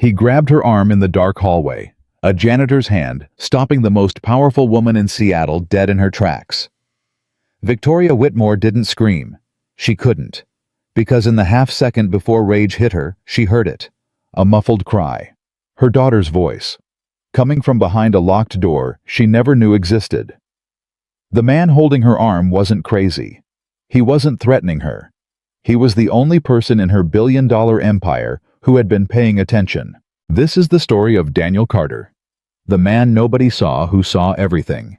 He grabbed her arm in the dark hallway, a janitor's hand, stopping the most powerful woman in Seattle dead in her tracks. Victoria Whitmore didn't scream. She couldn't. Because in the half-second before rage hit her, she heard it. A muffled cry. Her daughter's voice. Coming from behind a locked door she never knew existed. The man holding her arm wasn't crazy. He wasn't threatening her. He was the only person in her billion-dollar empire who had been paying attention. This is the story of Daniel Carter, the man nobody saw who saw everything.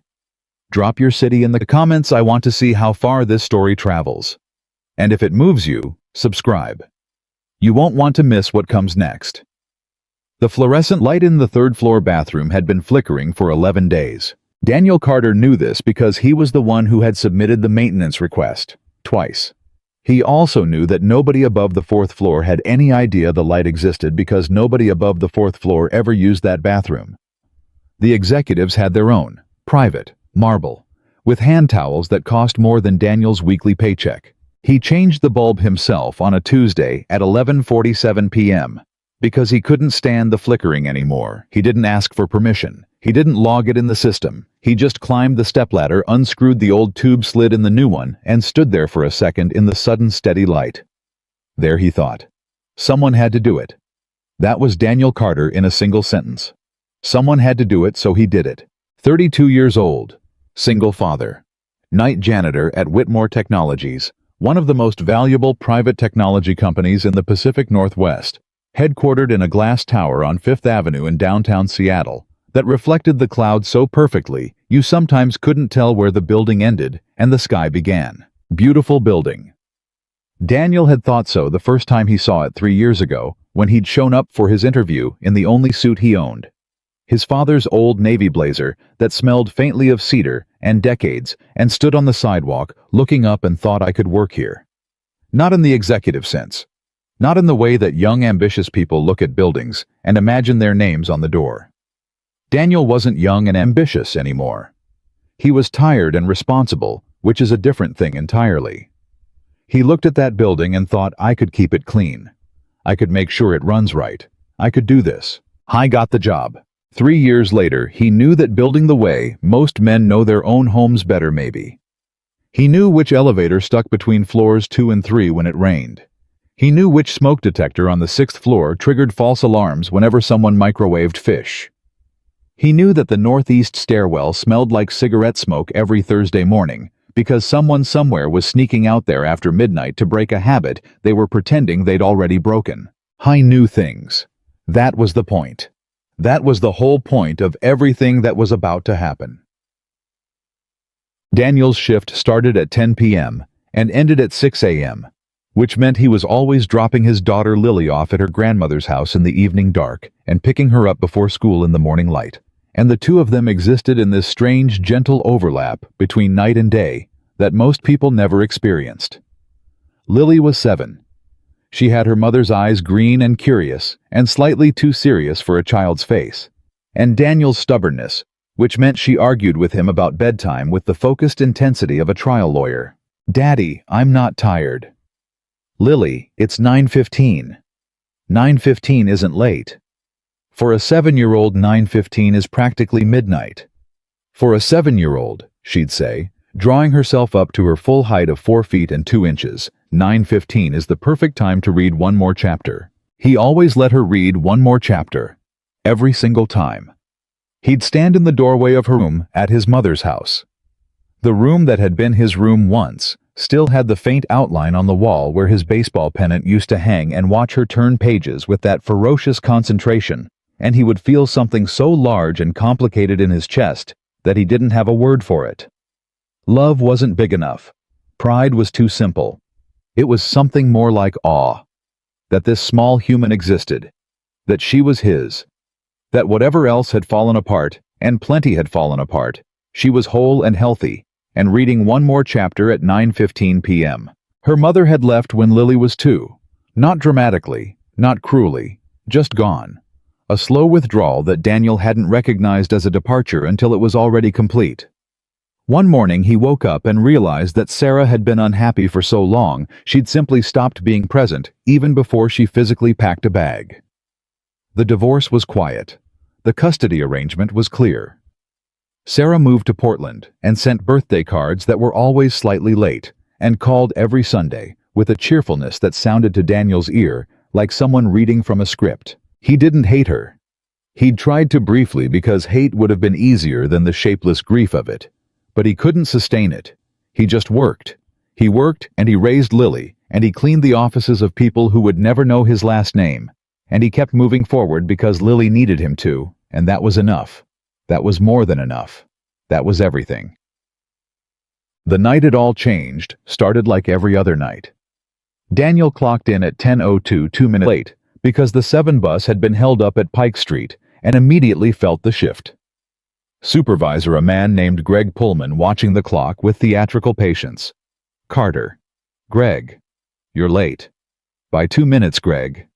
Drop your city in the comments. I want to see how far this story travels. And if it moves you, subscribe. You won't want to miss what comes next. The fluorescent light in the third-floor bathroom had been flickering for 11 days. Daniel Carter knew this because he was the one who had submitted the maintenance request, twice. He also knew that nobody above the fourth floor had any idea the light existed because nobody above the fourth floor ever used that bathroom. The executives had their own, private, marble, with hand towels that cost more than Daniel's weekly paycheck. He changed the bulb himself on a Tuesday at 11:47 p.m. because he couldn't stand the flickering anymore. He didn't ask for permission. He didn't log it in the system. He just climbed the stepladder, unscrewed the old tube slid in the new one, and stood there for a second in the sudden steady light. There he thought. Someone had to do it. That was Daniel Carter in a single sentence. Someone had to do it, so he did it. 32 years old. Single father. Night janitor at Whitmore Technologies, one of the most valuable private technology companies in the Pacific Northwest, headquartered in a glass tower on Fifth Avenue in downtown Seattle that reflected the clouds so perfectly you sometimes couldn't tell where the building ended and the sky began. Beautiful building. Daniel had thought so the first time he saw it 3 years ago when he'd shown up for his interview in the only suit he owned. His father's old navy blazer that smelled faintly of cedar and decades, and stood on the sidewalk looking up and thought, I could work here. Not in the executive sense. Not in the way that young ambitious people look at buildings and imagine their names on the door. Daniel wasn't young and ambitious anymore. He was tired and responsible, which is a different thing entirely. He looked at that building and thought, I could keep it clean. I could make sure it runs right. I could do this. I got the job. 3 years later, he knew that building the way most men know their own homes better maybe. He knew which elevator stuck between floors 2 and 3 when it rained. He knew which smoke detector on the 6th floor triggered false alarms whenever someone microwaved fish. He knew that the northeast stairwell smelled like cigarette smoke every Thursday morning because someone somewhere was sneaking out there after midnight to break a habit they were pretending they'd already broken. I knew things. That was the point. That was the whole point of everything that was about to happen. Daniel's shift started at 10 p.m. and ended at 6 a.m., which meant he was always dropping his daughter Lily off at her grandmother's house in the evening dark and picking her up before school in the morning light. And the two of them existed in this strange, gentle overlap between night and day that most people never experienced. Lily was 7. She had her mother's eyes green and curious and slightly too serious for a child's face, and Daniel's stubbornness, which meant she argued with him about bedtime with the focused intensity of a trial lawyer. Daddy, I'm not tired. Lily, it's 9:15. 9:15 isn't late. For a 7-year-old, 9:15 is practically midnight. For a 7-year-old, she'd say, drawing herself up to her full height of 4 feet and 2 inches, 9:15 is the perfect time to read one more chapter. He always let her read one more chapter. Every single time. He'd stand in the doorway of her room at his mother's house. The room that had been his room once still had the faint outline on the wall where his baseball pennant used to hang, and watch her turn pages with that ferocious concentration, and he would feel something so large and complicated in his chest that he didn't have a word for it. Love wasn't big enough. Pride was too simple. It was something more like awe. That this small human existed. That she was his. That whatever else had fallen apart, and plenty had fallen apart, she was whole and healthy, and reading one more chapter at 9:15 p.m. Her mother had left when Lily was 2. Not dramatically, not cruelly, just gone. A slow withdrawal that Daniel hadn't recognized as a departure until it was already complete. One morning he woke up and realized that Sarah had been unhappy for so long she'd simply stopped being present even before she physically packed a bag. The divorce was quiet. The custody arrangement was clear. Sarah moved to Portland and sent birthday cards that were always slightly late, and called every Sunday with a cheerfulness that sounded to Daniel's ear like someone reading from a script. He didn't hate her. He'd tried to briefly because hate would have been easier than the shapeless grief of it. But he couldn't sustain it. He just worked. He worked and he raised Lily, and he cleaned the offices of people who would never know his last name. And he kept moving forward because Lily needed him to, and that was enough. That was more than enough. That was everything. The night it all changed started like every other night. Daniel clocked in at 10:02, 2 minutes late, because the 7 bus had been held up at Pike Street, and immediately felt the shift. Supervisor, a man named Greg Pullman, watching the clock with theatrical patience. Carter. Greg. You're late. By 2 minutes, Greg.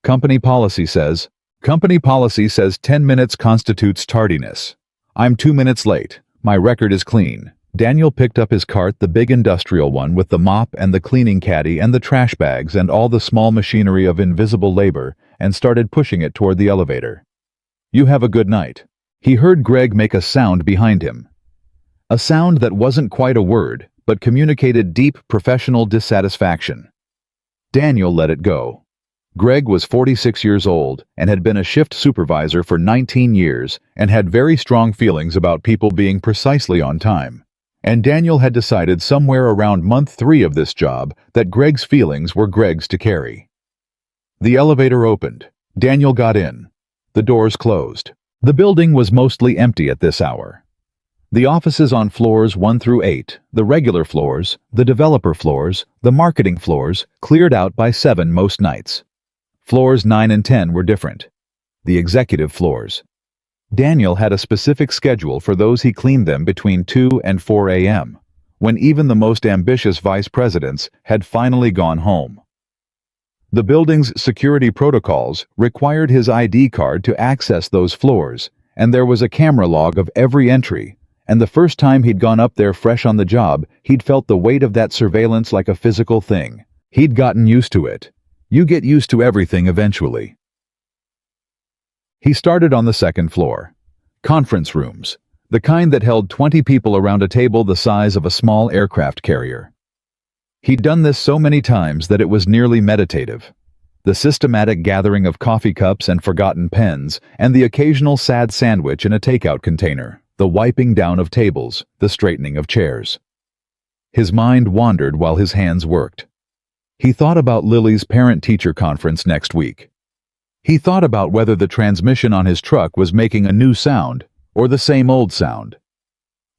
Company policy says 10 minutes constitutes tardiness. I'm 2 minutes late. My record is clean. Daniel picked up his cart, the big industrial one with the mop and the cleaning caddy and the trash bags and all the small machinery of invisible labor, and started pushing it toward the elevator. You have a good night. He heard Greg make a sound behind him. A sound that wasn't quite a word, but communicated deep professional dissatisfaction. Daniel let it go. Greg was 46 years old and had been a shift supervisor for 19 years and had very strong feelings about people being precisely on time. And Daniel had decided somewhere around month 3 of this job that Greg's feelings were Greg's to carry. The elevator opened. Daniel got in. The doors closed. The building was mostly empty at this hour. The offices on floors 1 through 8, the regular floors, the developer floors, the marketing floors, cleared out by 7 most nights. Floors 9 and 10 were different. The executive floors. Daniel had a specific schedule for those. He cleaned them between 2 and 4 a.m., when even the most ambitious vice presidents had finally gone home. The building's security protocols required his ID card to access those floors, and there was a camera log of every entry, and the first time he'd gone up there fresh on the job, he'd felt the weight of that surveillance like a physical thing. He'd gotten used to it. You get used to everything eventually. He started on the 2nd floor. Conference rooms, the kind that held 20 people around a table the size of a small aircraft carrier. He'd done this so many times that it was nearly meditative. The systematic gathering of coffee cups and forgotten pens, and the occasional sad sandwich in a takeout container, the wiping down of tables, the straightening of chairs. His mind wandered while his hands worked. He thought about Lily's parent-teacher conference next week. He thought about whether the transmission on his truck was making a new sound or the same old sound.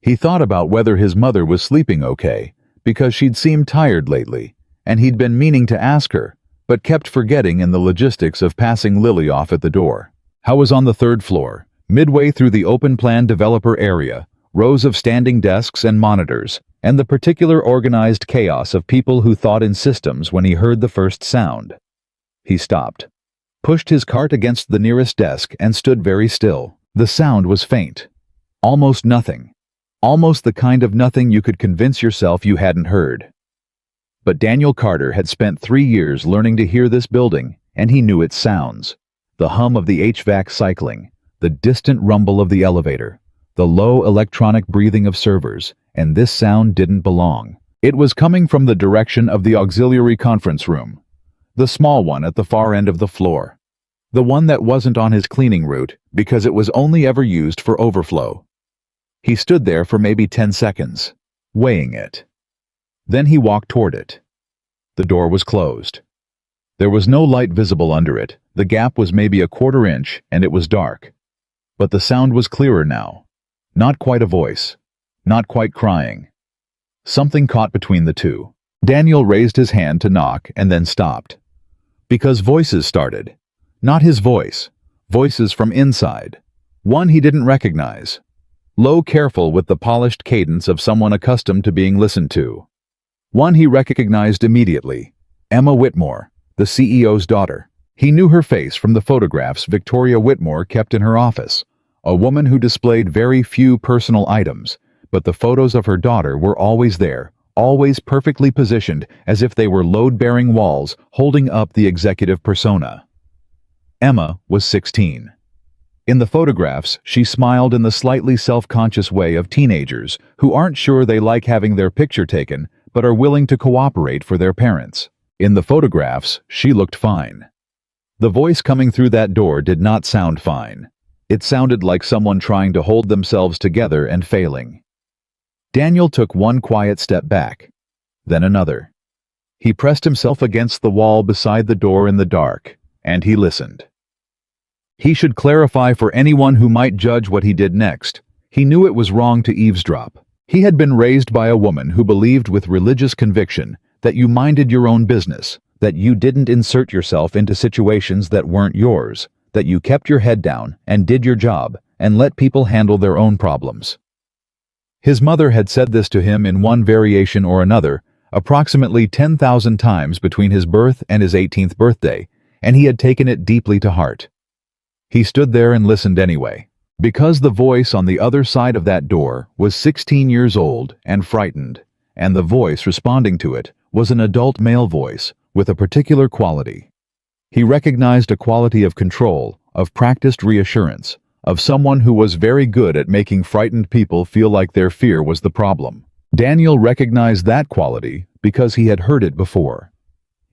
He thought about whether his mother was sleeping okay, because she'd seemed tired lately, and he'd been meaning to ask her, but kept forgetting in the logistics of passing Lily off at the door. How was on the 3rd floor, midway through the open-plan developer area, rows of standing desks and monitors, and the particular organized chaos of people who thought in systems when he heard the first sound. He stopped, pushed his cart against the nearest desk, and stood very still. The sound was faint. Almost nothing. Almost the kind of nothing you could convince yourself you hadn't heard. But Daniel Carter had spent 3 years learning to hear this building, and he knew its sounds. The hum of the HVAC cycling, the distant rumble of the elevator, the low electronic breathing of servers, and this sound didn't belong. It was coming from the direction of the auxiliary conference room, the small one at the far end of the floor, the one that wasn't on his cleaning route because it was only ever used for overflow. He stood there for maybe 10 seconds, weighing it. Then he walked toward it. The door was closed. There was no light visible under it. The gap was maybe a 1/4 inch, and it was dark. But the sound was clearer now. Not quite a voice. Not quite crying. Something caught between the two. Daniel raised his hand to knock and then stopped. Because voices started. Not his voice. Voices from inside. One he didn't recognize. Low, careful with the polished cadence of someone accustomed to being listened to. One he recognized immediately. Emma Whitmore, the CEO's daughter. He knew her face from the photographs Victoria Whitmore kept in her office. A woman who displayed very few personal items, but the photos of her daughter were always there, always perfectly positioned as if they were load-bearing walls holding up the executive persona. Emma was 16. In the photographs, she smiled in the slightly self-conscious way of teenagers who aren't sure they like having their picture taken but are willing to cooperate for their parents. In the photographs, she looked fine. The voice coming through that door did not sound fine. It sounded like someone trying to hold themselves together and failing. Daniel took one quiet step back, then another. He pressed himself against the wall beside the door in the dark, and he listened. He should clarify for anyone who might judge what he did next. He knew it was wrong to eavesdrop. He had been raised by a woman who believed with religious conviction that you minded your own business, that you didn't insert yourself into situations that weren't yours, that you kept your head down and did your job and let people handle their own problems. His mother had said this to him in one variation or another, approximately 10,000 times between his birth and his 18th birthday, and he had taken it deeply to heart. He stood there and listened anyway, because the voice on the other side of that door was 16 years old and frightened, and the voice responding to it was an adult male voice with a particular quality. He recognized a quality of control, of practiced reassurance, of someone who was very good at making frightened people feel like their fear was the problem. Daniel recognized that quality because he had heard it before.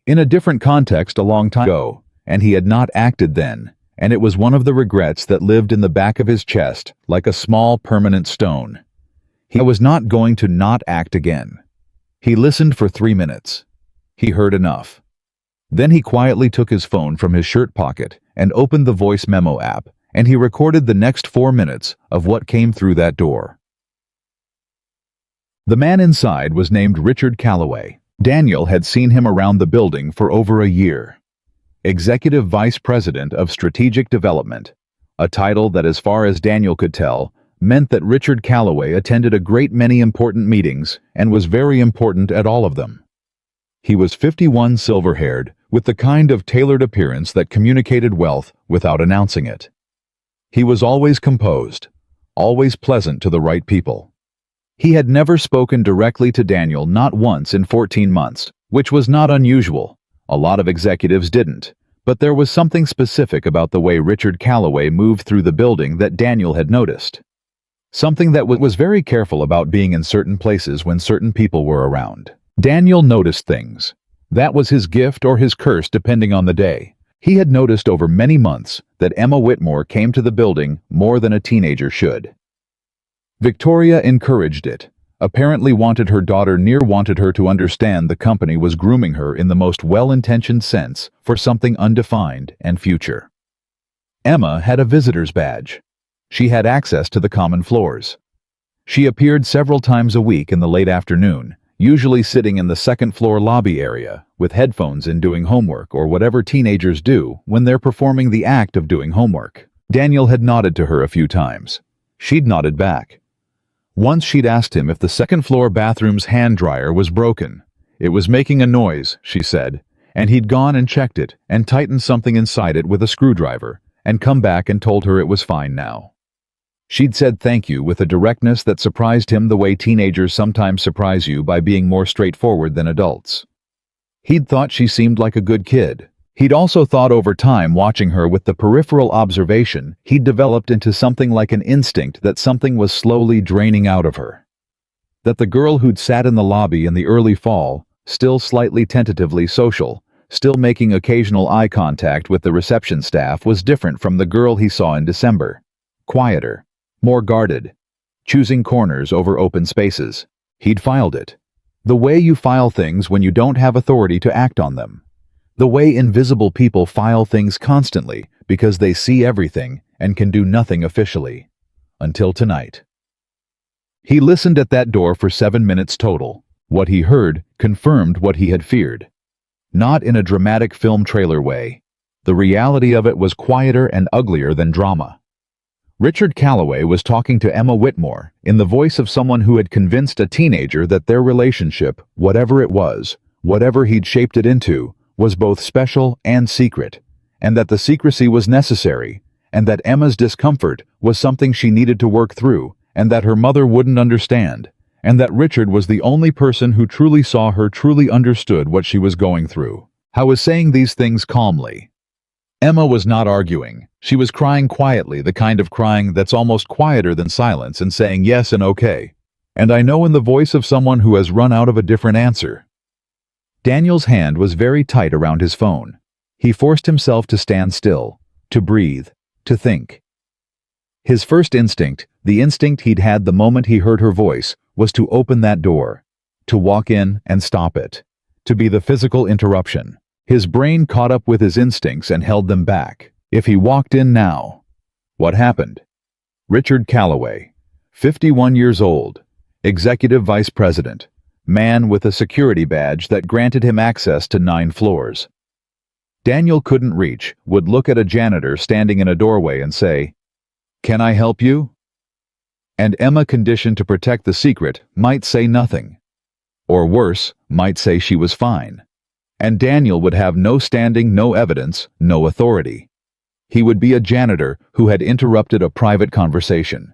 In a different context a long time ago, and he had not acted then, and it was one of the regrets that lived in the back of his chest like a small permanent stone. He was not going to not act again. He listened for 3 minutes. He heard enough. Then he quietly took his phone from his shirt pocket and opened the voice memo app, and he recorded the next 4 minutes of what came through that door. The man inside was named Richard Calloway. Daniel had seen him around the building for over a year. Executive Vice President of Strategic Development, a title that, as far as Daniel could tell, meant that Richard Calloway attended a great many important meetings and was very important at all of them. He was 51, silver-haired, with the kind of tailored appearance that communicated wealth without announcing it. He was always composed, always pleasant to the right people. He had never spoken directly to Daniel, not once in 14 months, which was not unusual. A lot of executives didn't, but there was something specific about the way Richard Calloway moved through the building that Daniel had noticed. Something that was very careful about being in certain places when certain people were around. Daniel noticed things. That was his gift or his curse depending on the day. He had noticed over many months that Emma Whitmore came to the building more than a teenager should. Victoria encouraged it, apparently wanted her to understand the company was grooming her in the most well-intentioned sense for something undefined and future. Emma had a visitor's badge. She had access to the common floors. She appeared several times a week in the late afternoon, usually sitting in the second-floor lobby area, with headphones in doing homework or whatever teenagers do when they're performing the act of doing homework. Daniel had nodded to her a few times. She'd nodded back. Once she'd asked him if the second-floor bathroom's hand dryer was broken. It was making a noise, she said, and he'd gone and checked it and tightened something inside it with a screwdriver and come back and told her it was fine now. She'd said thank you with a directness that surprised him, the way teenagers sometimes surprise you by being more straightforward than adults. He'd thought she seemed like a good kid. He'd also thought over time, watching her with the peripheral observation, he'd developed into something like an instinct that something was slowly draining out of her. That the girl who'd sat in the lobby in the early fall, still slightly tentatively social, still making occasional eye contact with the reception staff, was different from the girl he saw in December. Quieter. More guarded, choosing corners over open spaces. He'd filed it. The way you file things when you don't have authority to act on them. The way invisible people file things constantly because they see everything and can do nothing officially. Until tonight. He listened at that door for 7 minutes total. What he heard confirmed what he had feared. Not in a dramatic film trailer way. The reality of it was quieter and uglier than drama. Richard Calloway was talking to Emma Whitmore in the voice of someone who had convinced a teenager that their relationship, whatever it was, whatever he'd shaped it into, was both special and secret, and that the secrecy was necessary, and that Emma's discomfort was something she needed to work through, and that her mother wouldn't understand, and that Richard was the only person who truly saw her, truly understood what she was going through. I was saying these things calmly. Emma was not arguing. She was crying quietly, the kind of crying that's almost quieter than silence, and saying yes and okay. And I know in the voice of someone who has run out of a different answer. Daniel's hand was very tight around his phone. He forced himself to stand still, to breathe, to think. His first instinct, the instinct he'd had the moment he heard her voice, was to open that door, to walk in and stop it, to be the physical interruption. His brain caught up with his instincts and held them back. If he walked in now, what happened? Richard Calloway, 51 years old, executive vice president, man with a security badge that granted him access to 9 floors. Daniel couldn't reach, would look at a janitor standing in a doorway and say, "Can I help you?" And Emma, conditioned to protect the secret, might say nothing. Or worse, might say she was fine. And Daniel would have no standing, no evidence, no authority. He would be a janitor who had interrupted a private conversation.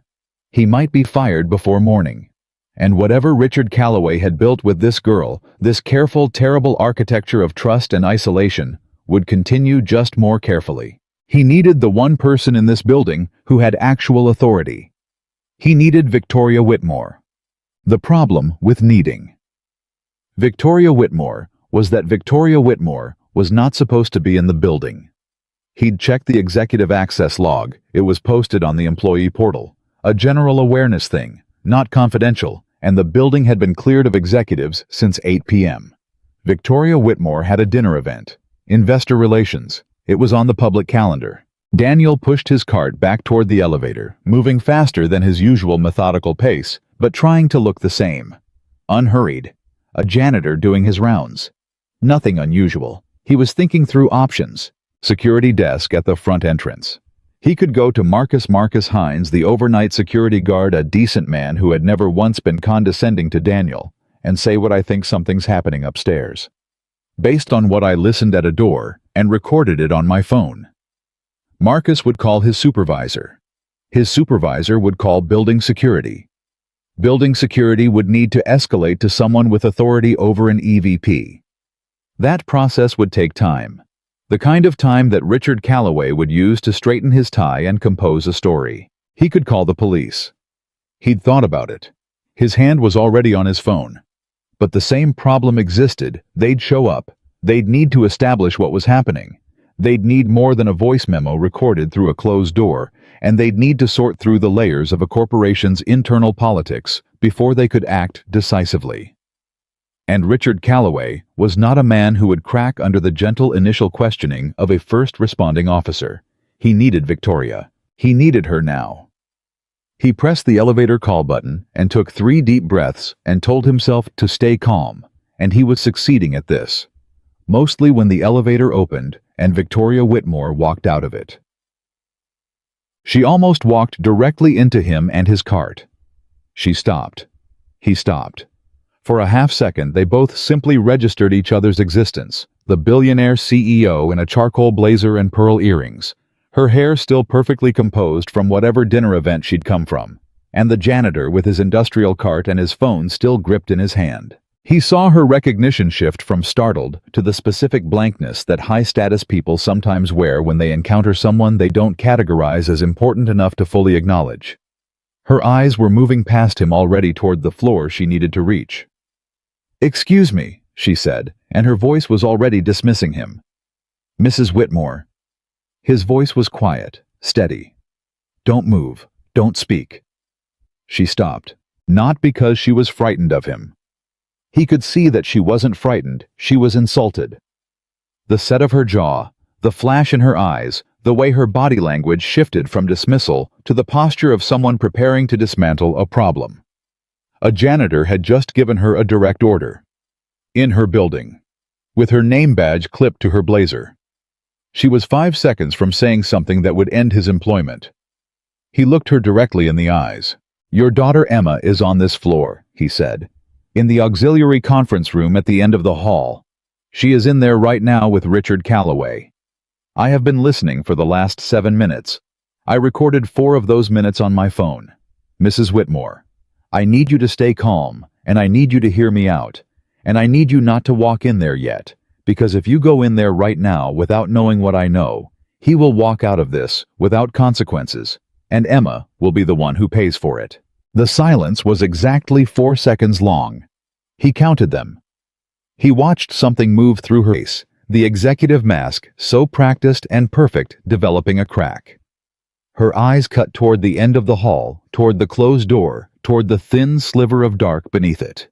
He might be fired before morning. And whatever Richard Calloway had built with this girl, this careful, terrible architecture of trust and isolation, would continue just more carefully. He needed the one person in this building who had actual authority. He needed Victoria Whitmore. The problem with needing Victoria Whitmore was that Victoria Whitmore was not supposed to be in the building. He'd checked the executive access log. It was posted on the employee portal. A general awareness thing, not confidential, and the building had been cleared of executives since 8 p.m. Victoria Whitmore had a dinner event. Investor relations. It was on the public calendar. Daniel pushed his cart back toward the elevator, moving faster than his usual methodical pace, but trying to look the same. Unhurried. A janitor doing his rounds. Nothing unusual. He was thinking through options. Security desk at the front entrance. He could go to Marcus Hines, the overnight security guard, a decent man who had never once been condescending to Daniel, and say what I think something's happening upstairs. Based on what I listened at a door and recorded it on my phone. Marcus would call his supervisor. His supervisor would call building security. Building security would need to escalate to someone with authority over an EVP. That process would take time. The kind of time that Richard Calloway would use to straighten his tie and compose a story. He could call the police. He'd thought about it. His hand was already on his phone. But the same problem existed. They'd show up. They'd need to establish what was happening. They'd need more than a voice memo recorded through a closed door, and they'd need to sort through the layers of a corporation's internal politics before they could act decisively. And Richard Calloway was not a man who would crack under the gentle initial questioning of a first responding officer. He needed Victoria. He needed her now. He pressed the elevator call button and took 3 deep breaths and told himself to stay calm, and he was succeeding at this. Mostly when the elevator opened and Victoria Whitmore walked out of it. She almost walked directly into him and his cart. She stopped. He stopped. For a half-second, they both simply registered each other's existence. The billionaire CEO in a charcoal blazer and pearl earrings, her hair still perfectly composed from whatever dinner event she'd come from, and the janitor with his industrial cart and his phone still gripped in his hand. He saw her recognition shift from startled to the specific blankness that high-status people sometimes wear when they encounter someone they don't categorize as important enough to fully acknowledge. Her eyes were moving past him already toward the floor she needed to reach. "Excuse me," she said, and her voice was already dismissing him. "Mrs. Whitmore." His voice was quiet, steady. "Don't move. Don't speak." She stopped, not because she was frightened of him. He could see that she wasn't frightened, she was insulted. The set of her jaw, the flash in her eyes, the way her body language shifted from dismissal to the posture of someone preparing to dismantle a problem. A janitor had just given her a direct order. In her building. With her name badge clipped to her blazer. She was 5 seconds from saying something that would end his employment. He looked her directly in the eyes. "Your daughter Emma is on this floor," he said. "In the auxiliary conference room at the end of the hall. She is in there right now with Richard Calloway. I have been listening for the last 7 minutes. I recorded 4 of those minutes on my phone. Mrs. Whitmore, I need you to stay calm, and I need you to hear me out, and I need you not to walk in there yet, because if you go in there right now without knowing what I know, He will walk out of this without consequences, and Emma will be the one who pays for it. The silence was exactly 4 seconds long. He counted them. He watched something move through her face, the executive mask, so practiced and perfect, developing a crack. Her eyes cut toward the end of the hall, toward the closed door, toward the thin sliver of dark beneath it.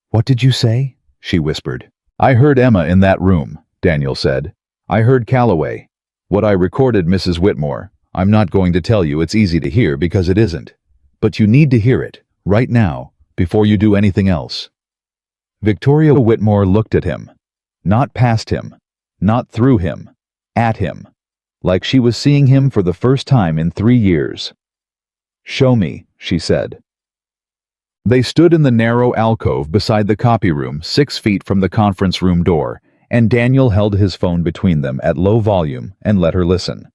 "What did you say?" she whispered. "I heard Emma in that room," Daniel said. "I heard Calloway. What I recorded, Mrs. Whitmore. I'm not going to tell you it's easy to hear because it isn't. But you need to hear it, right now, before you do anything else." Victoria Whitmore looked at him. Not past him. Not through him. At him. Like she was seeing him for the first time in 3 years. "Show me," she said. They stood in the narrow alcove beside the copy room, 6 feet from the conference room door, and Daniel held his phone between them at low volume and let her listen.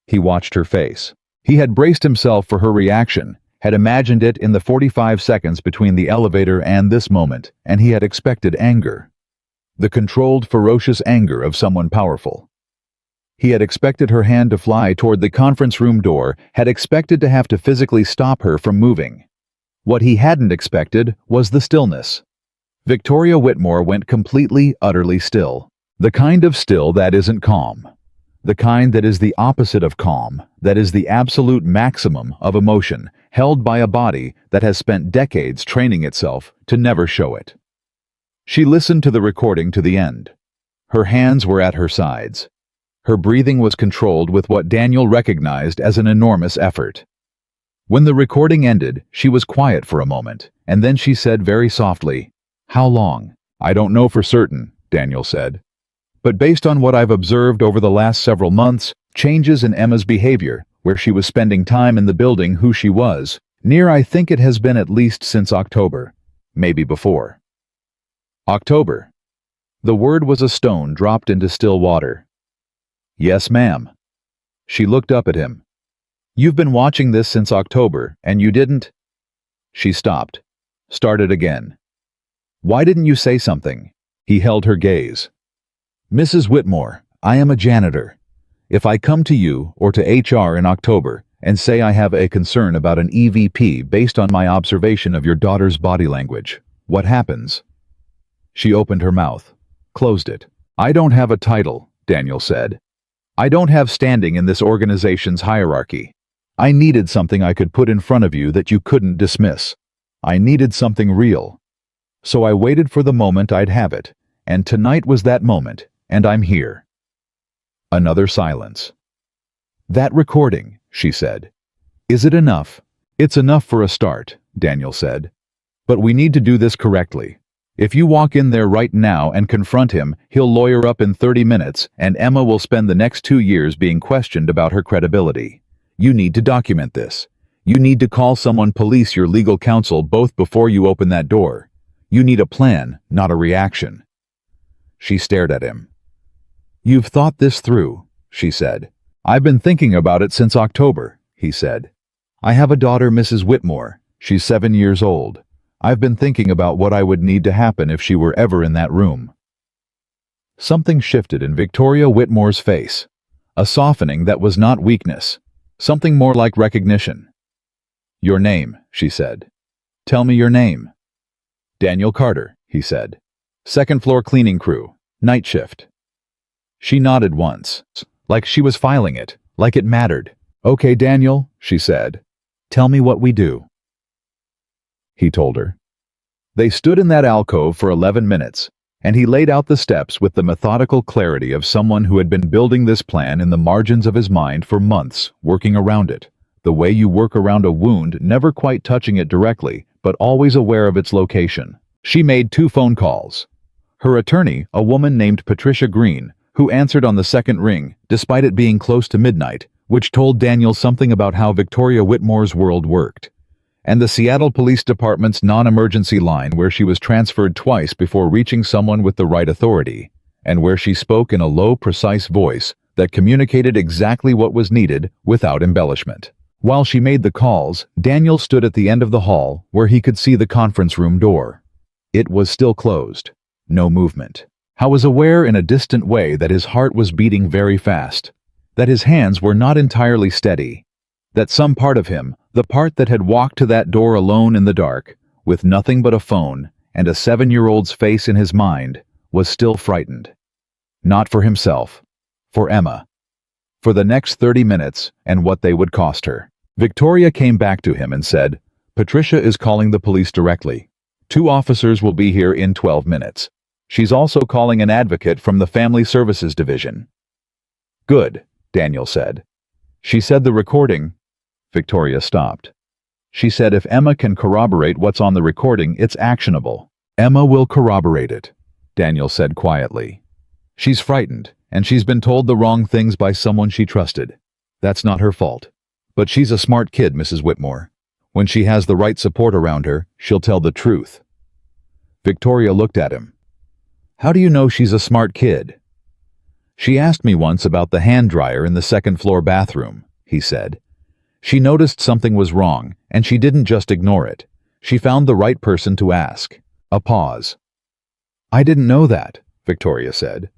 He watched her face. He had braced himself for her reaction, had imagined it in the 45 seconds between the elevator and this moment, and he had expected anger. The controlled, ferocious anger of someone powerful. He had expected her hand to fly toward the conference room door, had expected to have to physically stop her from moving. What he hadn't expected was the stillness. Victoria Whitmore went completely, utterly still. The kind of still that isn't calm. The kind that is the opposite of calm, that is the absolute maximum of emotion, held by a body that has spent decades training itself to never show it. She listened to the recording to the end. Her hands were at her sides. Her breathing was controlled with what Daniel recognized as an enormous effort. When the recording ended, she was quiet for a moment, and then she said very softly, "How long?" "I don't know for certain," Daniel said. "But based on what I've observed over the last several months, changes in Emma's behavior, where she was spending time in the building, who she was, I think it has been at least since October, maybe before." October. The word was a stone dropped into still water. "Yes, ma'am." She looked up at him. "You've been watching this since October, and you didn't—" She stopped. Started again. "Why didn't you say something?" He held her gaze. "Mrs. Whitmore, I am a janitor. If I come to you or to HR in October and say I have a concern about an EVP based on my observation of your daughter's body language, what happens?" She opened her mouth, closed it. "I don't have a title," Daniel said. "I don't have standing in this organization's hierarchy. I needed something I could put in front of you that you couldn't dismiss. I needed something real. So I waited for the moment I'd have it, and tonight was that moment, and I'm here." Another silence. "That recording," she said. "Is it enough?" "It's enough for a start," Daniel said. "But we need to do this correctly. If you walk in there right now and confront him, he'll lawyer up in 30 minutes, and Emma will spend the next 2 years being questioned about her credibility. You need to document this. You need to call someone, police, your legal counsel, both before you open that door. You need a plan, not a reaction." She stared at him. "You've thought this through," she said. "I've been thinking about it since October," he said. "I have a daughter, Mrs. Whitmore. She's 7 years old. I've been thinking about what I would need to happen if she were ever in that room." Something shifted in Victoria Whitmore's face. A softening that was not weakness. Something more like recognition. "Your name," she said. "Tell me your name." "Daniel Carter," he said. "Second floor cleaning crew. Night shift." She nodded once, like she was filing it, like it mattered. "Okay, Daniel," she said. "Tell me what we do." He told her. They stood in that alcove for 11 minutes, and he laid out the steps with the methodical clarity of someone who had been building this plan in the margins of his mind for months, working around it, the way you work around a wound, never quite touching it directly, but always aware of its location. She made 2 phone calls. Her attorney, a woman named Patricia Green, who answered on the second ring, despite it being close to midnight, which told Daniel something about how Victoria Whitmore's world worked. And the Seattle Police Department's non-emergency line, where she was transferred twice before reaching someone with the right authority, and where she spoke in a low, precise voice that communicated exactly what was needed without embellishment. While she made the calls, Daniel stood at the end of the hall where he could see the conference room door. It was still closed. No movement. He was aware in a distant way that his heart was beating very fast. that his hands were not entirely steady, that some part of him, the part that had walked to that door alone in the dark, with nothing but a phone and a 7-year-old's face in his mind, was still frightened. Not for himself, for Emma. For the next 30 minutes and what they would cost her. Victoria came back to him and said, "Patricia is calling the police directly. 2 officers will be here in 12 minutes. She's also calling an advocate from the Family Services Division." "Good," Daniel said. "She said the recording—" Victoria stopped. "She said if Emma can corroborate what's on the recording, it's actionable." "Emma will corroborate it," Daniel said quietly. "She's frightened, and she's been told the wrong things by someone she trusted. That's not her fault. But she's a smart kid, Mrs. Whitmore. When she has the right support around her, she'll tell the truth." Victoria looked at him. "How do you know she's a smart kid?" "She asked me once about the hand dryer in the second-floor bathroom," he said. "She noticed something was wrong, and she didn't just ignore it. She found the right person to ask." A pause. "I didn't know that," Victoria said.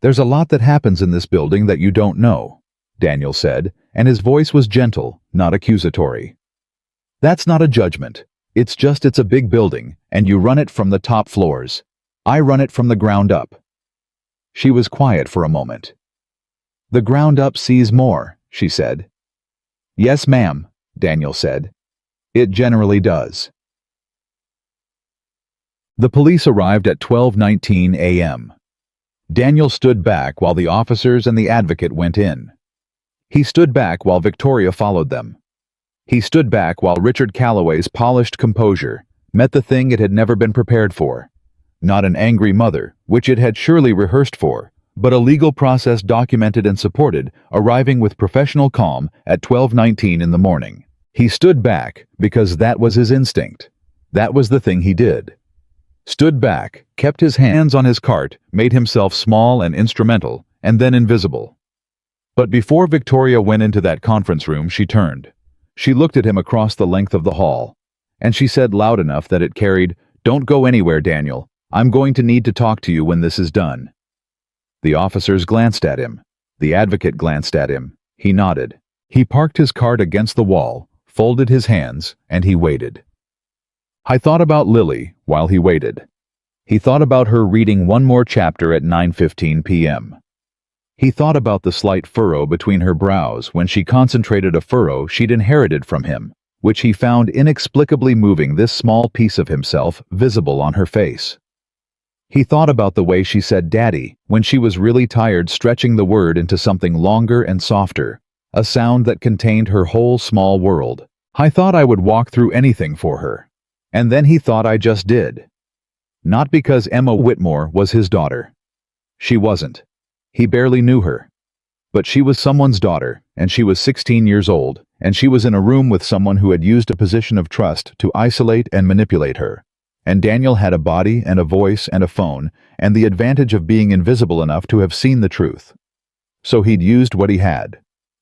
"There's a lot that happens in this building that you don't know," Daniel said, and his voice was gentle, not accusatory. "That's not a judgment. It's a big building, and you run it from the top floors. I run it from the ground up." She was quiet for a moment. "The ground up sees more," she said. "Yes, ma'am," Daniel said. "It generally does." The police arrived at 12:19 a.m. Daniel stood back while the officers and the advocate went in. He stood back while Victoria followed them. He stood back while Richard Calloway's polished composure met the thing it had never been prepared for. Not an angry mother, which it had surely rehearsed for, but a legal process documented and supported, arriving with professional calm at 12:19 in the morning. He stood back because that was his instinct. That was the thing he did. Stood back, kept his hands on his cart, made himself small and instrumental, and then invisible. But before Victoria went into that conference room, she turned. She looked at him across the length of the hall, and she said loud enough that it carried, "Don't go anywhere, Daniel. I'm going to need to talk to you when this is done." The officers glanced at him. The advocate glanced at him. He nodded. He parked his cart against the wall, folded his hands, and he waited. I thought about Lily while he waited. He thought about her reading one more chapter at 9:15 p.m. He thought about the slight furrow between her brows when she concentrated, a furrow she'd inherited from him, which he found inexplicably moving this small piece of himself visible on her face. He thought about the way she said "Daddy" when she was really tired, stretching the word into something longer and softer, a sound that contained her whole small world. I thought I would walk through anything for her. And then he thought I just did. Not because Emma Whitmore was his daughter. She wasn't. He barely knew her. But she was someone's daughter, and she was 16 years old, and she was in a room with someone who had used a position of trust to isolate and manipulate her. And Daniel had a body and a voice and a phone, and the advantage of being invisible enough to have seen the truth. So he'd used what he had.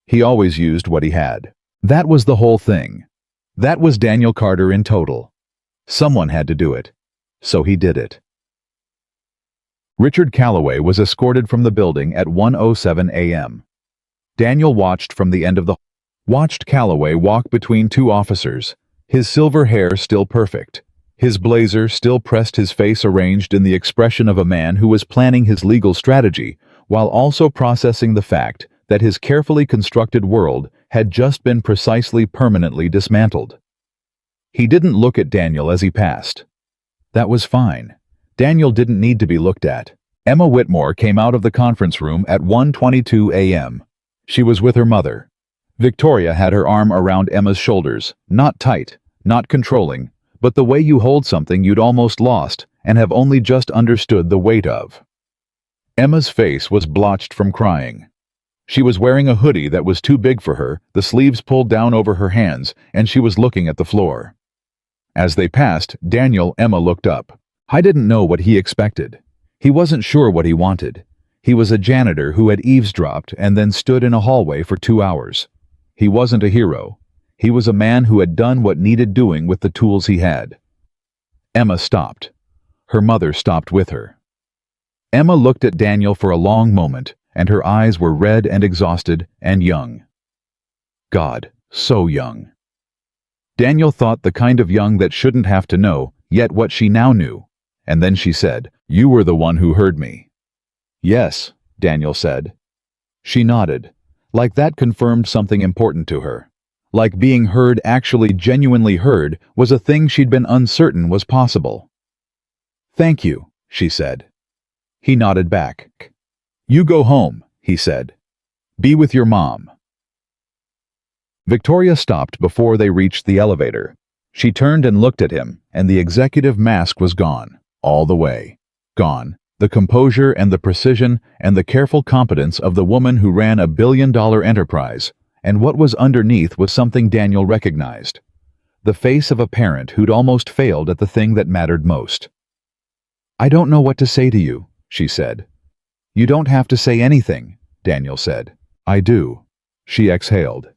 He always used what he had. That was the whole thing. That was Daniel Carter in total. Someone had to do it. So he did it. Richard Calloway was escorted from the building at 1:07 a.m. Daniel watched from the end of the watched Calloway walk between 2 officers, his silver hair still perfect, his blazer still pressed, his face arranged in the expression of a man who was planning his legal strategy while also processing the fact that his carefully constructed world had just been precisely permanently dismantled. He didn't look at Daniel as he passed. That was fine. Daniel didn't need to be looked at. Emma Whitmore came out of the conference room at 1:22 a.m. She was with her mother. Victoria had her arm around Emma's shoulders, not tight, not controlling, but the way you hold something you'd almost lost and have only just understood the weight of. Emma's face was blotched from crying. She was wearing a hoodie that was too big for her, the sleeves pulled down over her hands, and she was looking at the floor. As they passed, Emma looked up. I didn't know what he expected. He wasn't sure what he wanted. He was a janitor who had eavesdropped and then stood in a hallway for 2 hours. He wasn't a hero. He was a man who had done what needed doing with the tools he had. Emma stopped. Her mother stopped with her. Emma looked at Daniel for a long moment, and her eyes were red and exhausted and young. God, so young. Daniel thought the kind of young that shouldn't have to know, yet what she now knew. And then she said, "You were the one who heard me." "Yes," Daniel said. She nodded, like that confirmed something important to her. Like being heard, actually genuinely heard, was a thing she'd been uncertain was possible. "Thank you," she said. He nodded back. "You go home," he said. "Be with your mom." Victoria stopped before they reached the elevator. She turned and looked at him, and the executive mask was gone, all the way. Gone. The composure and the precision and the careful competence of the woman who ran a billion-dollar enterprise, and what was underneath was something Daniel recognized. The face of a parent who'd almost failed at the thing that mattered most. "I don't know what to say to you," she said. "You don't have to say anything," Daniel said. "I do." She exhaled.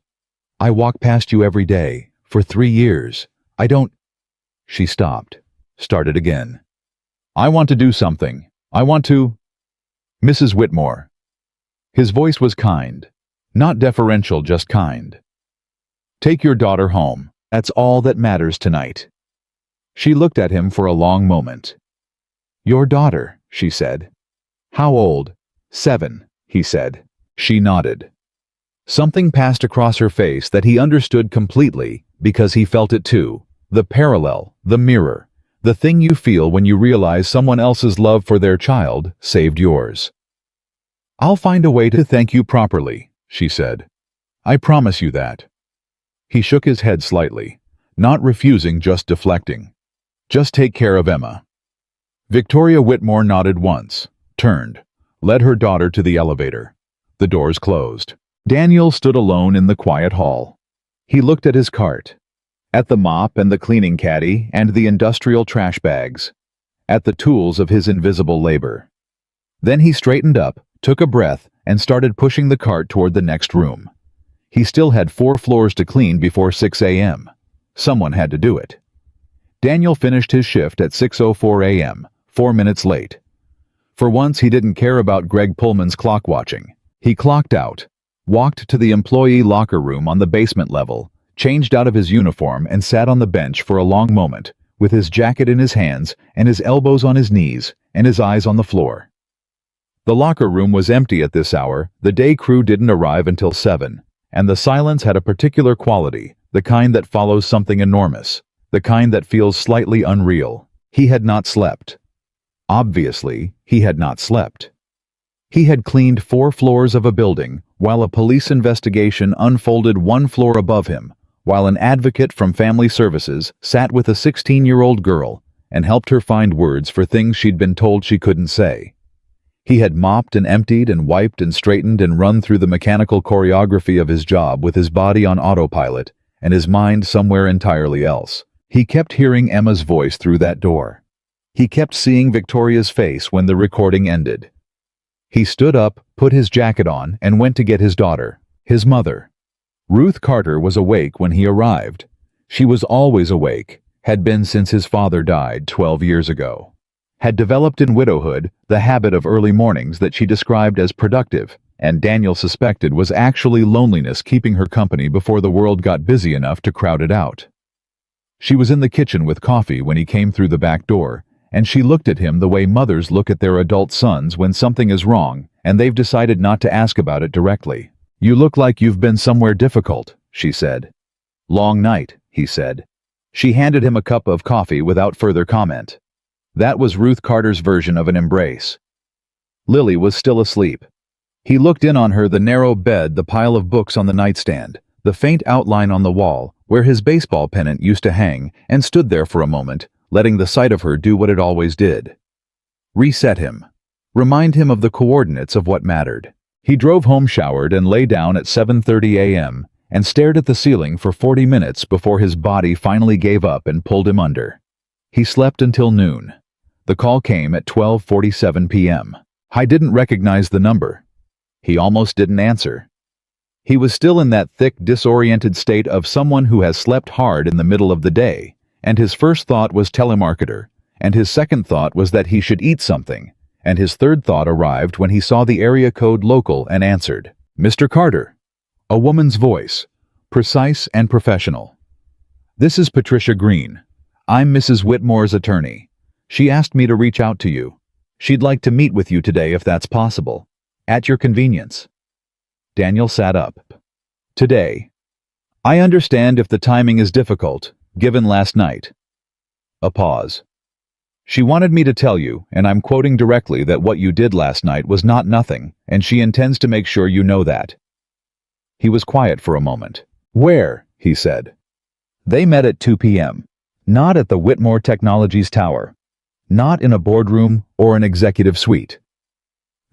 "I walk past you every day, for 3 years. I don't—" She stopped, started again. "I want to do something. I want to—" "Mrs. Whitmore." His voice was kind. Not deferential, just kind. "Take your daughter home. That's all that matters tonight." She looked at him for a long moment. "Your daughter," she said. "How old?" "7, he said. She nodded. Something passed across her face that he understood completely, because he felt it too. The parallel, the mirror, the thing you feel when you realize someone else's love for their child saved yours. "I'll find a way to thank you properly," she said. "I promise you that." He shook his head slightly, not refusing, just deflecting. "Just take care of Emma." Victoria Whitmore nodded once, turned, led her daughter to the elevator. The doors closed. Daniel stood alone in the quiet hall. He looked at his cart, at the mop and the cleaning caddy and the industrial trash bags, at the tools of his invisible labor. Then he straightened up, took a breath, and started pushing the cart toward the next room. He still had 4 floors to clean before 6 a.m. Someone had to do it. Daniel finished his shift at 6:04 a.m., 4 minutes late. For once, he didn't care about Greg Pullman's clock watching. He clocked out, walked to the employee locker room on the basement level, changed out of his uniform and sat on the bench for a long moment, with his jacket in his hands and his elbows on his knees and his eyes on the floor. The locker room was empty at this hour. The day crew didn't arrive until 7, and the silence had a particular quality, the kind that follows something enormous, the kind that feels slightly unreal. He had not slept. Obviously, he had not slept. He had cleaned 4 floors of a building, while a police investigation unfolded 1 floor above him, while an advocate from Family Services sat with a 16-year-old girl and helped her find words for things she'd been told she couldn't say. He had mopped and emptied and wiped and straightened and run through the mechanical choreography of his job with his body on autopilot and his mind somewhere entirely else. He kept hearing Emma's voice through that door. He kept seeing Victoria's face when the recording ended. He stood up, put his jacket on, and went to get his daughter, his mother. Ruth Carter was awake when he arrived. She was always awake, had been since his father died 12 years ago. Had developed in widowhood the habit of early mornings that she described as productive, and Daniel suspected was actually loneliness keeping her company before the world got busy enough to crowd it out. She was in the kitchen with coffee when he came through the back door, and she looked at him the way mothers look at their adult sons when something is wrong and they've decided not to ask about it directly. "You look like you've been somewhere difficult," she said. "Long night," he said. She handed him a cup of coffee without further comment. That was Ruth Carter's version of an embrace. Lily was still asleep. He looked in on her, the narrow bed, the pile of books on the nightstand, the faint outline on the wall where his baseball pennant used to hang, and stood there for a moment, letting the sight of her do what it always did. Reset him. Remind him of the coordinates of what mattered. He drove home, showered, and lay down at 7:30 a.m., and stared at the ceiling for 40 minutes before his body finally gave up and pulled him under. He slept until noon. The call came at 12:47 p.m. I didn't recognize the number. He almost didn't answer. He was still in that thick, disoriented state of someone who has slept hard in the middle of the day, and his first thought was telemarketer, and his second thought was that he should eat something, and his third thought arrived when he saw the area code local and answered. "Mr. Carter." A woman's voice, precise and professional. "This is Patricia Green. I'm Mrs. Whitmore's attorney. She asked me to reach out to you. She'd like to meet with you today if that's possible. At your convenience." Daniel sat up. "Today. I understand if the timing is difficult, given last night." A pause. "She wanted me to tell you, and I'm quoting directly, that what you did last night was not nothing, and she intends to make sure you know that." He was quiet for a moment. "Where?" he said. They met at 2 p.m. Not at the Whitmore Technologies Tower. Not in a boardroom or an executive suite.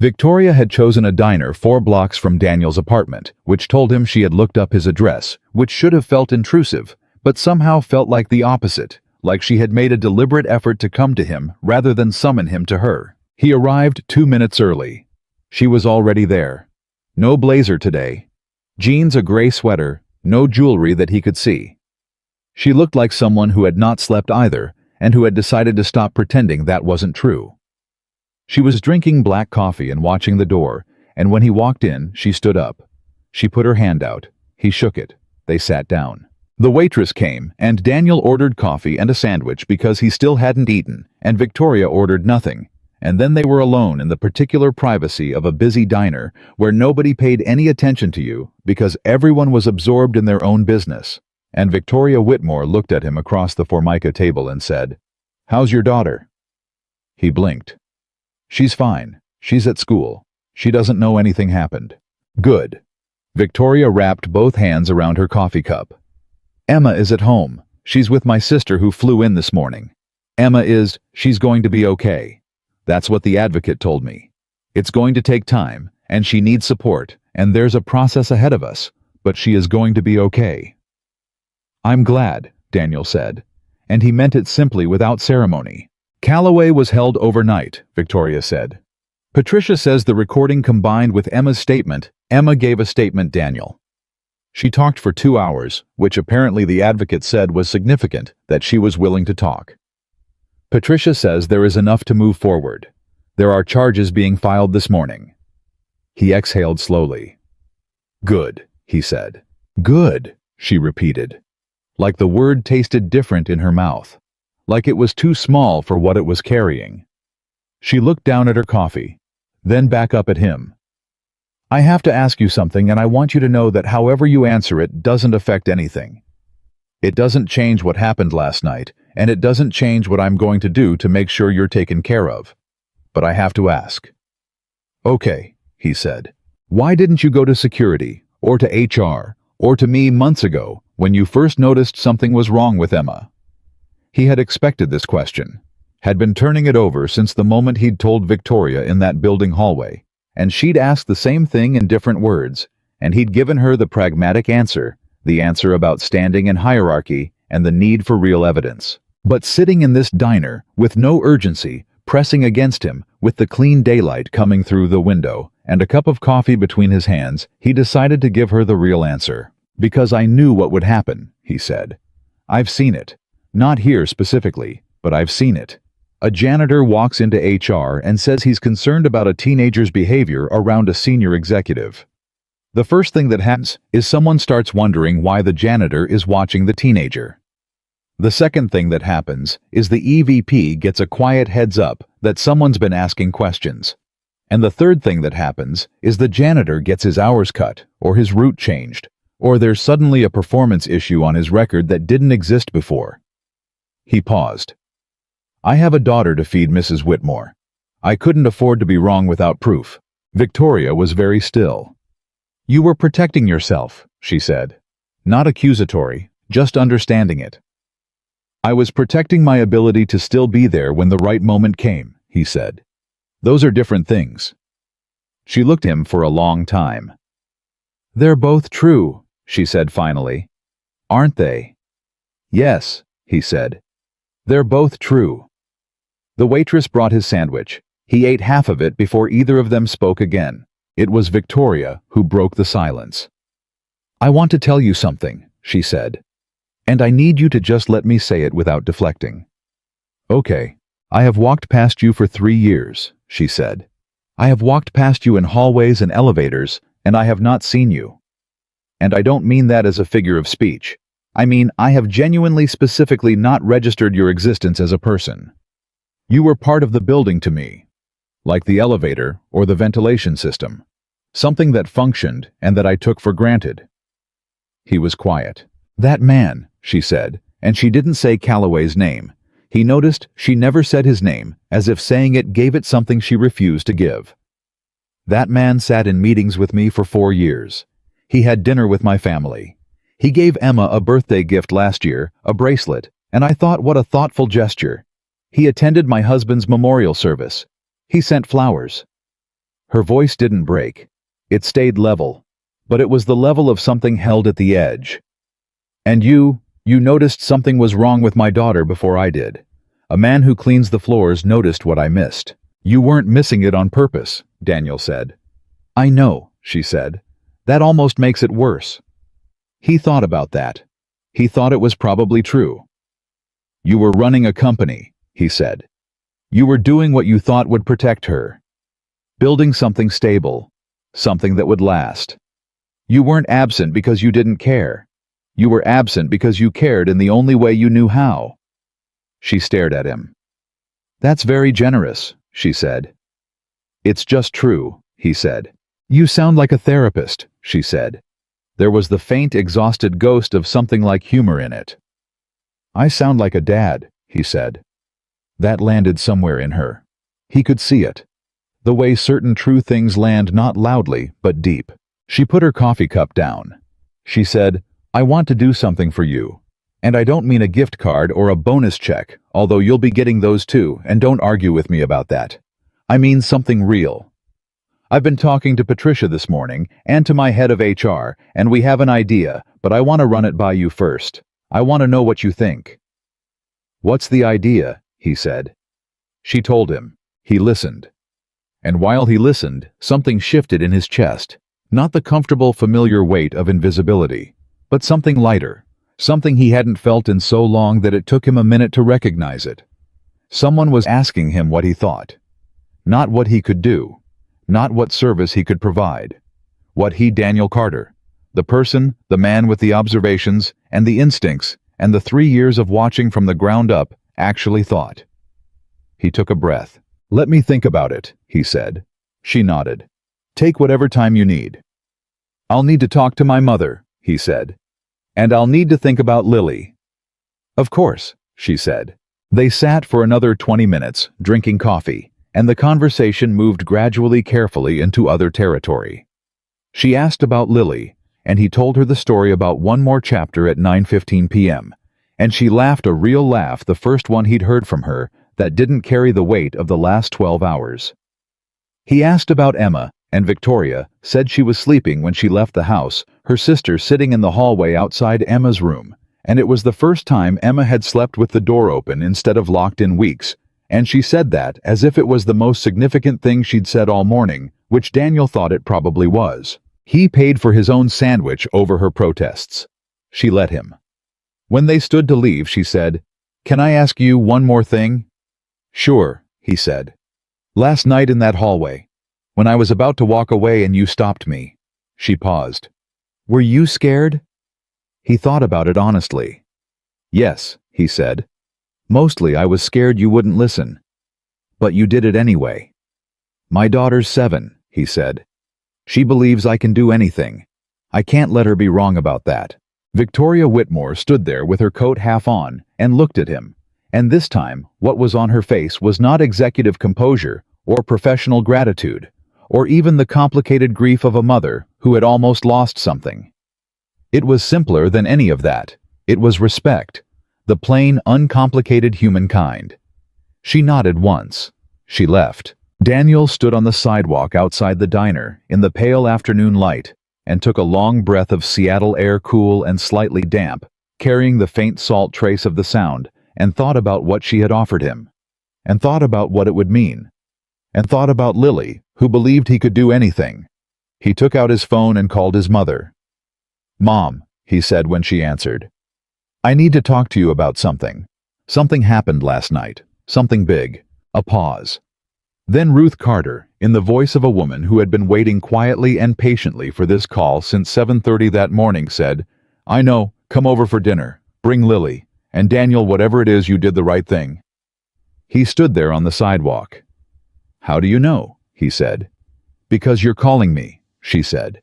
Victoria had chosen a diner 4 blocks from Daniel's apartment, which told him she had looked up his address, which should have felt intrusive, but somehow felt like the opposite, like she had made a deliberate effort to come to him rather than summon him to her. He arrived 2 minutes early. She was already there. No blazer today. Jeans, a gray sweater, no jewelry that he could see. She looked like someone who had not slept either, and who had decided to stop pretending that wasn't true. She was drinking black coffee and watching the door, and when he walked in, she stood up. She put her hand out. He shook it. They sat down. The waitress came, and Daniel ordered coffee and a sandwich because he still hadn't eaten, and Victoria ordered nothing. And then they were alone in the particular privacy of a busy diner where nobody paid any attention to you because everyone was absorbed in their own business. And Victoria Whitmore looked at him across the Formica table and said, "How's your daughter?" He blinked. "She's fine. She's at school. She doesn't know anything happened." "Good." Victoria wrapped both hands around her coffee cup. "Emma is at home. She's with my sister who flew in this morning. She's going to be okay. That's what the advocate told me. It's going to take time, and she needs support, and there's a process ahead of us, but she is going to be okay." "I'm glad," Daniel said, and he meant it simply without ceremony. "Callaway was held overnight," Victoria said. "Patricia says the recording combined with Emma's statement." Emma gave a statement, Daniel. "She talked for 2 hours, which apparently the advocate said was significant, that she was willing to talk. Patricia says there is enough to move forward. There are charges being filed this morning." He exhaled slowly. "Good," he said. "Good," she repeated. Like the word tasted different in her mouth. Like it was too small for what it was carrying. She looked down at her coffee, then back up at him. "I have to ask you something, and I want you to know that however you answer it doesn't affect anything. It doesn't change what happened last night, and it doesn't change what I'm going to do to make sure you're taken care of. But I have to ask." "Okay," he said. "Why didn't you go to security, or to HR, or to me months ago, when you first noticed something was wrong with Emma?" He had expected this question, had been turning it over since the moment he'd told Victoria in that building hallway, and she'd asked the same thing in different words, and he'd given her the pragmatic answer, the answer about standing in hierarchy and the need for real evidence. But sitting in this diner, with no urgency, pressing against him, with the clean daylight coming through the window, and a cup of coffee between his hands, he decided to give her the real answer. "Because I knew what would happen," he said. "I've seen it. Not here specifically, but I've seen it. A janitor walks into HR and says he's concerned about a teenager's behavior around a senior executive. The first thing that happens is someone starts wondering why the janitor is watching the teenager. The second thing that happens is the EVP gets a quiet heads up that someone's been asking questions. And the third thing that happens is the janitor gets his hours cut, or his route changed, or there's suddenly a performance issue on his record that didn't exist before." He paused. "I have a daughter to feed, Mrs. Whitmore. I couldn't afford to be wrong without proof." Victoria was very still. "You were protecting yourself," she said. "Not accusatory, just understanding it." "I was protecting my ability to still be there when the right moment came," he said. "Those are different things." She looked at him for a long time. "They're both true," she said finally. "Aren't they?" "Yes," he said. "They're both true." The waitress brought his sandwich. He ate half of it before either of them spoke again. It was Victoria who broke the silence. "I want to tell you something," she said. "And I need you to just let me say it without deflecting." "Okay, I have walked past you for 3 years, she said. I have walked past you in hallways and elevators, and I have not seen you. And I don't mean that as a figure of speech. I mean, I have genuinely specifically not registered your existence as a person. You were part of the building to me, like the elevator or the ventilation system, something that functioned and that I took for granted. He was quiet. That man, she said, and she didn't say Calloway's name. He noticed she never said his name, as if saying it gave it something she refused to give. That man sat in meetings with me for 4 years. He had dinner with my family. He gave Emma a birthday gift last year, a bracelet, and I thought what a thoughtful gesture. He attended my husband's memorial service. He sent flowers. Her voice didn't break. It stayed level, but it was the level of something held at the edge. And you noticed something was wrong with my daughter before I did. A man who cleans the floors noticed what I missed. You weren't missing it on purpose, Daniel said. I know, she said. That almost makes it worse. He thought about that. He thought it was probably true. You were running a company, he said. You were doing what you thought would protect her. Building something stable, something that would last. You weren't absent because you didn't care. You were absent because you cared in the only way you knew how. She stared at him. That's very generous, she said. It's just true, he said. You sound like a therapist, she said. There was the faint, exhausted ghost of something like humor in it. I sound like a dad, he said. That landed somewhere in her. He could see it. The way certain true things land not loudly, but deep. She put her coffee cup down. She said, I want to do something for you. And I don't mean a gift card or a bonus check, although you'll be getting those too, and don't argue with me about that. I mean something real. I've been talking to Patricia this morning, and to my head of HR, and we have an idea, but I want to run it by you first. I want to know what you think. What's the idea? He said. She told him. He listened. And while he listened, something shifted in his chest. Not the comfortable, familiar weight of invisibility, but something lighter, something he hadn't felt in so long that it took him a minute to recognize it. Someone was asking him what he thought. Not what he could do, not what service he could provide. What he, Daniel Carter, the person, the man with the observations and the instincts and the 3 years of watching from the ground up, actually thought. He took a breath. Let me think about it, he said. She nodded. Take whatever time you need. I'll need to talk to my mother, he said. And I'll need to think about Lily. Of course, she said. They sat for another 20 minutes, drinking coffee, and the conversation moved gradually, carefully into other territory. She asked about Lily, and he told her the story about one more chapter at 9:15 p.m., and she laughed a real laugh, the first one he'd heard from her, that didn't carry the weight of the last 12 hours. He asked about Emma, and Victoria said she was sleeping when she left the house, her sister sitting in the hallway outside Emma's room, and it was the first time Emma had slept with the door open instead of locked in weeks, and she said that as if it was the most significant thing she'd said all morning, which Daniel thought it probably was. He paid for his own sandwich over her protests. She let him. When they stood to leave, she said, "Can I ask you one more thing?" "Sure," he said. "Last night in that hallway, when I was about to walk away and you stopped me." She paused. "Were you scared?" He thought about it honestly. "Yes," he said. "Mostly I was scared you wouldn't listen. But you did it anyway." "My daughter's 7, he said. "She believes I can do anything. I can't let her be wrong about that." Victoria Whitmore stood there with her coat half on and looked at him, and this time what was on her face was not executive composure or professional gratitude, or even the complicated grief of a mother who had almost lost something. It was simpler than any of that. It was respect, the plain, uncomplicated humankind. She nodded once. She left. Daniel stood on the sidewalk outside the diner in the pale afternoon light and took a long breath of Seattle air, cool and slightly damp, carrying the faint salt trace of the sound, and thought about what she had offered him, and thought about what it would mean, and thought about Lily, who believed he could do anything. He took out his phone and called his mother. "Mom," he said when she answered. "I need to talk to you about something. Something happened last night. Something big. A pause. Then Ruth Carter, in the voice of a woman who had been waiting quietly and patiently for this call since 7:30 that morning, said, "I know, come over for dinner. Bring Lily. And Daniel, whatever it is, you did the right thing." He stood there on the sidewalk. "How do you know?" he said. "Because you're calling me," she said.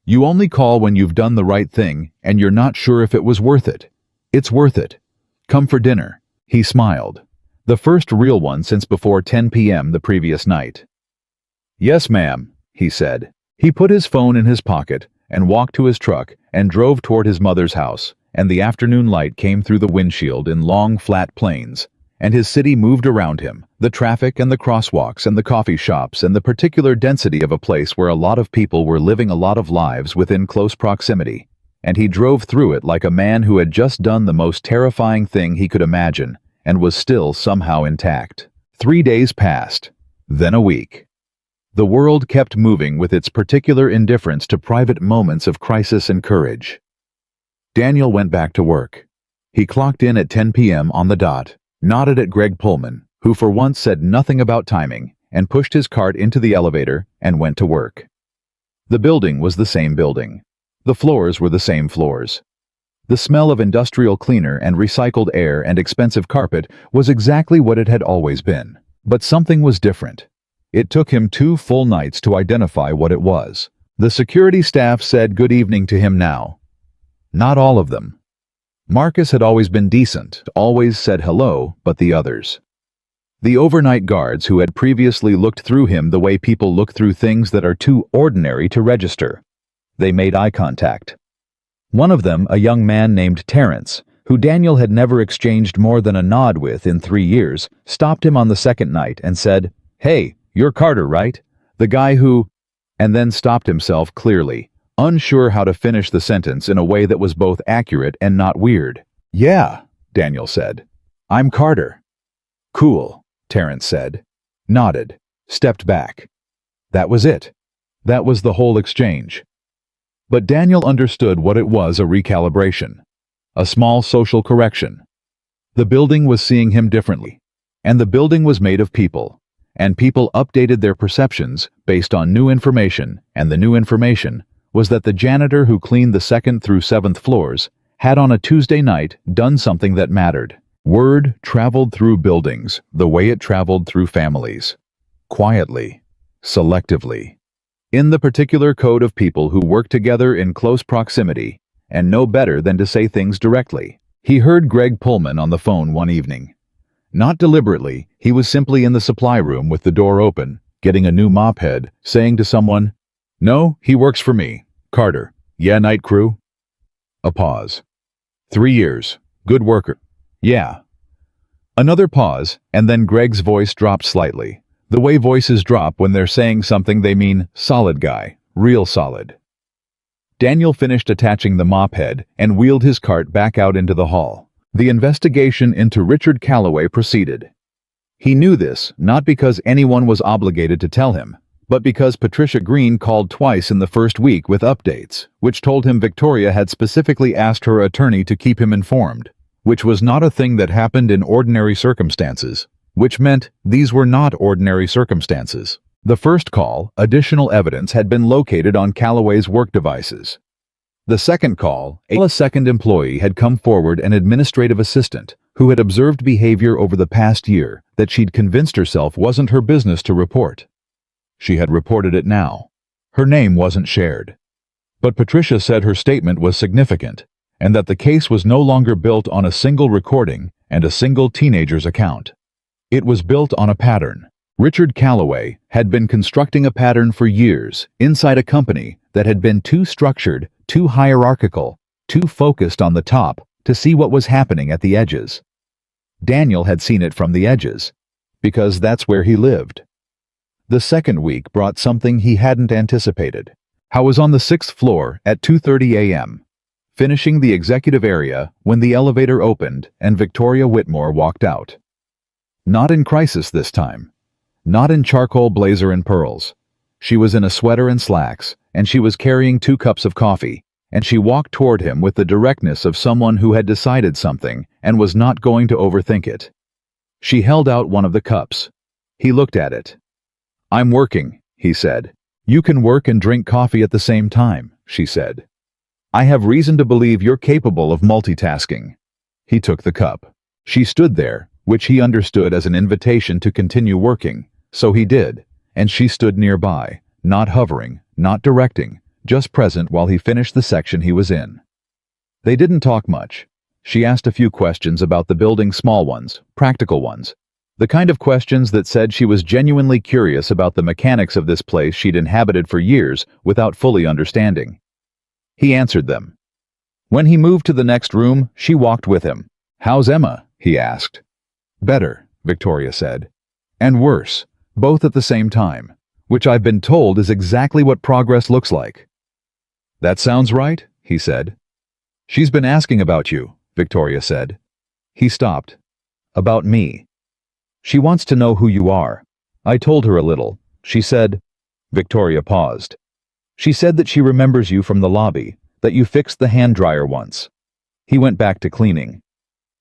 "You only call when you've done the right thing and you're not sure if it was worth it. It's worth it. Come for dinner." He smiled. The first real one since before 10 p.m. the previous night. "Yes, ma'am," he said. He put his phone in his pocket and walked to his truck and drove toward his mother's house, and the afternoon light came through the windshield in long, flat planes, and his city moved around him, the traffic and the crosswalks and the coffee shops and the particular density of a place where a lot of people were living a lot of lives within close proximity, and he drove through it like a man who had just done the most terrifying thing he could imagine and was still somehow intact. 3 days passed, then a week. The world kept moving with its particular indifference to private moments of crisis and courage. Daniel went back to work. He clocked in at 10 p.m. on the dot, nodded at Greg Pullman, who for once said nothing about timing, and pushed his cart into the elevator and went to work. The building was the same building. The floors were the same floors. The smell of industrial cleaner and recycled air and expensive carpet was exactly what it had always been. But something was different. It took him 2 full nights to identify what it was. The security staff said good evening to him now. Not all of them. Marcus had always been decent, always said hello, but the others. The overnight guards who had previously looked through him the way people look through things that are too ordinary to register. They made eye contact. One of them, a young man named Terrence, who Daniel had never exchanged more than a nod with in 3 years, stopped him on the second night and said, "Hey, you're Carter, right? The guy who—" and then stopped himself clearly, unsure how to finish the sentence in a way that was both accurate and not weird. "Yeah," Daniel said. "I'm Carter." "Cool," Terrence said, nodded, stepped back. That was it. That was the whole exchange. But Daniel understood what it was, a recalibration. A small social correction. The building was seeing him differently. And the building was made of people. And people updated their perceptions based on new information, and the new information was that the janitor who cleaned the 2nd through 7th floors had on a Tuesday night done something that mattered. Word traveled through buildings the way it traveled through families. Quietly. Selectively. In the particular code of people who work together in close proximity and know better than to say things directly. He heard Greg Pullman on the phone one evening. Not deliberately, he was simply in the supply room with the door open, getting a new mop head, saying to someone, "No, he works for me. Carter. Yeah, night crew?" A pause. 3 years. Good worker. Yeah. Another pause, and then Greg's voice dropped slightly. The way voices drop when they're saying something they mean, solid guy, real solid. Daniel finished attaching the mop head and wheeled his cart back out into the hall. The investigation into Richard Calloway proceeded. He knew this not because anyone was obligated to tell him, but because Patricia Green called twice in the first week with updates, which told him Victoria had specifically asked her attorney to keep him informed, which was not a thing that happened in ordinary circumstances. Which meant these were not ordinary circumstances. The first call, additional evidence had been located on Calloway's work devices. The second call, a second employee had come forward, an administrative assistant, who had observed behavior over the past year that she'd convinced herself wasn't her business to report. She had reported it now. Her name wasn't shared. But Patricia said her statement was significant, and that the case was no longer built on a single recording and a single teenager's account. It was built on a pattern. Richard Calloway had been constructing a pattern for years inside a company that had been too structured, too hierarchical, too focused on the top to see what was happening at the edges. Daniel had seen it from the edges, because that's where he lived. The second week brought something he hadn't anticipated. I was on the 6th floor at 2:30 a.m., finishing the executive area when the elevator opened and Victoria Whitmore walked out. Not in crisis this time. Not in charcoal blazer and pearls. She was in a sweater and slacks, and she was carrying 2 cups of coffee, and she walked toward him with the directness of someone who had decided something and was not going to overthink it. She held out one of the cups. He looked at it. "I'm working," he said. "You can work and drink coffee at the same time," she said. "I have reason to believe you're capable of multitasking." He took the cup. She stood there, which he understood as an invitation to continue working, so he did, and she stood nearby, not hovering, not directing, just present while he finished the section he was in. They didn't talk much. She asked a few questions about the building, small ones, practical ones. The kind of questions that said she was genuinely curious about the mechanics of this place she'd inhabited for years without fully understanding. He answered them. When he moved to the next room, she walked with him. "How's Emma?" he asked. "Better," Victoria said. "And worse, both at the same time, which I've been told is exactly what progress looks like." "That sounds right," he said. "She's been asking about you," Victoria said. He stopped. "About me. She wants to know who you are." I told her a little. She said... Victoria paused. "She said that she remembers you from the lobby, that you fixed the hand dryer once." He went back to cleaning.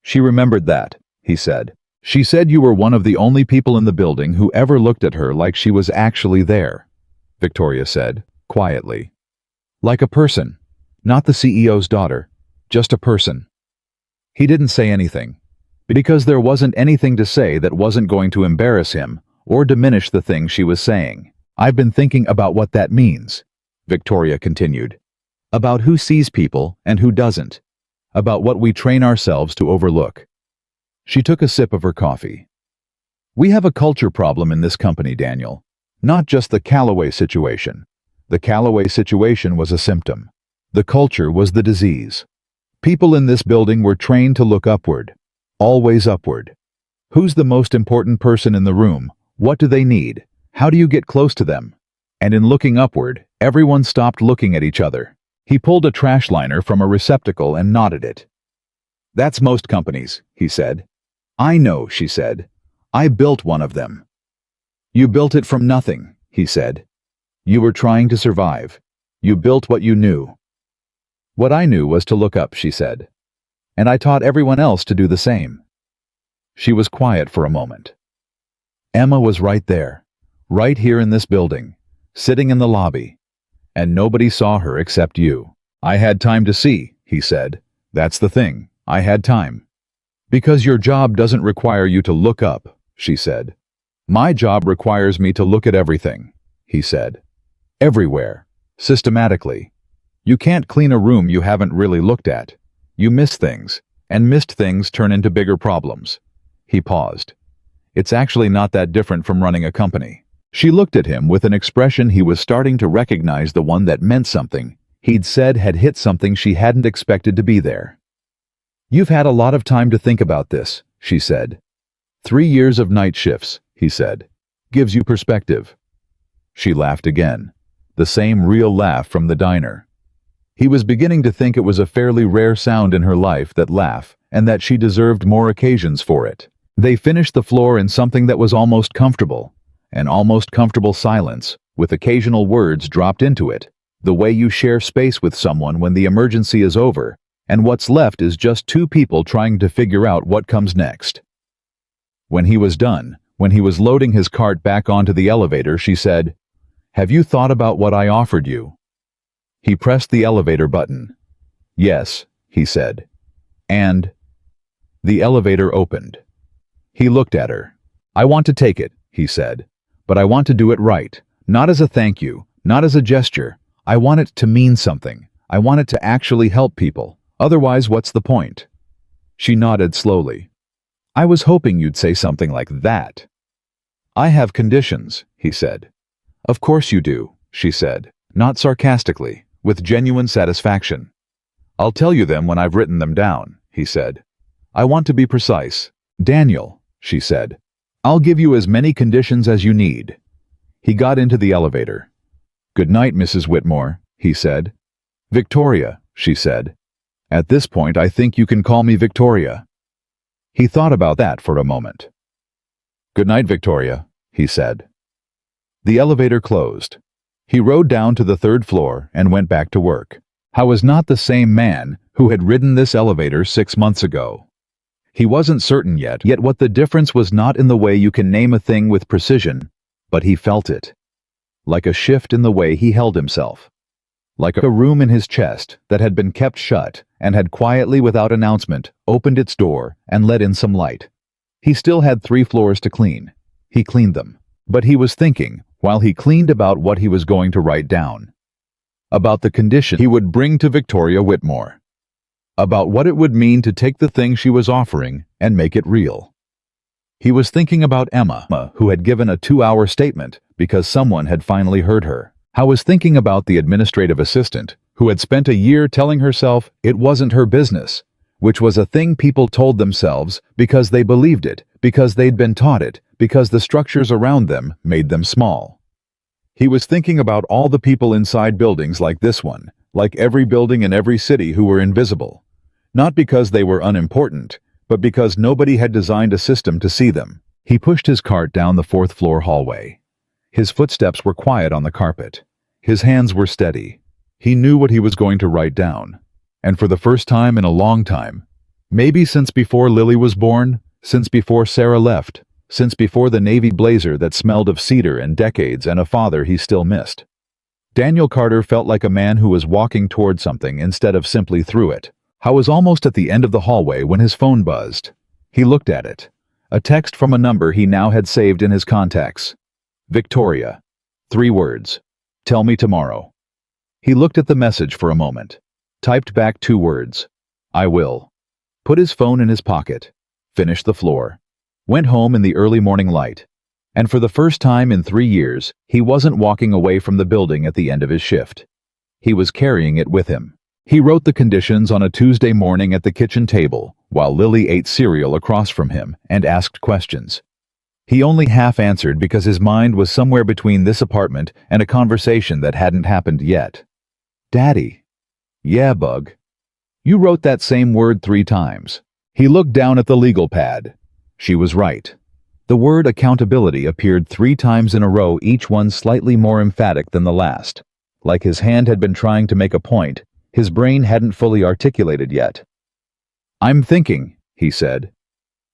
"She remembered that," he said. "She said you were one of the only people in the building who ever looked at her like she was actually there," Victoria said, quietly. "Like a person. Not the CEO's daughter. Just a person." He didn't say anything, because there wasn't anything to say that wasn't going to embarrass him or diminish the thing she was saying. "I've been thinking about what that means," Victoria continued. "About who sees people and who doesn't. About what we train ourselves to overlook." She took a sip of her coffee. "We have a culture problem in this company, Daniel. Not just the Callaway situation. The Callaway situation was a symptom. The culture was the disease. People in this building were trained to look upward. Always upward. Who's the most important person in the room? What do they need? How do you get close to them? And in looking upward, everyone stopped looking at each other." He pulled a trash liner from a receptacle and knotted it. "That's most companies," he said. "I know," she said. "I built one of them." "You built it from nothing," he said. "You were trying to survive. You built what you knew." "What I knew was to look up," she said. "And I taught everyone else to do the same." She was quiet for a moment. "Emma was right there, right here in this building, sitting in the lobby. And nobody saw her except you." "I had time to see," he said. "That's the thing. I had time." "Because your job doesn't require you to look up," she said. "My job requires me to look at everything," he said. "Everywhere. Systematically. You can't clean a room you haven't really looked at. You miss things, and missed things turn into bigger problems." He paused. "It's actually not that different from running a company." She looked at him with an expression he was starting to recognize, the one that meant something. He'd said had hit something she hadn't expected to be there. "You've had a lot of time to think about this," she said. 3 years of night shifts," he said. "Gives you perspective." She laughed again, the same real laugh from the diner. He was beginning to think it was a fairly rare sound in her life, that laugh, and that she deserved more occasions for it. They finished the floor in something that was almost comfortable. An almost comfortable silence, with occasional words dropped into it, the way you share space with someone when the emergency is over, and what's left is just two people trying to figure out what comes next. When he was done, when he was loading his cart back onto the elevator, she said, "Have you thought about what I offered you?" He pressed the elevator button. "Yes," he said. "And..." The elevator opened. He looked at her. "I want to take it," he said. "But I want to do it right. Not as a thank you, not as a gesture. I want it to mean something. I want it to actually help people. Otherwise, what's the point?" She nodded slowly. "I was hoping you'd say something like that." "I have conditions," he said. "Of course you do," she said, not sarcastically, with genuine satisfaction. "I'll tell you them when I've written them down," he said. "I want to be precise." "Daniel," she said. "I'll give you as many conditions as you need." He got into the elevator. "Good night, Mrs. Whitmore," he said. "Victoria," she said. "At this point, I think you can call me Victoria." He thought about that for a moment. "Good night, Victoria," he said. The elevator closed. He rode down to the 3rd floor and went back to work. I was not the same man who had ridden this elevator 6 months ago. He wasn't certain yet what the difference was. Not in the way you can name a thing with precision, but he felt it. Like a shift in the way he held himself. Like a room in his chest that had been kept shut and had quietly, without announcement, opened its door and let in some light. He still had 3 floors to clean. He cleaned them. But he was thinking, while he cleaned, about what he was going to write down. About the condition he would bring to Victoria Whitmore. About what it would mean to take the thing she was offering and make it real. He was thinking about Emma, who had given a 2-hour statement because someone had finally heard her. I was thinking about the administrative assistant, who had spent a year telling herself it wasn't her business, which was a thing people told themselves because they believed it, because they'd been taught it, because the structures around them made them small. He was thinking about all the people inside buildings like this one, like every building in every city, who were invisible. Not because they were unimportant, but because nobody had designed a system to see them. He pushed his cart down the 4th floor hallway. His footsteps were quiet on the carpet. His hands were steady. He knew what he was going to write down. And for the first time in a long time, maybe since before Lily was born, since before Sarah left, since before the navy blazer that smelled of cedar and decades and a father he still missed, Daniel Carter felt like a man who was walking toward something instead of simply through it. I was almost at the end of the hallway when his phone buzzed. He looked at it. A text from a number he now had saved in his contacts. Victoria. 3 words. Tell me tomorrow. He looked at the message for a moment. Typed back 2 words. I will. Put his phone in his pocket. Finished the floor. Went home in the early morning light. And for the first time in 3 years, he wasn't walking away from the building at the end of his shift. He was carrying it with him. He wrote the conditions on a Tuesday morning at the kitchen table, while Lily ate cereal across from him and asked questions. He only half answered because his mind was somewhere between this apartment and a conversation that hadn't happened yet. Daddy. Yeah, Bug. You wrote that same word 3 times. He looked down at the legal pad. She was right. The word accountability appeared 3 times in a row, each one slightly more emphatic than the last. Like his hand had been trying to make a point, his brain hadn't fully articulated yet. I'm thinking, he said.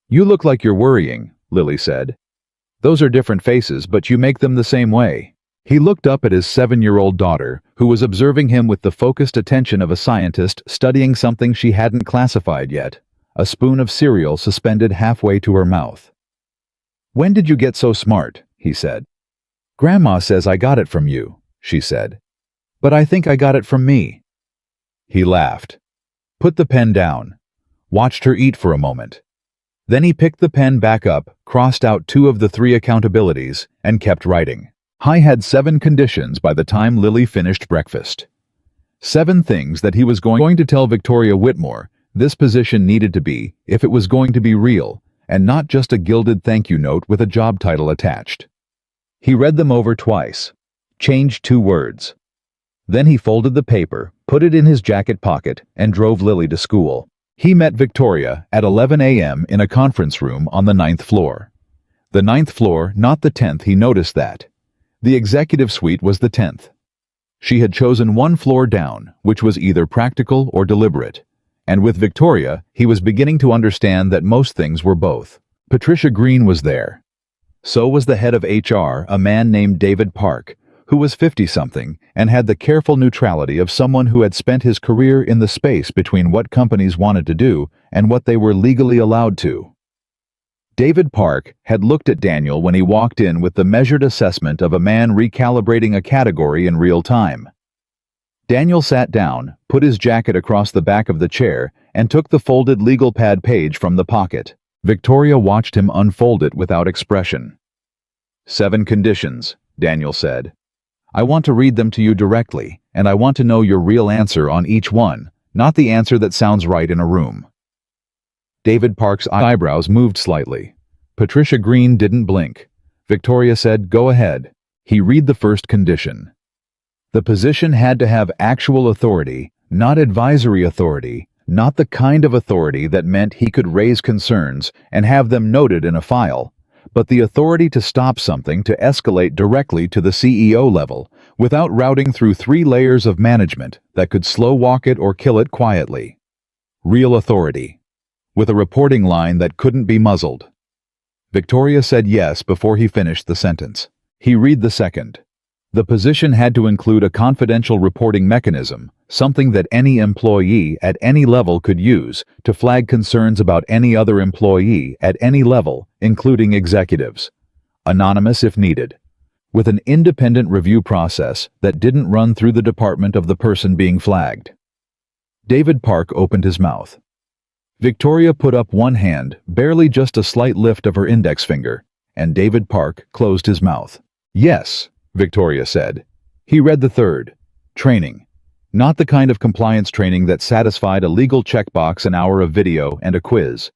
You look like you're worrying, Lily said. Those are different faces, but you make them the same way. He looked up at his 7-year-old daughter, who was observing him with the focused attention of a scientist studying something she hadn't classified yet, a spoon of cereal suspended halfway to her mouth. When did you get so smart? He said. Grandma says I got it from you, she said. But I think I got it from me. He laughed. Put the pen down. Watched her eat for a moment. Then he picked the pen back up, crossed out 2 of the 3 accountabilities, and kept writing. I had 7 conditions by the time Lily finished breakfast. 7 things that he was going to tell Victoria Whitmore this position needed to be if it was going to be real, and not just a gilded thank you note with a job title attached. He read them over twice, changed 2 words. Then he folded the paper, put it in his jacket pocket, and drove Lily to school. He met Victoria at 11 a.m. in a conference room on the 9th floor. The 9th floor, not the 10th, he noticed that. The executive suite was the 10th. She had chosen 1 floor down, which was either practical or deliberate. And with Victoria, he was beginning to understand that most things were both. Patricia Green was there. So was the head of HR, a man named David Park, who was 50-something and had the careful neutrality of someone who had spent his career in the space between what companies wanted to do and what they were legally allowed to. David Park had looked at Daniel when he walked in with the measured assessment of a man recalibrating a category in real time. Daniel sat down, put his jacket across the back of the chair, and took the folded legal pad page from the pocket. Victoria watched him unfold it without expression. 7 conditions, Daniel said. I want to read them to you directly, and I want to know your real answer on each one, not the answer that sounds right in a room. David Park's eyebrows moved slightly. Patricia Green didn't blink. Victoria said, go ahead. He read the first condition. The position had to have actual authority, not advisory authority, not the kind of authority that meant he could raise concerns and have them noted in a file, but the authority to stop something to escalate directly to the CEO level without routing through 3 layers of management that could slow walk it or kill it quietly. Real authority. with a reporting line that couldn't be muzzled. Victoria said yes before he finished the sentence. He read the second. The position had to include a confidential reporting mechanism, something that any employee at any level could use to flag concerns about any other employee at any level, including executives. Anonymous if needed. With an independent review process that didn't run through the department of the person being flagged. David Park opened his mouth. Victoria put up one hand, barely just a slight lift of her index finger, and David Park closed his mouth. Yes, Victoria said. He read the third. Training. Not the kind of compliance training that satisfied a legal checkbox, an hour of video, and a quiz,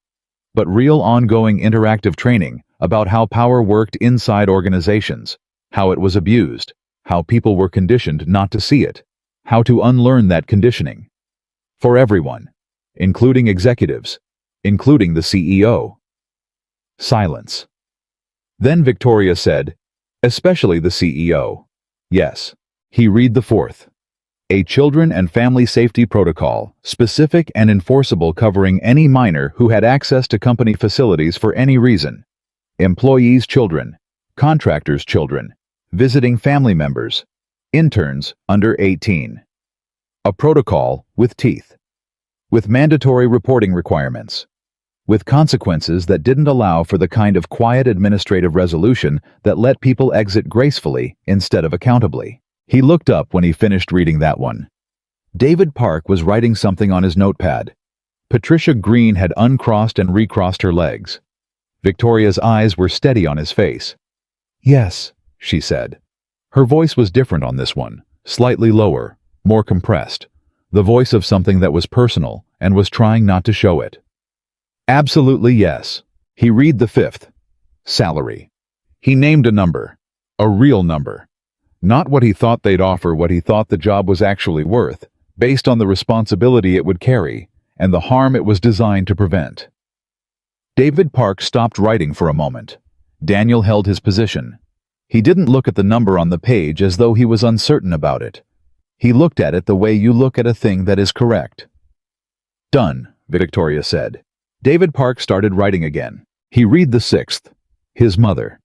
but real ongoing interactive training about how power worked inside organizations, how it was abused, how people were conditioned not to see it, how to unlearn that conditioning. For everyone, including executives, including the CEO. Silence. Then Victoria said, especially the CEO. Yes. He read the fourth. A children and family safety protocol, specific and enforceable, covering any minor who had access to company facilities for any reason. Employees' children, contractors' children, visiting family members, interns under 18. A protocol with teeth. With mandatory reporting requirements. With consequences that didn't allow for the kind of quiet administrative resolution that let people exit gracefully instead of accountably. He looked up when he finished reading that one. David Park was writing something on his notepad. Patricia Green had uncrossed and recrossed her legs. Victoria's eyes were steady on his face. Yes, she said. Her voice was different on this one, slightly lower, more compressed. The voice of something that was personal and was trying not to show it. Absolutely yes. He read the fifth. Salary. He named a number. A real number. Not what he thought they'd offer, what he thought the job was actually worth, based on the responsibility it would carry and the harm it was designed to prevent. David Park stopped writing for a moment. Daniel held his position. He didn't look at the number on the page as though he was uncertain about it. He looked at it the way you look at a thing that is correct. Done, Victoria said. David Park started writing again. He read the sixth. His mother.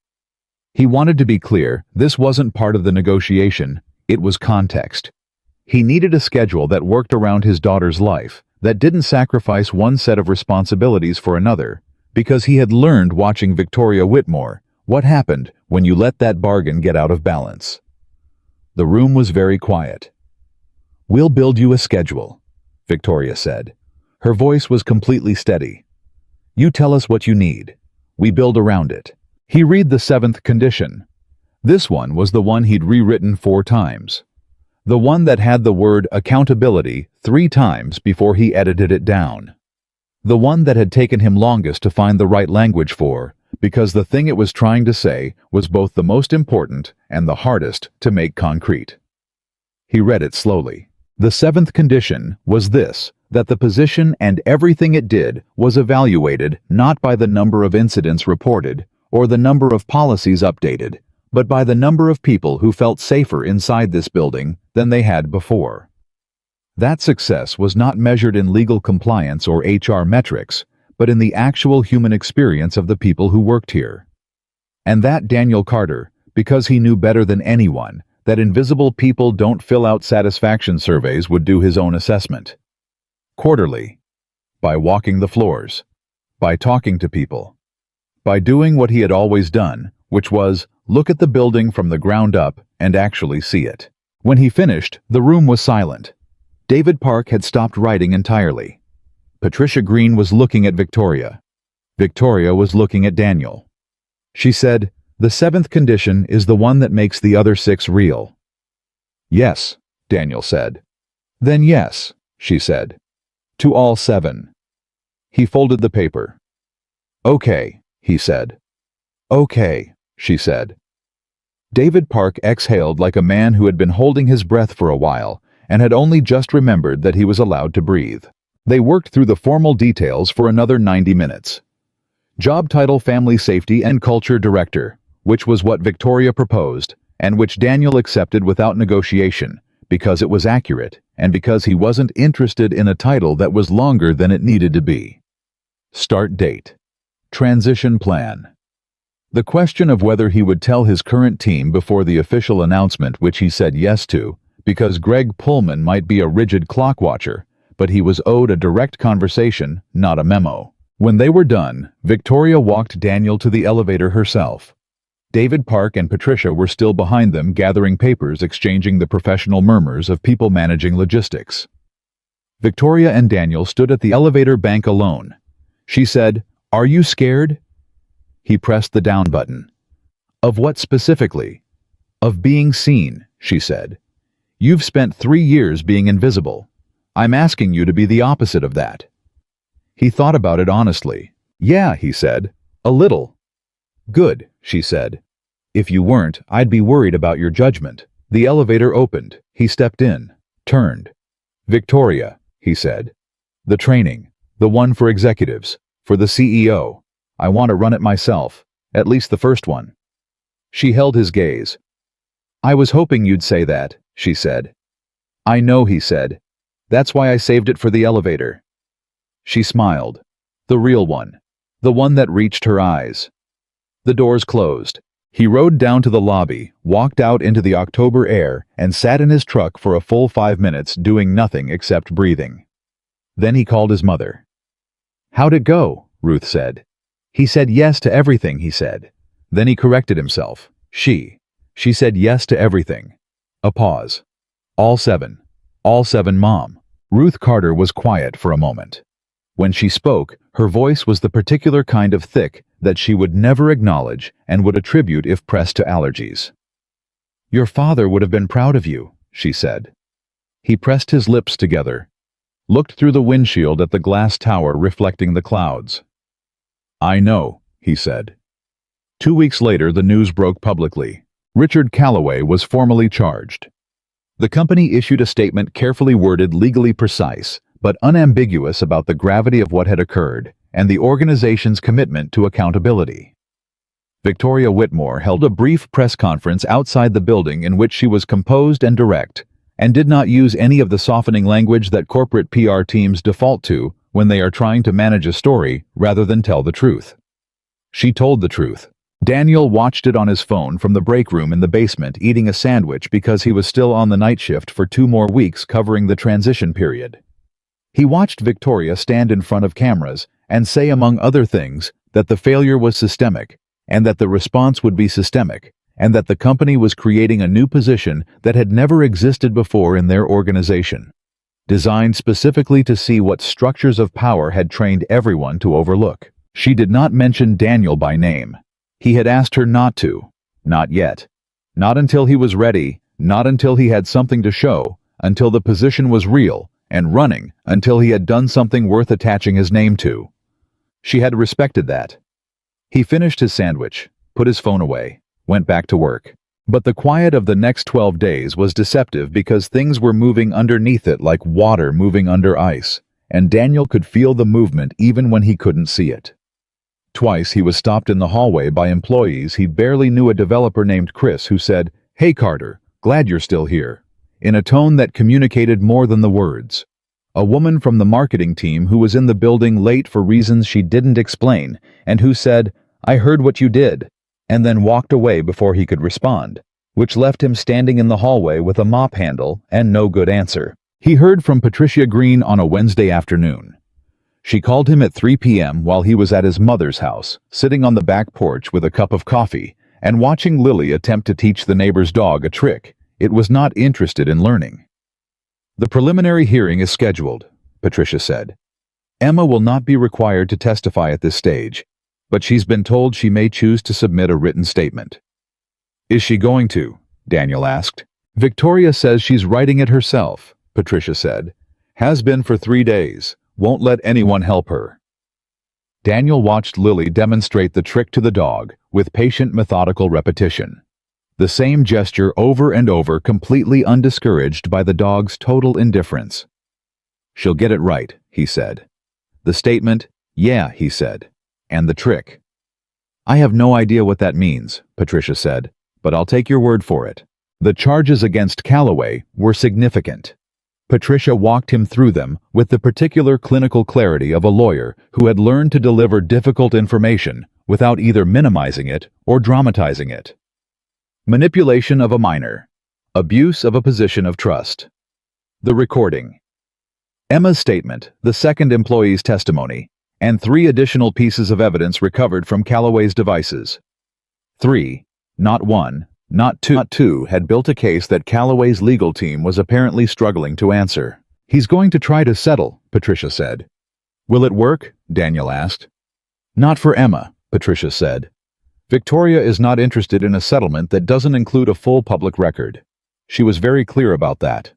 He wanted to be clear, this wasn't part of the negotiation, it was context. He needed a schedule that worked around his daughter's life, that didn't sacrifice one set of responsibilities for another, because he had learned watching Victoria Whitmore what happened when you let that bargain get out of balance. The room was very quiet. We'll build you a schedule, Victoria said. Her voice was completely steady. You tell us what you need. We build around it. He read the seventh condition. This one was the one he'd rewritten 4 times. The one that had the word accountability 3 times before he edited it down. The one that had taken him longest to find the right language for, because the thing it was trying to say was both the most important and the hardest to make concrete. He read it slowly. The 7th condition was this, that the position and everything it did was evaluated not by the number of incidents reported or the number of policies updated, but by the number of people who felt safer inside this building than they had before. That success was not measured in legal compliance or HR metrics, but in the actual human experience of the people who worked here. And that Daniel Carter, because he knew better than anyone that invisible people don't fill out satisfaction surveys, would do his own assessment. Quarterly. By walking the floors. By talking to people. By doing what he had always done, which was look at the building from the ground up and actually see it. When he finished, the room was silent. David Park had stopped writing entirely. Patricia Green was looking at Victoria. Victoria was looking at Daniel. She said, "The 7th condition is the one that makes the other 6 real." "Yes," Daniel said. "Then yes," she said. "To all 7. He folded the paper. "Okay," he said. "Okay," she said. David Park exhaled like a man who had been holding his breath for a while and had only just remembered that he was allowed to breathe. They worked through the formal details for another 90 minutes. Job title Family Safety and Culture Director, which was what Victoria proposed, and which Daniel accepted without negotiation, because it was accurate, and because he wasn't interested in a title that was longer than it needed to be. Start date. Transition plan. The question of whether he would tell his current team before the official announcement, which he said yes to, because Greg Pullman might be a rigid clock watcher, but he was owed a direct conversation, not a memo. When they were done, Victoria walked Daniel to the elevator herself. David Park and Patricia were still behind them, gathering papers, exchanging the professional murmurs of people managing logistics. Victoria and Daniel stood at the elevator bank alone. She said, "Are you scared?" He pressed the down button. "Of what specifically?" "Of being seen," she said. "You've spent 3 years being invisible. I'm asking you to be the opposite of that." He thought about it honestly. "Yeah," he said. "A little." "Good," she said. "If you weren't, I'd be worried about your judgment." The elevator opened. He stepped in, turned. "Victoria," he said. "The training. The one for executives. For the CEO. I want to run it myself. At least the first one." She held his gaze. "I was hoping you'd say that," she said. "I know," he said. "That's why I saved it for the elevator." She smiled. The real one. The one that reached her eyes. The doors closed. He rode down to the lobby, walked out into the October air, and sat in his truck for a full 5 minutes doing nothing except breathing. Then he called his mother. "How'd it go?" Ruth said. "He said yes to everything," he said. Then he corrected himself. She said yes to everything. A pause. All seven, Mom." Ruth Carter was quiet for a moment. When she spoke, her voice was the particular kind of thick that she would never acknowledge and would attribute if pressed to allergies. "Your father would have been proud of you," she said. He pressed his lips together, looked through the windshield at the glass tower reflecting the clouds. "I know," he said. 2 weeks later, the news broke publicly. Richard Calloway was formally charged. The company issued a statement carefully worded, legally precise, but unambiguous about the gravity of what had occurred and the organization's commitment to accountability. Victoria Whitmore held a brief press conference outside the building in which she was composed and direct, and did not use any of the softening language that corporate PR teams default to when they are trying to manage a story rather than tell the truth. She told the truth. Daniel watched it on his phone from the break room in the basement, eating a sandwich because he was still on the night shift for 2 more weeks covering the transition period. He watched Victoria stand in front of cameras and say, among other things, that the failure was systemic, and that the response would be systemic, and that the company was creating a new position that had never existed before in their organization, designed specifically to see what structures of power had trained everyone to overlook. She did not mention Daniel by name. He had asked her not to. Not yet. Not until he was ready, not until he had something to show, until the position was real and running, until he had done something worth attaching his name to. She had respected that. He finished his sandwich, put his phone away, went back to work. But the quiet of the next 12 days was deceptive because things were moving underneath it like water moving under ice, and Daniel could feel the movement even when he couldn't see it. Twice he was stopped in the hallway by employees he barely knew, a developer named Chris who said, "Hey Carter, glad you're still here," in a tone that communicated more than the words. A woman from the marketing team who was in the building late for reasons she didn't explain, and who said, "I heard what you did," and then walked away before he could respond, which left him standing in the hallway with a mop handle and no good answer. He heard from Patricia Green on a Wednesday afternoon. She called him at 3 p.m. while he was at his mother's house, sitting on the back porch with a cup of coffee, and watching Lily attempt to teach the neighbor's dog a trick it was not interested in learning. "The preliminary hearing is scheduled," Patricia said. "Emma will not be required to testify at this stage, but she's been told she may choose to submit a written statement." "Is she going to?" Daniel asked. "Victoria says she's writing it herself," Patricia said. "Has been for 3 days. Won't let anyone help her." Daniel watched Lily demonstrate the trick to the dog with patient, methodical repetition. The same gesture over and over, completely undiscouraged by the dog's total indifference. "She'll get it right," he said. The statement, "Yeah," he said. And the trick. "I have no idea what that means," Patricia said, "but I'll take your word for it." The charges against Calloway were significant. Patricia walked him through them with the particular clinical clarity of a lawyer who had learned to deliver difficult information without either minimizing it or dramatizing it. Manipulation of a minor. Abuse of a position of trust. The recording. Emma's statement, the second employee's testimony, and 3 additional pieces of evidence recovered from Calloway's devices. 3, not 1, not 2, had built a case that Calloway's legal team was apparently struggling to answer. He's going to try to settle, Patricia said. Will it work? Daniel asked. Not for Emma, Patricia said. Victoria is not interested in a settlement that doesn't include a full public record. She was very clear about that.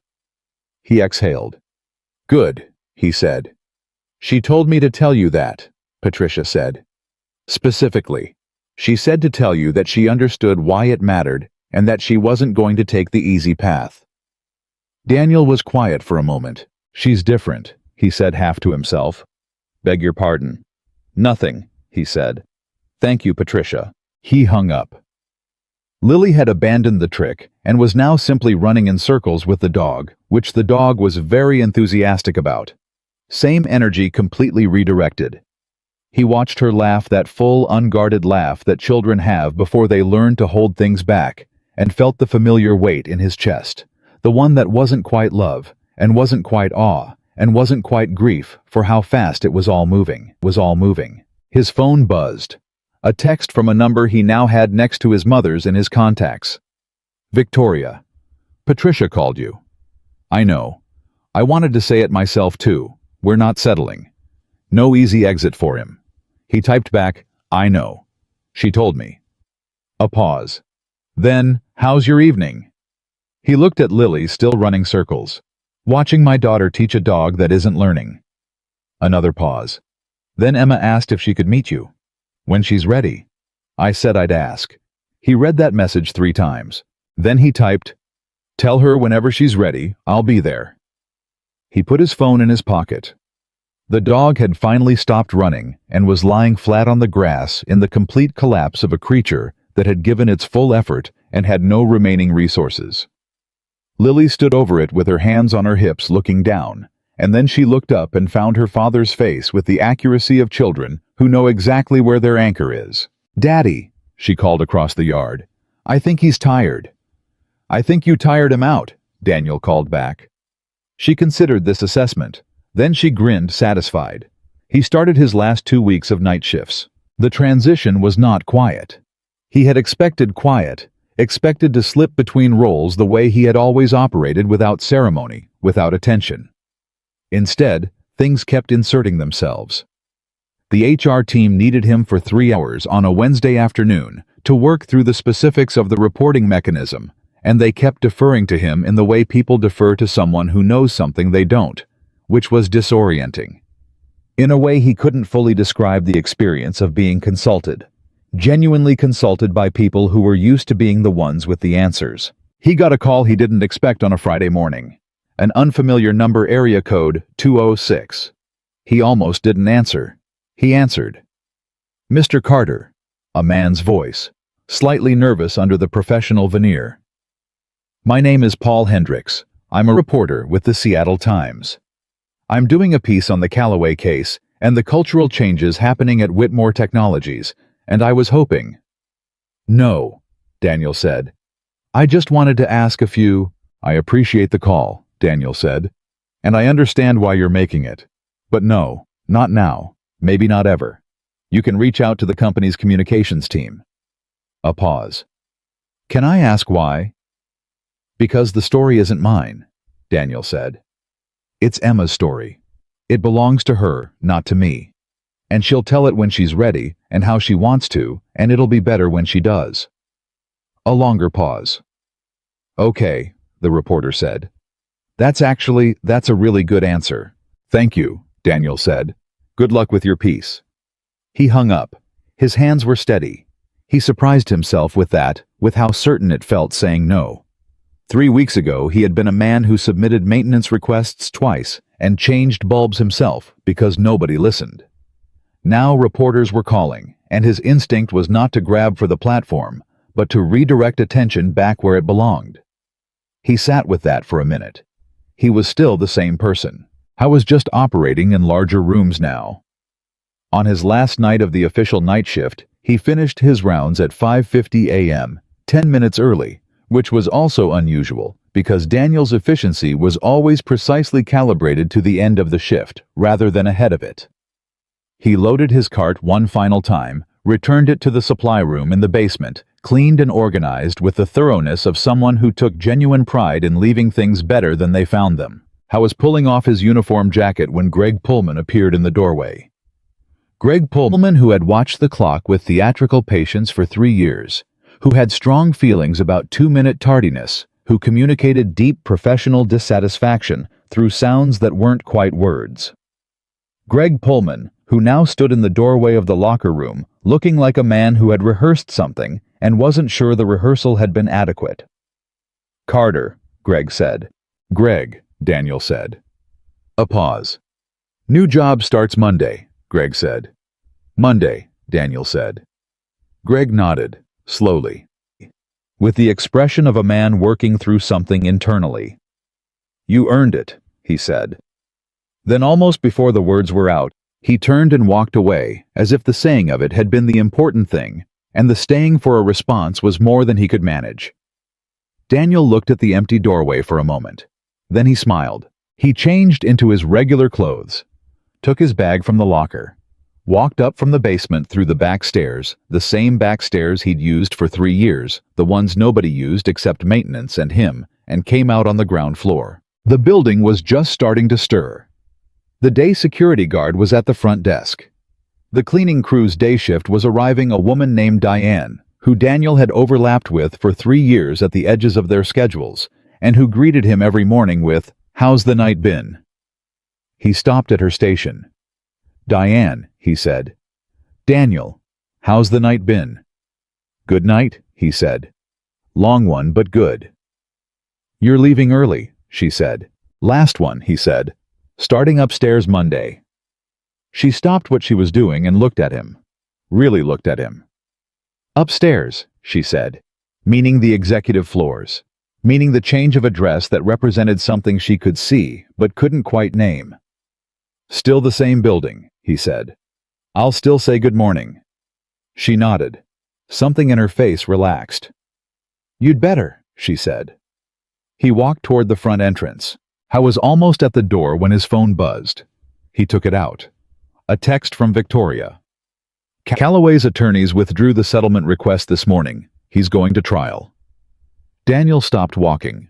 He exhaled. Good, he said. She told me to tell you that, Patricia said. Specifically, she said to tell you that she understood why it mattered and that she wasn't going to take the easy path. Daniel was quiet for a moment. She's different, he said half to himself. Beg your pardon. Nothing, he said. Thank you, Patricia. He hung up. Lily had abandoned the trick and was now simply running in circles with the dog, which the dog was very enthusiastic about. Same energy completely redirected. He watched her laugh, that full, unguarded laugh that children have before they learn to hold things back, and felt the familiar weight in his chest, the one that wasn't quite love, and wasn't quite awe, and wasn't quite grief for how fast it was all moving. His phone buzzed. A text from a number he now had next to his mother's in his contacts. Victoria. Patricia called you. I know. I wanted to say it myself too. We're not settling. No easy exit for him. He typed back, I know. She told me. A pause. Then, how's your evening? He looked at Lily, still running circles. Watching my daughter teach a dog that isn't learning. Another pause. Then Emma asked if she could meet you. When she's ready. I said I'd ask. He read that message 3 times. Then he typed, tell her whenever she's ready, I'll be there. He put his phone in his pocket. The dog had finally stopped running and was lying flat on the grass in the complete collapse of a creature that had given its full effort and had no remaining resources. Lily stood over it with her hands on her hips looking down, and then she looked up and found her father's face with the accuracy of children who know exactly where their anchor is. Daddy, she called across the yard. I think he's tired. I think you tired him out, Daniel called back. She considered this assessment. Then she grinned, satisfied. He started his last 2 weeks of night shifts. The transition was not quiet. He had expected quiet, expected to slip between roles the way he had always operated, without ceremony, without attention. Instead, things kept inserting themselves. The HR team needed him for 3 hours on a Wednesday afternoon to work through the specifics of the reporting mechanism, and they kept deferring to him in the way people defer to someone who knows something they don't, which was disorienting. In a way, he couldn't fully describe the experience of being consulted, genuinely consulted by people who were used to being the ones with the answers. He got a call he didn't expect on a Friday morning. An unfamiliar number, area code 206. He almost didn't answer. He answered. Mr. Carter, a man's voice, slightly nervous under the professional veneer. My name is Paul Hendricks. I'm a reporter with the Seattle Times. I'm doing a piece on the Calloway case and the cultural changes happening at Whitmore Technologies, and I was hoping. No, Daniel said. I just wanted to ask a few. I appreciate the call, Daniel said, and I understand why you're making it. But no, not now. Maybe not ever. You can reach out to the company's communications team. A pause. Can I ask why? Because the story isn't mine, Daniel said. It's Emma's story. It belongs to her, not to me. And she'll tell it when she's ready and how she wants to, and it'll be better when she does. A longer pause. Okay, the reporter said. That's a really good answer. Thank you, Daniel said. Good luck with your piece. He hung up. His hands were steady. He surprised himself with how certain it felt saying no. 3 weeks ago, he had been a man who submitted maintenance requests twice and changed bulbs himself because nobody listened. Now reporters were calling, and his instinct was not to grab for the platform, but to redirect attention back where it belonged. He sat with that for a minute. he was still the same person. I was just operating in larger rooms now. On his last night of the official night shift, he finished his rounds at 5:50 a.m., 10 minutes early, which was also unusual because Daniel's efficiency was always precisely calibrated to the end of the shift rather than ahead of it. He loaded his cart one final time, returned it to the supply room in the basement, cleaned and organized with the thoroughness of someone who took genuine pride in leaving things better than they found them. I was pulling off his uniform jacket when Greg Pullman appeared in the doorway. Greg Pullman, who had watched the clock with theatrical patience for 3 years, who had strong feelings about 2-minute tardiness, who communicated deep professional dissatisfaction through sounds that weren't quite words. Greg Pullman, who now stood in the doorway of the locker room, looking like a man who had rehearsed something and wasn't sure the rehearsal had been adequate. "Carter," Greg said. "Greg," Daniel said. A pause. "New job starts Monday," Greg said. "Monday," Daniel said. Greg nodded, slowly, with the expression of a man working through something internally. "You earned it," he said. Then almost before the words were out, he turned and walked away, as if the saying of it had been the important thing, and the staying for a response was more than he could manage. Daniel looked at the empty doorway for a moment. Then he smiled. He changed into his regular clothes, took his bag from the locker, walked up from the basement through the back stairs, the same back stairs he'd used for 3 years, the ones nobody used except maintenance and him, and came out on the ground floor. The building was just starting to stir. The day security guard was at the front desk. The cleaning crew's day shift was arriving a woman named Diane, who Daniel had overlapped with for 3 years at the edges of their schedules, and who greeted him every morning with, "How's the night been?" He stopped at her station. "Diane," he said. "Daniel, how's the night been?" "Good night," he said. "Long one, but good." "You're leaving early," she said. "Last one," he said. "Starting upstairs Monday." She stopped what she was doing and looked at him. Really looked at him. "Upstairs," she said, meaning the executive floors, meaning the change of address that represented something she could see but couldn't quite name. "Still the same building," he said. "I'll still say good morning." She nodded. Something in her face relaxed. "You'd better," she said. He walked toward the front entrance. I was almost at the door when his phone buzzed. He took it out. A text from Victoria. "Calloway's attorneys withdrew the settlement request this morning. He's going to trial." Daniel stopped walking.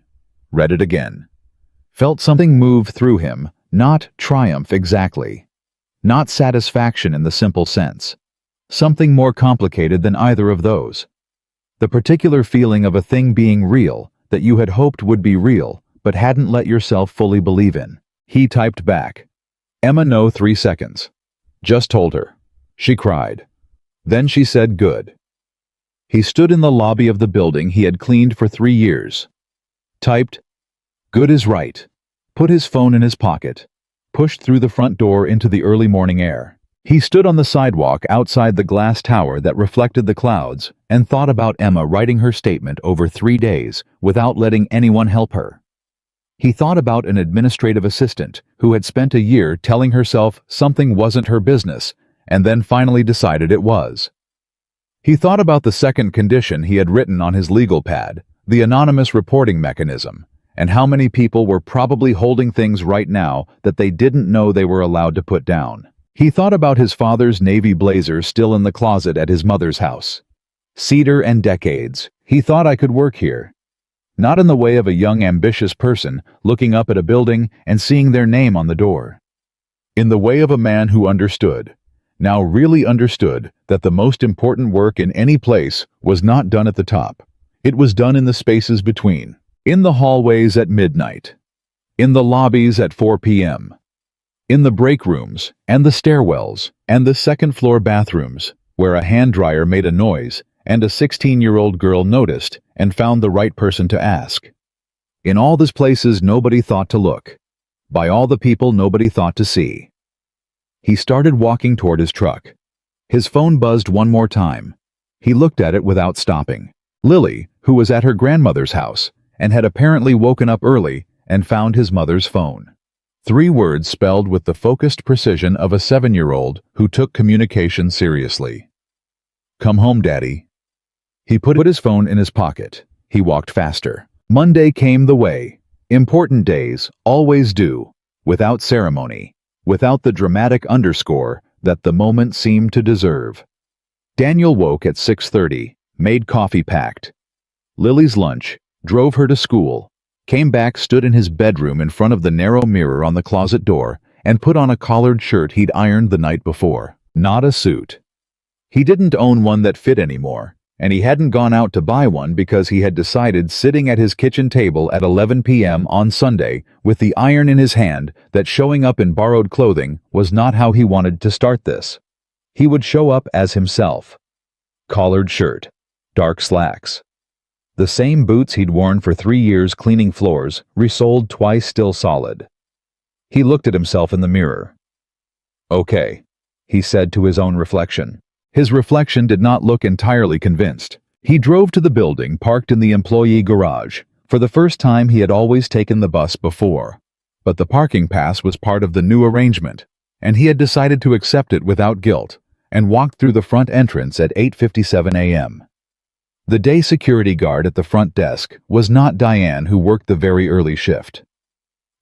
Read it again. Felt something move through him, not triumph exactly. Not satisfaction in the simple sense. Something more complicated than either of those. The particular feeling of a thing being real that you had hoped would be real, but hadn't let yourself fully believe in. He typed back. "Emma, no 3 seconds. Just told her." She cried. Then she said good. He stood in the lobby of the building he had cleaned for 3 years. Typed, "Good is right." Put his phone in his pocket. Pushed through the front door into the early morning air. He stood on the sidewalk outside the glass tower that reflected the clouds and thought about Emma writing her statement over 3 days without letting anyone help her. He thought about an administrative assistant who had spent a year telling herself something wasn't her business and then finally decided it was. He thought about the second condition he had written on his legal pad, the anonymous reporting mechanism, and how many people were probably holding things right now that they didn't know they were allowed to put down. He thought about his father's navy blazer still in the closet at his mother's house. Cedar and decades. He thought, I could work here. Not in the way of a young ambitious person looking up at a building and seeing their name on the door. In the way of a man who understood, now really understood, that the most important work in any place was not done at the top. It was done in the spaces between. In the hallways at midnight. In the lobbies at 4 p.m. In the break rooms, and the stairwells, and the second-floor bathrooms, where a hand dryer made a noise and a 16-year-old girl noticed and found the right person to ask. In all these places nobody thought to look. By all the people nobody thought to see. He started walking toward his truck. His phone buzzed one more time. He looked at it without stopping. Lily, who was at her grandmother's house, and had apparently woken up early and found his mother's phone. 3 words spelled with the focused precision of a 7-year-old who took communication seriously. "Come home, Daddy." He put his phone in his pocket. He walked faster. Monday came the way. Important days always do, without ceremony, without the dramatic underscore that the moment seemed to deserve. Daniel woke at 6:30, made coffee packed. Lily's lunch, drove her to school, came back, stood in his bedroom in front of the narrow mirror on the closet door, and put on a collared shirt he'd ironed the night before. Not a suit. He didn't own one that fit anymore, and he hadn't gone out to buy one because he had decided, sitting at his kitchen table at 11 p.m. on Sunday with the iron in his hand, that showing up in borrowed clothing was not how he wanted to start this. He would show up as himself. Collared shirt, dark slacks. The same boots he'd worn for 3 years cleaning floors, resoled twice, still solid. He looked at himself in the mirror. "Okay," he said to his own reflection. His reflection did not look entirely convinced. He drove to the building, parked in the employee garage. For the first time, he had always taken the bus before. But the parking pass was part of the new arrangement, and he had decided to accept it without guilt, and walked through the front entrance at 8:57 a.m. The day security guard at the front desk was not Diane, who worked the very early shift.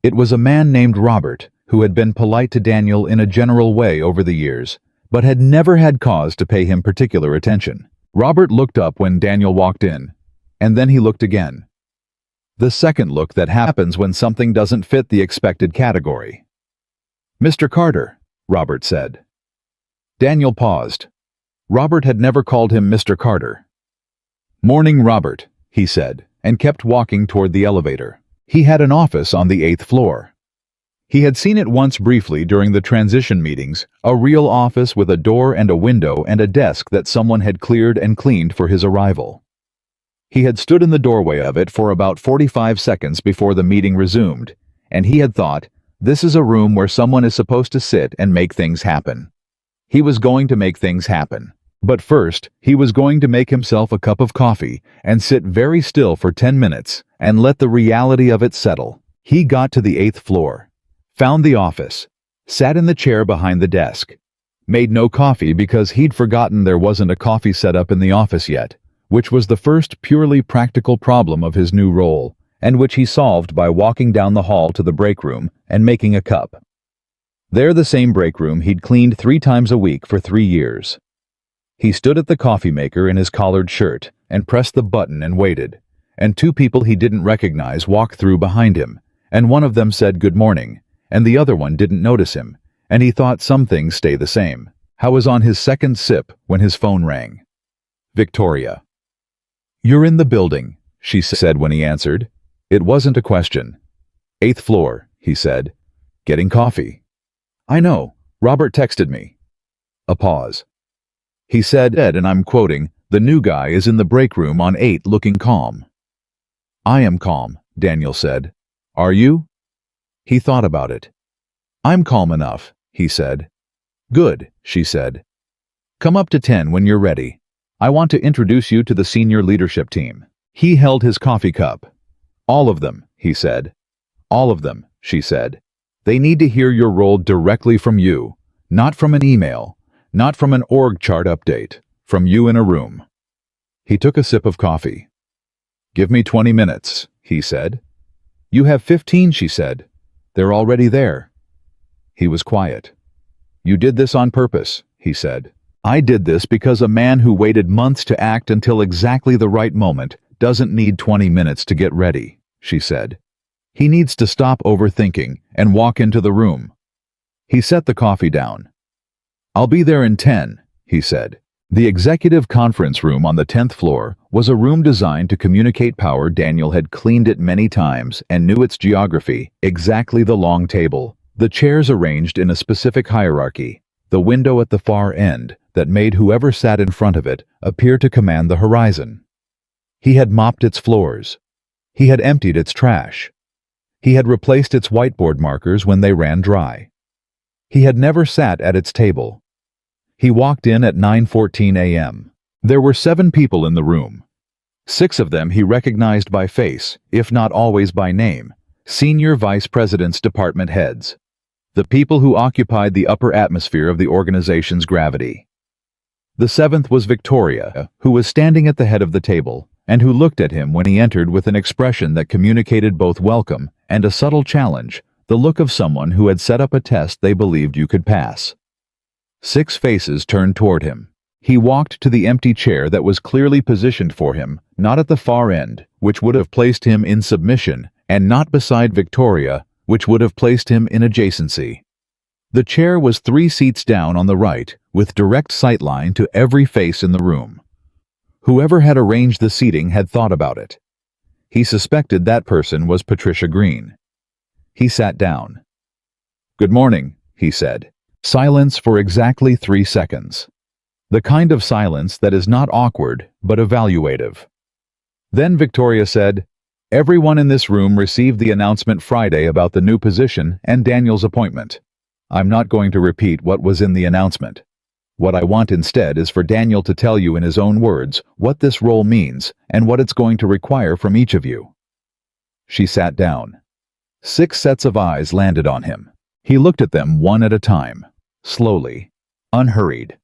It was a man named Robert, who had been polite to Daniel in a general way over the years, but had never had cause to pay him particular attention. Robert looked up when Daniel walked in, and then he looked again. The second look that happens when something doesn't fit the expected category. "Mr. Carter," Robert said. Daniel paused. Robert had never called him Mr. Carter. "Morning, Robert," he said, and kept walking toward the elevator. He had an office on the 8th floor. He had seen it once briefly during the transition meetings, a real office with a door and a window and a desk that someone had cleared and cleaned for his arrival. He had stood in the doorway of it for about 45 seconds before the meeting resumed, and he had thought, this is a room where someone is supposed to sit and make things happen. He was going to make things happen. But first, he was going to make himself a cup of coffee and sit very still for 10 minutes and let the reality of it settle. He got to the 8th floor, found the office, sat in the chair behind the desk, made no coffee because he'd forgotten there wasn't a coffee set up in the office yet, which was the first purely practical problem of his new role, and which he solved by walking down the hall to the break room and making a cup. There, the same break room he'd cleaned 3 times a week for 3 years. He stood at the coffee maker in his collared shirt and pressed the button and waited, and 2 people he didn't recognize walked through behind him, and one of them said good morning, and the other one didn't notice him, and he thought some things stay the same. How was on his second sip when his phone rang. Victoria. "You're in the building," she said when he answered. It wasn't a question. "8th floor," he said. "Getting coffee." "I know. Robert texted me." A pause. He said, and I'm quoting, "The new guy is in the break room on 8 looking calm." "I am calm," Daniel said. "Are you?" He thought about it. "I'm calm enough," he said. "Good," she said. "Come up to 10 when you're ready. I want to introduce you to the senior leadership team." He held his coffee cup. "All of them," he said. "All of them," she said. "They need to hear your role directly from you, not from an email. Not from an org chart update, from you in a room." He took a sip of coffee. "Give me 20 minutes, he said. "You have 15, she said. "They're already there." He was quiet. "You did this on purpose," he said. "I did this because a man who waited months to act until exactly the right moment doesn't need 20 minutes to get ready," she said. "He needs to stop overthinking and walk into the room." He set the coffee down. "I'll be there in 10, he said. The executive conference room on the 10th floor was a room designed to communicate power. Daniel had cleaned it many times and knew its geography, exactly the long table, the chairs arranged in a specific hierarchy, the window at the far end that made whoever sat in front of it appear to command the horizon. He had mopped its floors. He had emptied its trash. He had replaced its whiteboard markers when they ran dry. He had never sat at its table. He walked in at 9:14 a.m. There were 7 people in the room. 6 of them he recognized by face, if not always by name. Senior vice presidents, department heads. The people who occupied the upper atmosphere of the organization's gravity. The seventh was Victoria, who was standing at the head of the table, and who looked at him when he entered with an expression that communicated both welcome and a subtle challenge, the look of someone who had set up a test they believed you could pass. 6 faces turned toward him. He walked to the empty chair that was clearly positioned for him, not at the far end, which would have placed him in submission, and not beside Victoria, which would have placed him in adjacency. The chair was 3 seats down on the right, with direct sightline to every face in the room. Whoever had arranged the seating had thought about it. He suspected that person was Patricia Green. He sat down. "Good morning," he said. Silence for exactly 3 seconds. The kind of silence that is not awkward, but evaluative. Then Victoria said, "Everyone in this room received the announcement Friday about the new position and Daniel's appointment. I'm not going to repeat what was in the announcement. What I want instead is for Daniel to tell you in his own words what this role means and what it's going to require from each of you." She sat down. 6 sets of eyes landed on him. He looked at them one at a time, slowly, unhurried.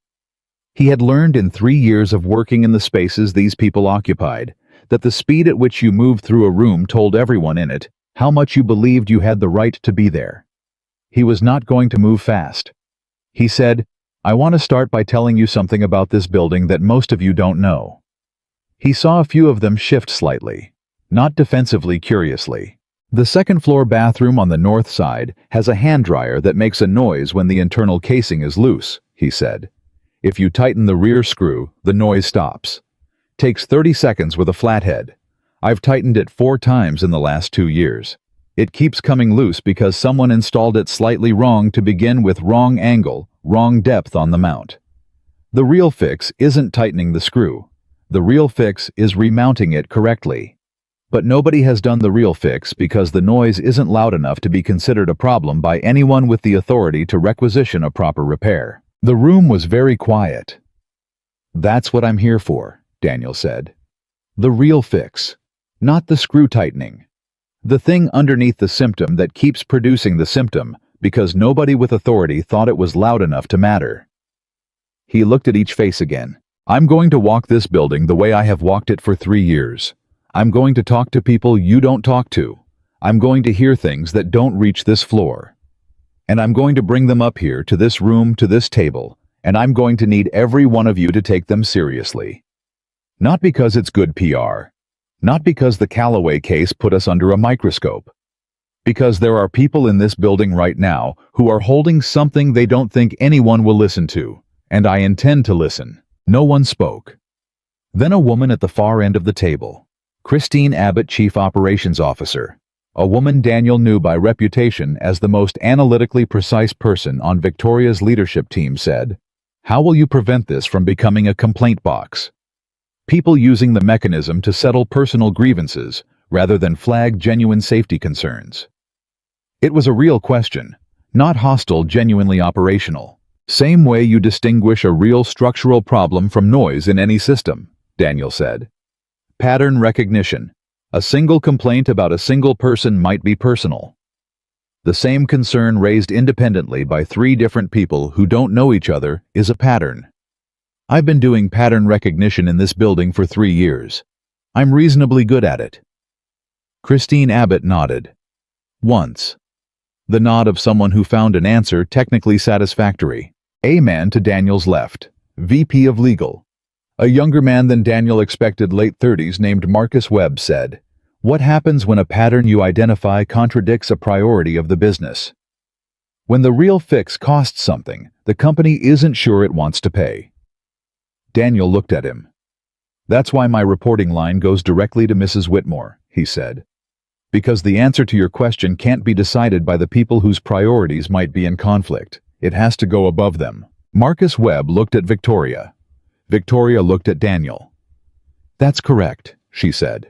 He had learned in 3 years of working in the spaces these people occupied that the speed at which you moved through a room told everyone in it how much you believed you had the right to be there. He was not going to move fast. He said, "I want to start by telling you something about this building that most of you don't know." He saw a few of them shift slightly, not defensively, curiously. The second-floor bathroom on the north side has a hand dryer that makes a noise when the internal casing is loose, he said. If you tighten the rear screw, the noise stops. Takes 30 seconds with a flathead. I've tightened it 4 times in the last 2 years. It keeps coming loose because someone installed it slightly wrong to begin with, wrong angle, wrong depth on the mount. The real fix isn't tightening the screw. The real fix is remounting it correctly. But nobody has done the real fix because the noise isn't loud enough to be considered a problem by anyone with the authority to requisition a proper repair. The room was very quiet. "That's what I'm here for," Daniel said. "The real fix. Not the screw tightening. The thing underneath the symptom that keeps producing the symptom because nobody with authority thought it was loud enough to matter." He looked at each face again. "I'm going to walk this building the way I have walked it for 3 years. I'm going to talk to people you don't talk to. I'm going to hear things that don't reach this floor. And I'm going to bring them up here to this room, to this table, and I'm going to need every one of you to take them seriously. Not because it's good PR. Not because the Callaway case put us under a microscope. Because there are people in this building right now who are holding something they don't think anyone will listen to, and I intend to listen." No one spoke. Then a woman at the far end of the table, Christine Abbott, Chief Operations Officer, a woman Daniel knew by reputation as the most analytically precise person on Victoria's leadership team, said, "How will you prevent this from becoming a complaint box? People using the mechanism to settle personal grievances rather than flag genuine safety concerns." It was a real question, not hostile, genuinely operational. "Same way you distinguish a real structural problem from noise in any system," Daniel said. "Pattern recognition. A single complaint about a single person might be personal. The same concern raised independently by 3 different people who don't know each other is a pattern. I've been doing pattern recognition in this building for 3 years. I'm reasonably good at it." Christine Abbott nodded. Once. The nod of someone who found an answer technically satisfactory. A man to Daniel's left, VP of Legal. A younger man than Daniel expected, late 30s, named Marcus Webb, said, "What happens when a pattern you identify contradicts a priority of the business? When the real fix costs something, the company isn't sure it wants to pay." Daniel looked at him. "That's why my reporting line goes directly to Mrs. Whitmore," he said. "Because the answer to your question can't be decided by the people whose priorities might be in conflict. It has to go above them." Marcus Webb looked at Victoria. Victoria looked at Daniel. "That's correct," she said.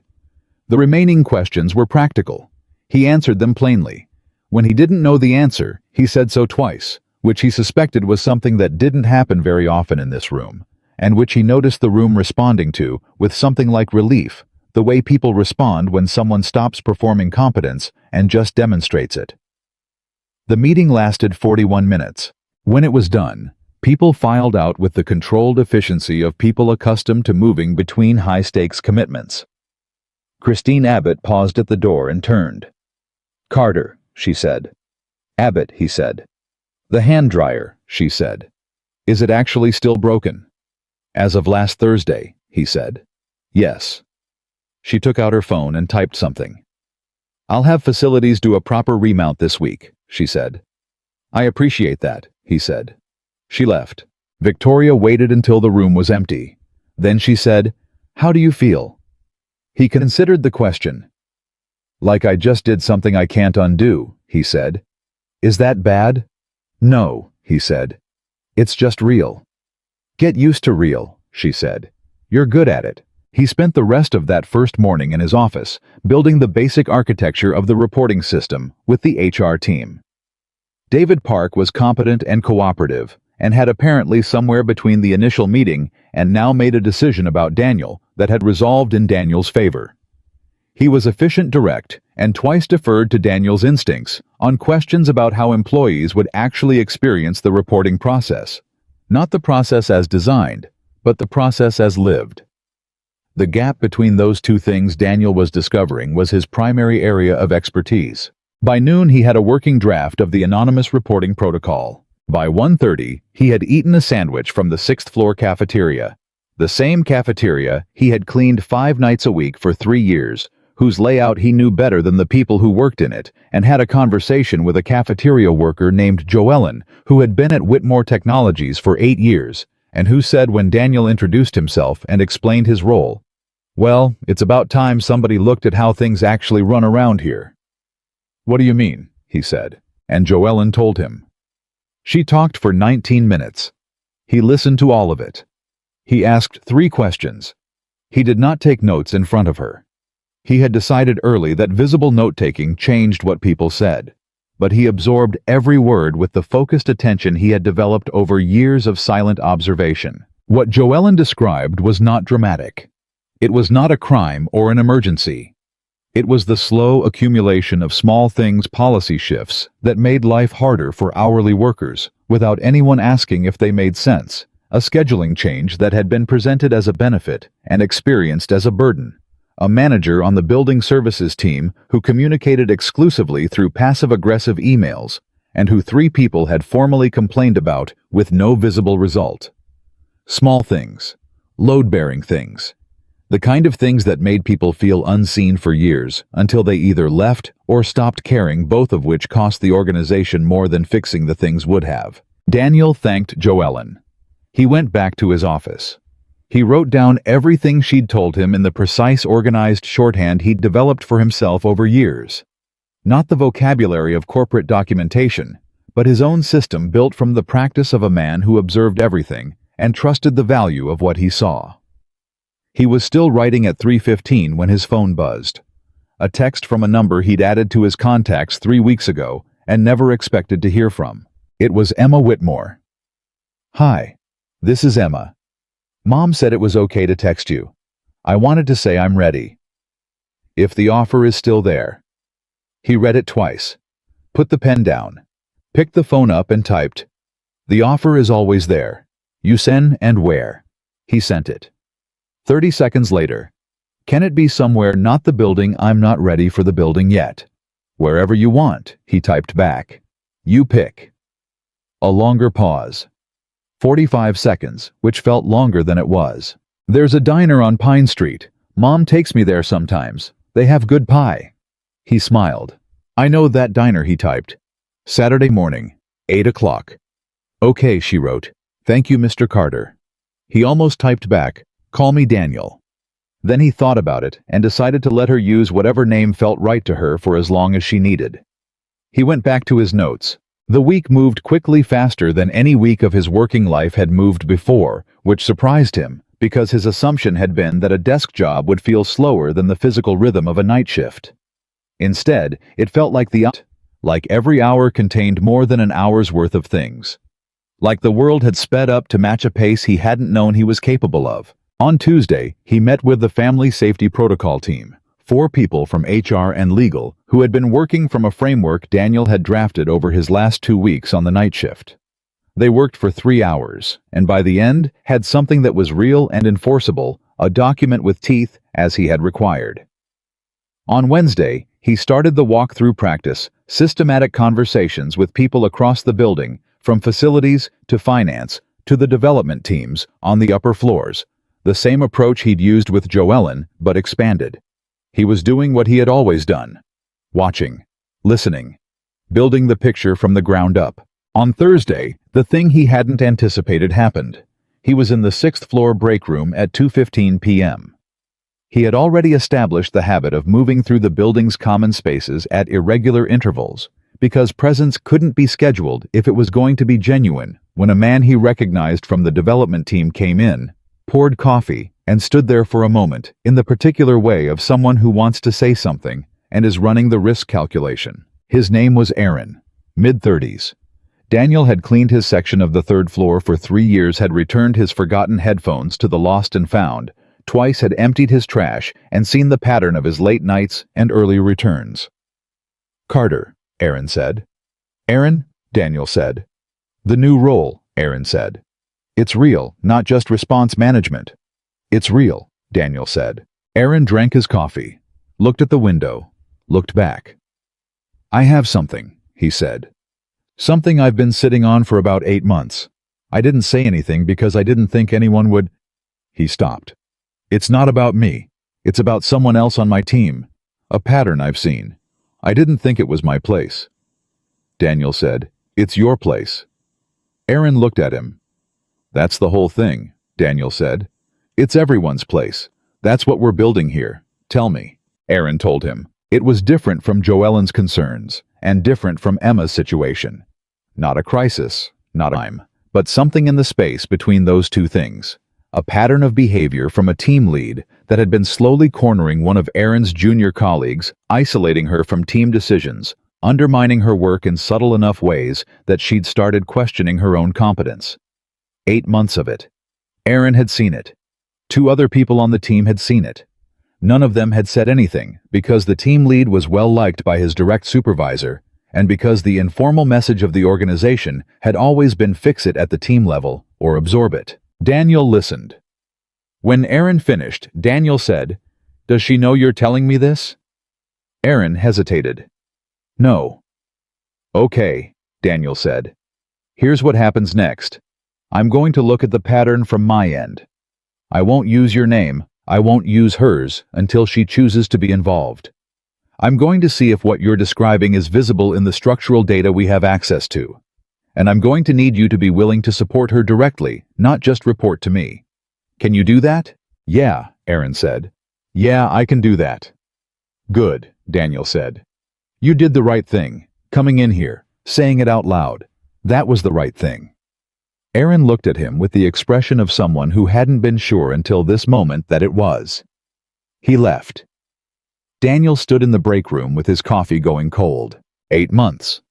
The remaining questions were practical. He answered them plainly. When he didn't know the answer, he said so twice, which he suspected was something that didn't happen very often in this room, and which he noticed the room responding to with something like relief, the way people respond when someone stops performing competence and just demonstrates it. The meeting lasted 41 minutes. When it was done, people filed out with the controlled efficiency of people accustomed to moving between high-stakes commitments. Christine Abbott paused at the door and turned. "Carter," she said. "Abbott," he said. "The hand dryer," she said. "Is it actually still broken?" "As of last Thursday," he said. "Yes." She took out her phone and typed something. "I'll have facilities do a proper remount this week," she said. "I appreciate that," he said. She left. Victoria waited until the room was empty. Then she said, "How do you feel?" He considered the question. "Like I just did something I can't undo," he said. "Is that bad?" "No," he said. "It's just real." "Get used to real," she said. "You're good at it." He spent the rest of that first morning in his office, building the basic architecture of the reporting system with the HR team. David Park was competent and cooperative, and had apparently somewhere between the initial meeting and now made a decision about Daniel that had resolved in Daniel's favor. He was efficient, direct, and twice deferred to Daniel's instincts on questions about how employees would actually experience the reporting process. Not the process as designed, but the process as lived. The gap between those two things Daniel was discovering was his primary area of expertise. By noon he had a working draft of the anonymous reporting protocol. By 1:30 he had eaten a sandwich from the 6th-floor cafeteria. The same cafeteria he had cleaned 5 nights a week for 3 years, whose layout he knew better than the people who worked in it, and had a conversation with a cafeteria worker named Joellen, who had been at Whitmore Technologies for 8 years, and who said when Daniel introduced himself and explained his role, "Well, it's about time somebody looked at how things actually run around here." "What do you mean?" he said, and Joellen told him. She talked for 19 minutes. He listened to all of it. He asked 3 questions. He did not take notes in front of her. He had decided early that visible note-taking changed what people said, but he absorbed every word with the focused attention he had developed over years of silent observation. What Joellen described was not dramatic. It was not a crime or an emergency. It was the slow accumulation of small things, policy shifts that made life harder for hourly workers without anyone asking if they made sense, a scheduling change that had been presented as a benefit and experienced as a burden, a manager on the building services team who communicated exclusively through passive-aggressive emails, and who 3 people had formally complained about with no visible result. Small things, load-bearing things, the kind of things that made people feel unseen for years until they either left or stopped caring, both of which cost the organization more than fixing the things would have. Daniel thanked Joellen. He went back to his office. He wrote down everything she'd told him in the precise, organized shorthand he'd developed for himself over years. Not the vocabulary of corporate documentation, but his own system built from the practice of a man who observed everything and trusted the value of what he saw. He was still writing at 3:15 when his phone buzzed. A text from a number he'd added to his contacts 3 weeks ago and never expected to hear from. It was Emma Whitmore. "Hi. This is Emma. Mom said it was okay to text you. I wanted to say I'm ready. If the offer is still there." He read it twice. Put the pen down. Picked the phone up and typed, "The offer is always there. You send and where." He sent it. 30 seconds later, "Can it be somewhere not the building? I'm not ready for the building yet." "Wherever you want," he typed back. "You pick." A longer pause. 45 seconds, which felt longer than it was. "There's a diner on Pine Street. Mom takes me there sometimes. They have good pie." He smiled. "I know that diner," he typed. "Saturday morning, 8 o'clock. "Okay," she wrote. "Thank you, Mr. Carter." He almost typed back, "Call me Daniel." Then he thought about it and decided to let her use whatever name felt right to her for as long as she needed. He went back to his notes. The week moved quickly, faster than any week of his working life had moved before, which surprised him, because his assumption had been that a desk job would feel slower than the physical rhythm of a night shift. Instead, it felt like every hour contained more than an hour's worth of things. Like the world had sped up to match a pace he hadn't known he was capable of. On Tuesday, he met with the Family Safety Protocol team, 4 people from HR and legal who had been working from a framework Daniel had drafted over his last 2 weeks on the night shift. They worked for 3 hours, and by the end, had something that was real and enforceable, a document with teeth, as he had required. On Wednesday, he started the walkthrough practice, systematic conversations with people across the building, from facilities to finance to the development teams on the upper floors, the same approach he'd used with Joellen, but expanded. He was doing what he had always done: watching, listening, building the picture from the ground up. On Thursday, the thing he hadn't anticipated happened. He was in the 6th floor break room at 2:15 p.m. He had already established the habit of moving through the building's common spaces at irregular intervals, because presence couldn't be scheduled if it was going to be genuine. When a man he recognized from the development team came in, poured coffee, and stood there for a moment, in the particular way of someone who wants to say something and is running the risk calculation. His name was Aaron, mid-30s. Daniel had cleaned his section of the 3rd floor for 3 years, had returned his forgotten headphones to the lost and found, twice had emptied his trash and seen the pattern of his late nights and early returns. "Carter," Aaron said. "Aaron," Daniel said. "The new role," Aaron said. "It's real, not just response management." "It's real," Daniel said. Aaron drank his coffee, looked at the window, looked back. "I have something," he said. "Something I've been sitting on for about 8 months. I didn't say anything because I didn't think anyone would—" He stopped. "It's not about me. It's about someone else on my team. A pattern I've seen. I didn't think it was my place." Daniel said, "It's your place." Aaron looked at him. "That's the whole thing," Daniel said. "It's everyone's place. That's what we're building here. Tell me." Aaron told him. It was different from Joellen's concerns, and different from Emma's situation. Not a crisis, not a time, but something in the space between those two things. A pattern of behavior from a team lead that had been slowly cornering one of Aaron's junior colleagues, isolating her from team decisions, undermining her work in subtle enough ways that she'd started questioning her own competence. 8 months of it. Aaron had seen it. 2 other people on the team had seen it. None of them had said anything because the team lead was well liked by his direct supervisor, and because the informal message of the organization had always been fix it at the team level or absorb it. Daniel listened. When Aaron finished, Daniel said, "Does she know you're telling me this?" Aaron hesitated. "No." "Okay," Daniel said. "Here's what happens next. I'm going to look at the pattern from my end. I won't use your name, I won't use hers until she chooses to be involved. I'm going to see if what you're describing is visible in the structural data we have access to. And I'm going to need you to be willing to support her directly, not just report to me. Can you do that?" "Yeah," Aaron said. "Yeah, I can do that." "Good," Daniel said. "You did the right thing, coming in here, saying it out loud. That was the right thing." Aaron looked at him with the expression of someone who hadn't been sure until this moment that it was. He left. Daniel stood in the break room with his coffee going cold. 8 months.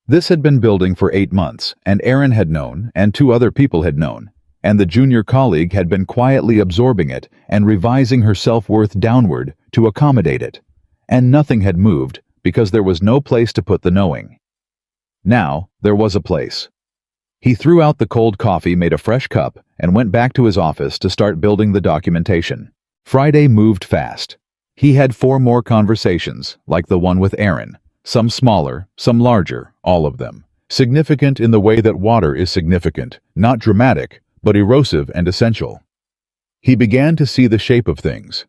This had been building for 8 months, and Aaron had known, and 2 other people had known, and the junior colleague had been quietly absorbing it and revising her self-worth downward to accommodate it, and nothing had moved because there was no place to put the knowing. Now, there was a place. He threw out the cold coffee, made a fresh cup, and went back to his office to start building the documentation. Friday moved fast. He had 4 more conversations, like the one with Aaron, some smaller, some larger, all of them. Significant in the way that water is significant, not dramatic, but erosive and essential. He began to see the shape of things.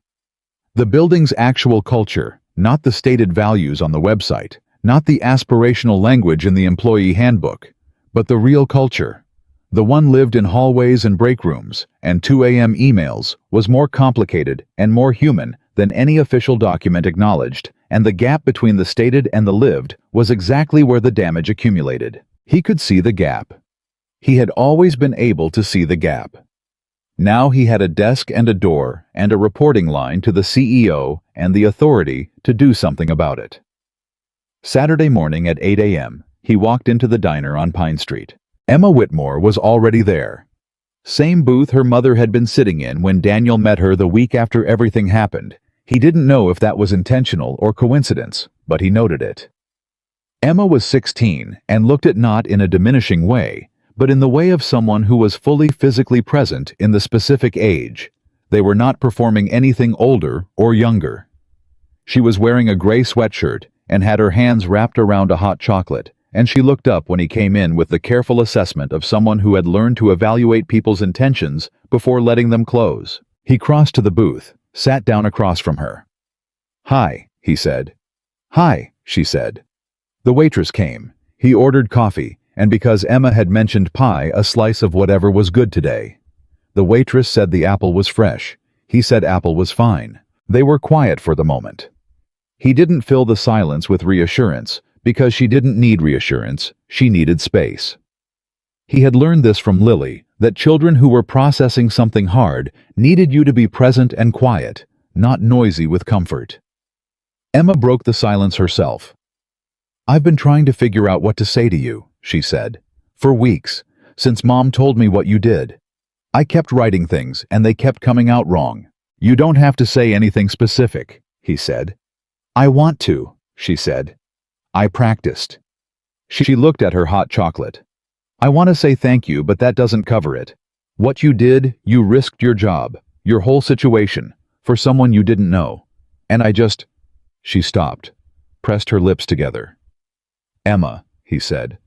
The building's actual culture, not the stated values on the website, not the aspirational language in the employee handbook, but the real culture. The one lived in hallways and break rooms, and 2 a.m. emails, was more complicated and more human than any official document acknowledged, and the gap between the stated and the lived was exactly where the damage accumulated. He could see the gap. He had always been able to see the gap. Now he had a desk and a door and a reporting line to the CEO and the authority to do something about it. Saturday morning at 8 a.m., he walked into the diner on Pine Street. Emma Whitmore was already there. Same booth her mother had been sitting in when Daniel met her the week after everything happened. He didn't know if that was intentional or coincidence, but he noted it. Emma was 16 and looked at not in a diminishing way, but in the way of someone who was fully physically present in the specific age. They were not performing anything older or younger. She was wearing a gray sweatshirt and had her hands wrapped around a hot chocolate, and she looked up when he came in with the careful assessment of someone who had learned to evaluate people's intentions before letting them close. He crossed to the booth, sat down across from her. "Hi," he said. "Hi," she said. The waitress came. He ordered coffee, and because Emma had mentioned pie, a slice of whatever was good today. The waitress said the apple was fresh. He said apple was fine. They were quiet for the moment. He didn't fill the silence with reassurance, because she didn't need reassurance, she needed space. He had learned this from Lily, that children who were processing something hard needed you to be present and quiet, not noisy with comfort. Emma broke the silence herself. "I've been trying to figure out what to say to you," she said, "for weeks, since Mom told me what you did. I kept writing things and they kept coming out wrong." "You don't have to say anything specific," he said. "I want to," she said. "I practiced." She looked at her hot chocolate. "I want to say thank you, but that doesn't cover it. What you did, you risked your job, your whole situation, for someone you didn't know. And I just—" She stopped, pressed her lips together. "Emma," he said,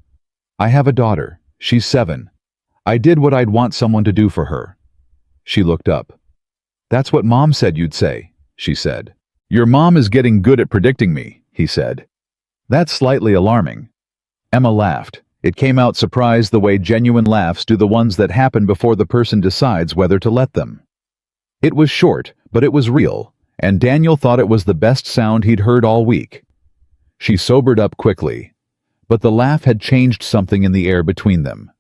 "I have a daughter. She's 7. I did what I'd want someone to do for her." She looked up. "That's what Mom said you'd say," she said. "Your mom is getting good at predicting me," he said. "That's slightly alarming." Emma laughed. It came out surprised the way genuine laughs do, the ones that happen before the person decides whether to let them. It was short, but it was real, and Daniel thought it was the best sound he'd heard all week. She sobered up quickly, but the laugh had changed something in the air between them.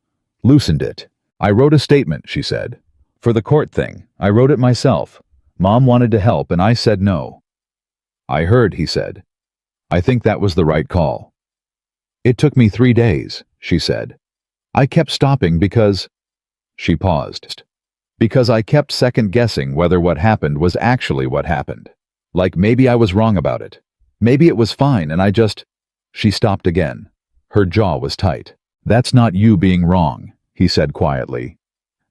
Loosened it. "I wrote a statement," she said. "For the court thing. I wrote it myself. Mom wanted to help and I said no." "I heard," he said. "I think that was the right call." "It took me 3 days," she said. "I kept stopping because—" She paused. "Because I kept second-guessing whether what happened was actually what happened. Like maybe I was wrong about it. Maybe it was fine and I just—" She stopped again. Her jaw was tight. "That's not you being wrong," he said quietly.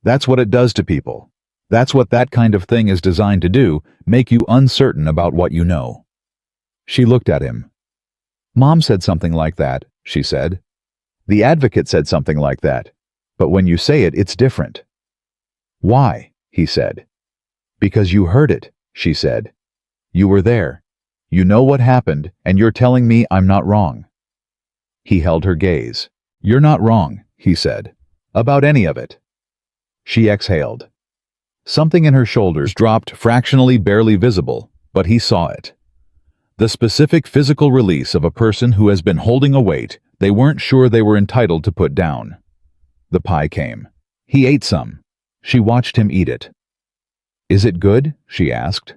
"That's what it does to people. That's what that kind of thing is designed to do, make you uncertain about what you know." She looked at him. "Mom said something like that," she said. "The advocate said something like that. But when you say it, it's different." "Why?" he said. "Because you heard it," she said. "You were there. You know what happened, and you're telling me I'm not wrong." He held her gaze. "You're not wrong," he said. "About any of it." She exhaled. Something in her shoulders dropped, fractionally barely visible, but he saw it. The specific physical release of a person who has been holding a weight they weren't sure they were entitled to put down. The pie came. He ate some. She watched him eat it. "Is it good?" she asked.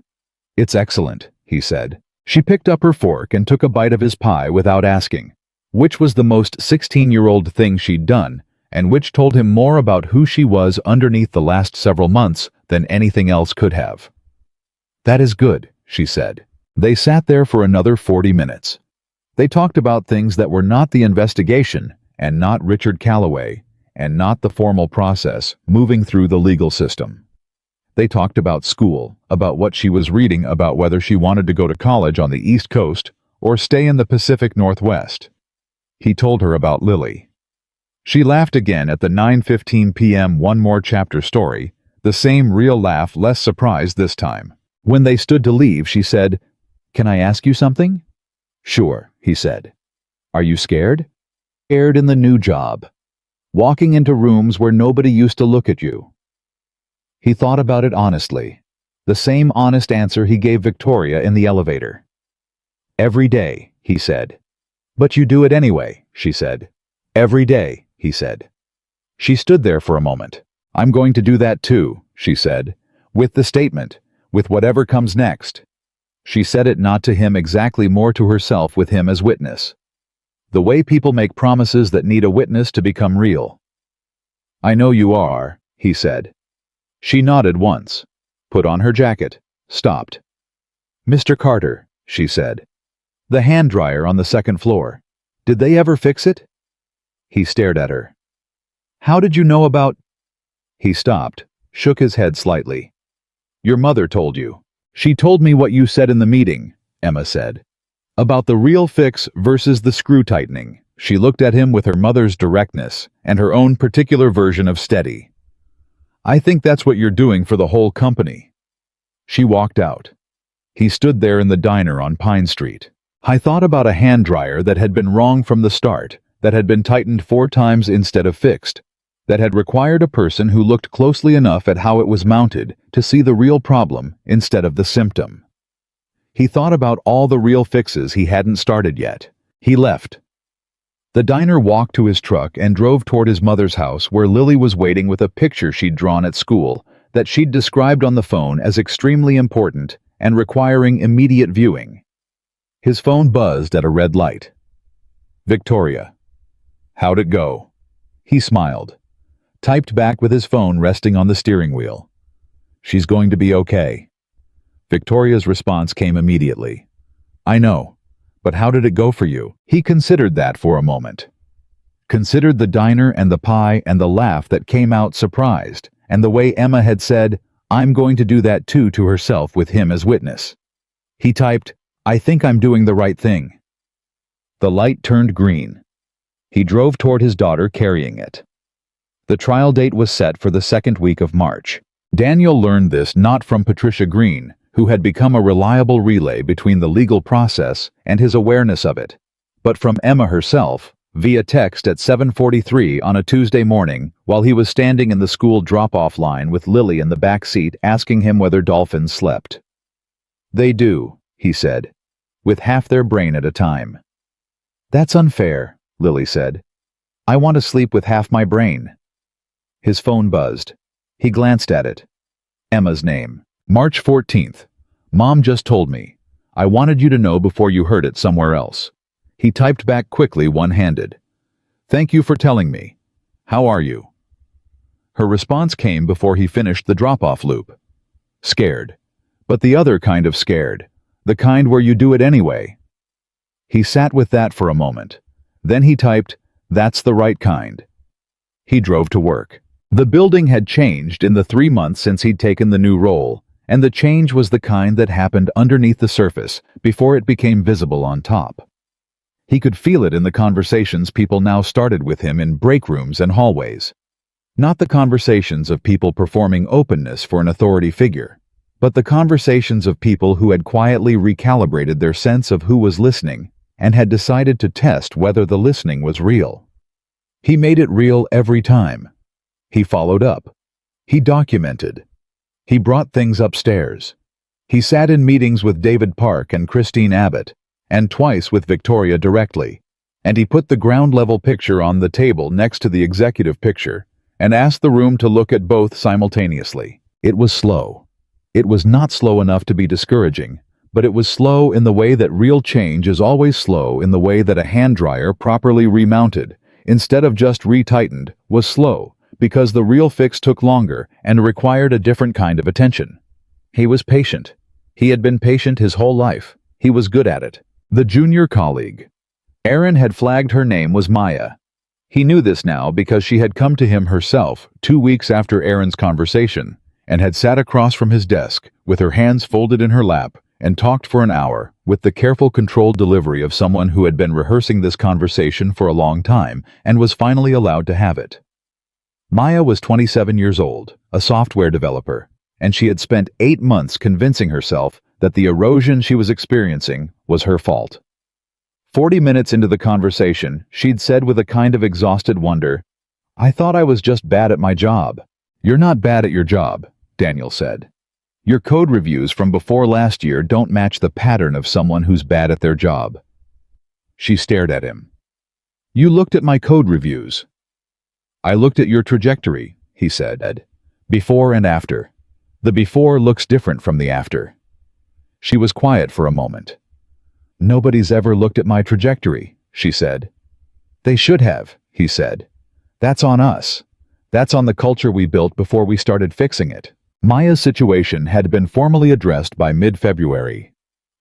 "It's excellent," he said. She picked up her fork and took a bite of his pie without asking, which was the most 16-year-old thing she'd done, and which told him more about who she was underneath the last several months than anything else could have. "That is good," she said. They sat there for another 40 minutes. They talked about things that were not the investigation, and not Richard Calloway, and not the formal process moving through the legal system. They talked about school, about what she was reading, about whether she wanted to go to college on the East Coast or stay in the Pacific Northwest. He told her about Lily. She laughed again at the 9:15 p.m. one more chapter story, the same real laugh, less surprised this time. When they stood to leave, she said, "Can I ask you something?" "Sure," he said. "Are you scared?" "Scared in the new job. Walking into rooms where nobody used to look at you." He thought about it honestly. The same honest answer he gave Victoria in the elevator. "Every day," he said. "But you do it anyway," she said. "Every day," he said. She stood there for a moment. "I'm going to do that too," she said, "with the statement, with whatever comes next." She said it not to him exactly, more to herself with him as witness. The way people make promises that need a witness to become real. "I know you are," he said. She nodded once, put on her jacket, stopped. Mr. Carter, she said. The hand dryer on the second floor. Did they ever fix it? He stared at her. How did you know about... He stopped, shook his head slightly. Your mother told you. She told me what you said in the meeting, Emma said. About the real fix versus the screw tightening. She looked at him with her mother's directness and her own particular version of steady. I think that's what you're doing for the whole company. She walked out. He stood there in the diner on Pine Street. I thought about a hand dryer that had been wrong from the start, that had been tightened 4 times instead of fixed, that had required a person who looked closely enough at how it was mounted to see the real problem instead of the symptom. He thought about all the real fixes he hadn't started yet. He left. The diner walked to his truck and drove toward his mother's house, where Lily was waiting with a picture she'd drawn at school that she'd described on the phone as extremely important and requiring immediate viewing. His phone buzzed at a red light. Victoria. How'd it go? He smiled, typed back with his phone resting on the steering wheel. She's going to be okay. Victoria's response came immediately. I know, but how did it go for you? He considered that for a moment. Considered the diner and the pie and the laugh that came out surprised, and the way Emma had said, I'm going to do that too, to herself with him as witness. He typed, I think I'm doing the right thing. The light turned green. He drove toward his daughter carrying it. The trial date was set for the second week of March. Daniel learned this not from Patricia Green, who had become a reliable relay between the legal process and his awareness of it, but from Emma herself, via text at 7:43 on a Tuesday morning while he was standing in the school drop-off line with Lily in the back seat asking him whether dolphins slept. They do, he said, with half their brain at a time. That's unfair, Lily said. I want to sleep with half my brain. His phone buzzed. He glanced at it. Emma's name. March 14th. Mom just told me. I wanted you to know before you heard it somewhere else. He typed back quickly, one-handed. Thank you for telling me. How are you? Her response came before he finished the drop-off loop. Scared. But the other kind of scared. The kind where you do it anyway. He sat with that for a moment. Then he typed, that's the right kind. He drove to work. The building had changed in the 3 months since he'd taken the new role, and the change was the kind that happened underneath the surface before it became visible on top. He could feel it in the conversations people now started with him in break rooms and hallways. Not the conversations of people performing openness for an authority figure, but the conversations of people who had quietly recalibrated their sense of who was listening and had decided to test whether the listening was real. He made it real every time. He followed up. He documented. He brought things upstairs. He sat in meetings with David Park and Christine Abbott, and twice with Victoria directly, and he put the ground-level picture on the table next to the executive picture and asked the room to look at both simultaneously. It was slow. It was not slow enough to be discouraging, but it was slow in the way that real change is always slow, in the way that a hand dryer properly remounted, instead of just retightened, was slow, because the real fix took longer and required a different kind of attention. He was patient. He had been patient his whole life. He was good at it. The junior colleague. Erin had flagged her name was Maya. He knew this now because she had come to him herself 2 weeks after Erin's conversation and had sat across from his desk with her hands folded in her lap and talked for an hour with the careful, controlled delivery of someone who had been rehearsing this conversation for a long time and was finally allowed to have it. Maya was 27 years old, a software developer, and she had spent 8 months convincing herself that the erosion she was experiencing was her fault. 40 minutes into the conversation, she'd said with a kind of exhausted wonder, I thought I was just bad at my job. You're not bad at your job, Daniel said. Your code reviews from before last year don't match the pattern of someone who's bad at their job. She stared at him. You looked at my code reviews. I looked at your trajectory, he said. Before and after. The before looks different from the after. She was quiet for a moment. Nobody's ever looked at my trajectory, she said. They should have, he said. That's on us. That's on the culture we built before we started fixing it. Maya's situation had been formally addressed by mid-February.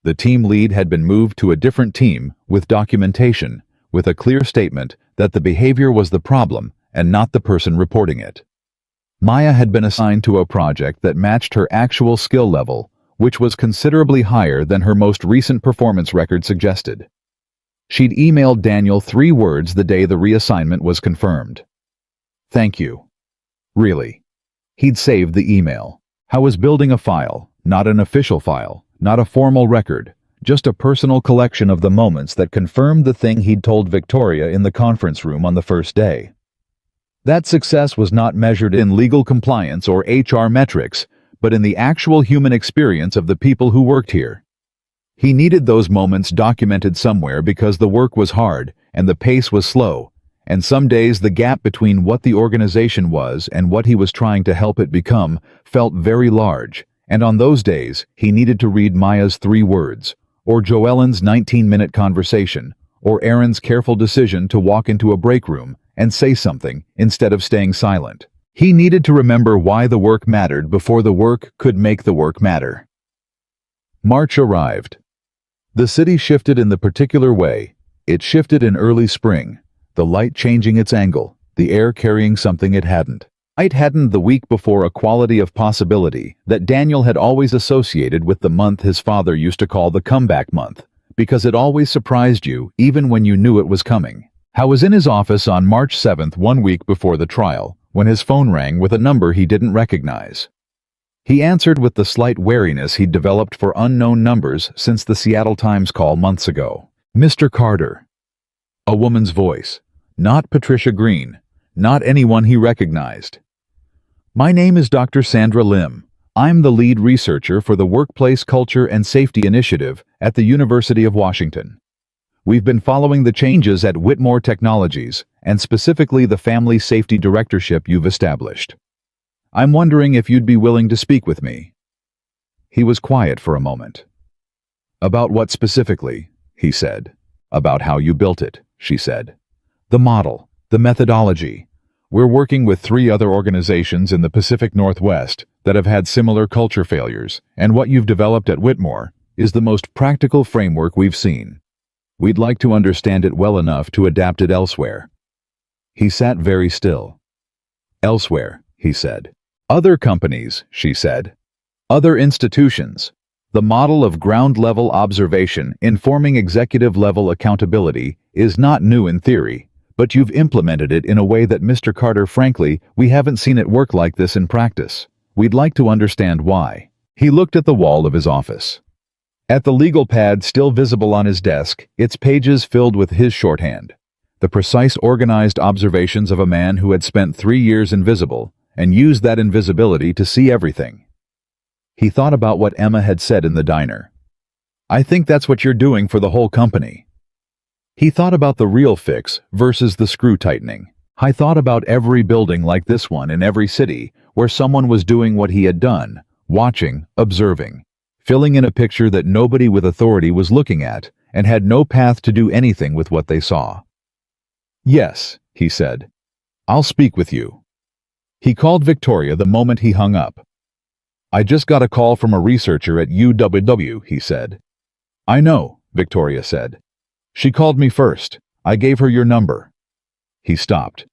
The team lead had been moved to a different team with documentation, with a clear statement that the behavior was the problem and not the person reporting it. Maya had been assigned to a project that matched her actual skill level, which was considerably higher than her most recent performance record suggested. She'd emailed Daniel 3 words the day the reassignment was confirmed. "Thank you." Really. He'd saved the email. How was building a file, not an official file, not a formal record, just a personal collection of the moments that confirmed the thing he'd told Victoria in the conference room on the first day. That success was not measured in legal compliance or HR metrics, but in the actual human experience of the people who worked here. He needed those moments documented somewhere because the work was hard and the pace was slow, and some days the gap between what the organization was and what he was trying to help it become felt very large, and on those days he needed to read Maya's 3 words, or Joellen's 19-minute conversation, or Aaron's careful decision to walk into a break room and say something instead of staying silent. He needed to remember why the work mattered before the work could make the work matter. March arrived. The city shifted in the particular way. It shifted in early spring, the light changing its angle, the air carrying something it hadn't. It hadn't the week before a quality of possibility that Daniel had always associated with the month his father used to call the comeback month, because it always surprised you even when you knew it was coming. Howe was in his office on March 7th, 1 week before the trial, when his phone rang with a number he didn't recognize. He answered with the slight wariness he'd developed for unknown numbers since the Seattle Times call months ago. "Mr. Carter." A woman's voice. Not Patricia Green. Not anyone he recognized. "My name is Dr. Sandra Lim. I'm the lead researcher for the Workplace Culture and Safety Initiative at the University of Washington. We've been following the changes at Whitmore Technologies, and specifically the Family Safety Directorship you've established. I'm wondering if you'd be willing to speak with me." He was quiet for a moment. "About what specifically?" he said. "About how you built it," she said. "The model, the methodology. We're working with 3 other organizations in the Pacific Northwest that have had similar culture failures, and what you've developed at Whitmore is the most practical framework we've seen. We'd like to understand it well enough to adapt it elsewhere." He sat very still. "Elsewhere," he said. "Other companies," she said. "Other institutions. The model of ground-level observation informing executive-level accountability is not new in theory, but you've implemented it in a way that, Mr. Carter, frankly, we haven't seen it work like this in practice. We'd like to understand why." He looked at the wall of his office. At the legal pad still visible on his desk, its pages filled with his shorthand. The precise, organized observations of a man who had spent 3 years invisible and used that invisibility to see everything. He thought about what Emma had said in the diner. "I think that's what you're doing for the whole company." He thought about the real fix versus the screw tightening. I thought about every building like this one in every city where someone was doing what he had done, watching, observing, filling in a picture that nobody with authority was looking at and had no path to do anything with what they saw. "Yes," he said. "I'll speak with you." He called Victoria the moment he hung up. "I just got a call from a researcher at UWW," he said. "I know," Victoria said. "She called me first. I gave her your number." He stopped.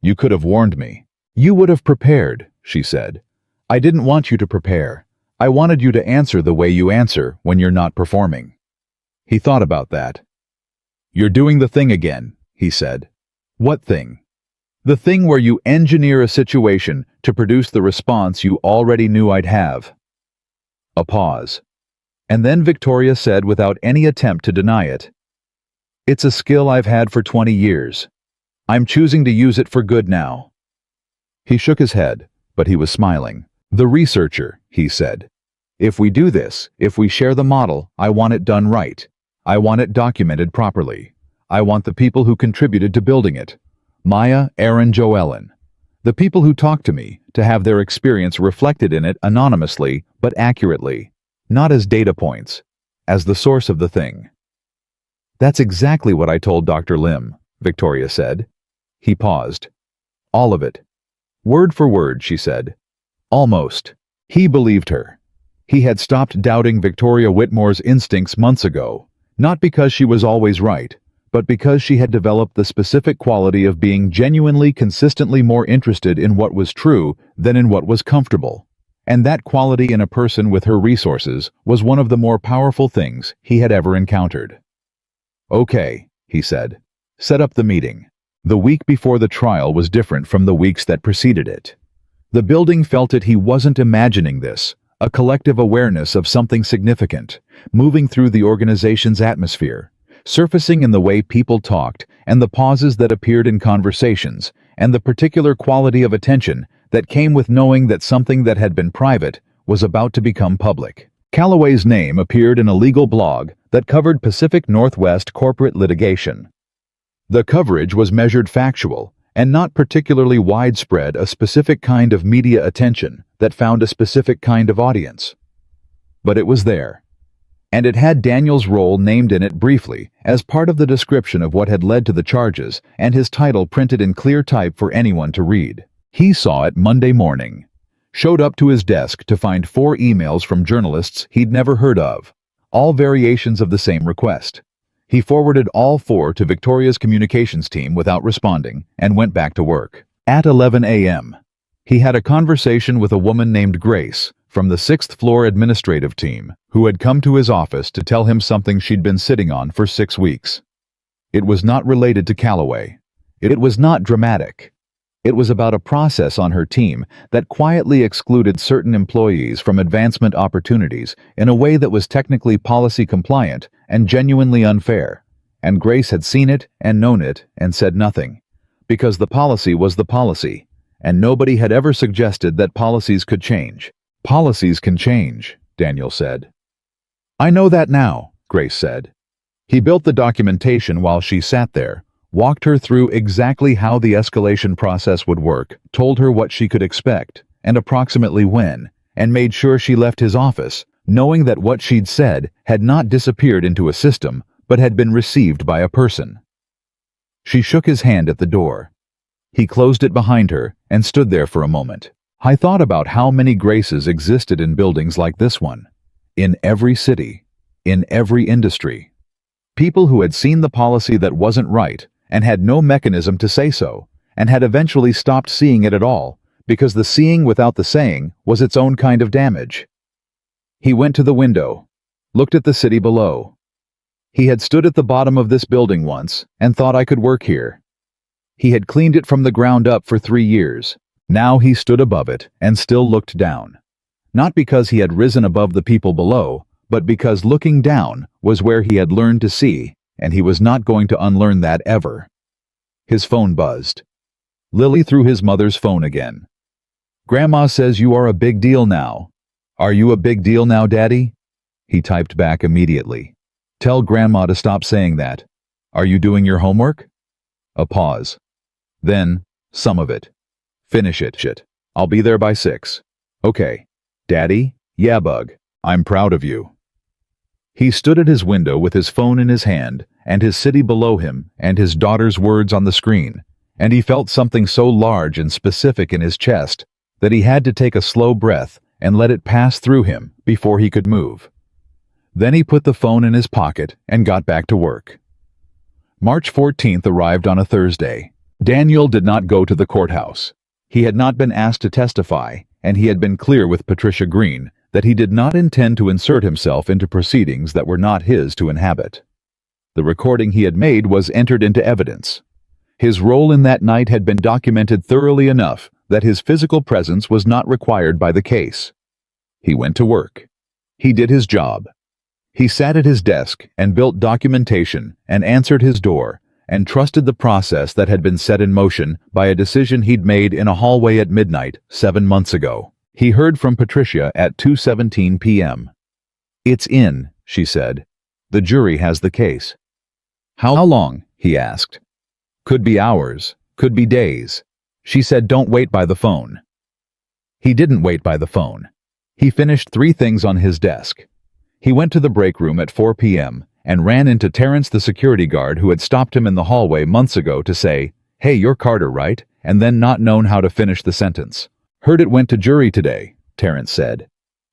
"You could have warned me. You would have prepared," she said. "I didn't want you to prepare. I wanted you to answer the way you answer when you're not performing." He thought about that. "You're doing the thing again," he said. "What thing?" "The thing where you engineer a situation to produce the response you already knew I'd have." A pause. And then Victoria said without any attempt to deny it, "It's a skill I've had for 20 years. I'm choosing to use it for good now." He shook his head, but he was smiling. "The researcher," he said. "If we do this, if we share the model, I want it done right. I want it documented properly. I want the people who contributed to building it, Maya, Aaron, Joellen, the people who talked to me, to have their experience reflected in it anonymously but accurately, not as data points, as the source of the thing." "That's exactly what I told Dr. Lim," Victoria said. He paused. "All of it. Word for word, she said. Almost. He believed her. He had stopped doubting Victoria Whitmore's instincts months ago, not because she was always right, but because she had developed the specific quality of being genuinely, consistently more interested in what was true than in what was comfortable. And that quality in a person with her resources was one of the more powerful things he had ever encountered. "Okay," he said. "Set up the meeting." The week before the trial was different from the weeks that preceded it. The building felt it. He wasn't imagining this, a collective awareness of something significant, moving through the organization's atmosphere, surfacing in the way people talked and the pauses that appeared in conversations, and the particular quality of attention that came with knowing that something that had been private was about to become public. Calloway's name appeared in a legal blog that covered Pacific Northwest corporate litigation. The coverage was measured factual and not particularly widespread, a specific kind of media attention that found a specific kind of audience. But it was there. And it had Daniel's role named in it briefly as part of the description of what had led to the charges, and his title printed in clear type for anyone to read. He saw it Monday morning. Showed up to his desk to find 4 emails from journalists he'd never heard of, all variations of the same request. He forwarded all 4 to Victoria's communications team without responding and went back to work. At 11 a.m., he had a conversation with a woman named Grace from the 6th floor administrative team who had come to his office to tell him something she'd been sitting on for 6 weeks. It was not related to Calloway. It was not dramatic. It was about a process on her team that quietly excluded certain employees from advancement opportunities in a way that was technically policy compliant and genuinely unfair, and Grace had seen it and known it and said nothing, because the policy was the policy, and nobody had ever suggested that policies could change. "Policies can change," Daniel said. "I know that now," Grace said. He built the documentation while she sat there, walked her through exactly how the escalation process would work, told her what she could expect, and approximately when, and made sure she left his office, knowing that what she'd said had not disappeared into a system, but had been received by a person. She shook his hand at the door. He closed it behind her and stood there for a moment. "I thought about how many Graces existed in buildings like this one. In every city. In every industry. People who had seen the policy that wasn't right and had no mechanism to say so, and had eventually stopped seeing it at all, because the seeing without the saying was its own kind of damage." He went to the window, looked at the city below. He had stood at the bottom of this building once and thought, "I could work here." He had cleaned it from the ground up for 3 years. Now he stood above it and still looked down. Not because he had risen above the people below, but because looking down was where he had learned to see, and he was not going to unlearn that ever. His phone buzzed. Lily threw his mother's phone again. "Grandma says you are a big deal now." "Are you a big deal now, Daddy?" He typed back immediately. "Tell Grandma to stop saying that. Are you doing your homework?" A pause. Then, "Some of it. Finish it, shit. I'll be there by 6. "Okay. Daddy? Yeah, bug. I'm proud of you." He stood at his window with his phone in his hand, and his city below him, and his daughter's words on the screen, and he felt something so large and specific in his chest that he had to take a slow breath and let it pass through him before he could move. Then he put the phone in his pocket and got back to work. March 14th arrived on a Thursday. Daniel did not go to the courthouse. He had not been asked to testify, and he had been clear with Patricia Green that he did not intend to insert himself into proceedings that were not his to inhabit. The recording he had made was entered into evidence. His role in that night had been documented thoroughly enough that his physical presence was not required by the case. He went to work. He did his job. He sat at his desk and built documentation and answered his door and trusted the process that had been set in motion by a decision he'd made in a hallway at midnight 7 months ago. He heard from Patricia at 2:17 p.m. "It's in," she said. "The jury has the case." "How long?" he asked. "Could be hours, could be days." She said, "Don't wait by the phone." He didn't wait by the phone. He finished 3 things on his desk. He went to the break room at 4 p.m. and ran into Terrence, the security guard who had stopped him in the hallway months ago to say, "Hey, you're Carter, right? and then not known how to finish the sentence. Heard it went to jury today, Terrence said.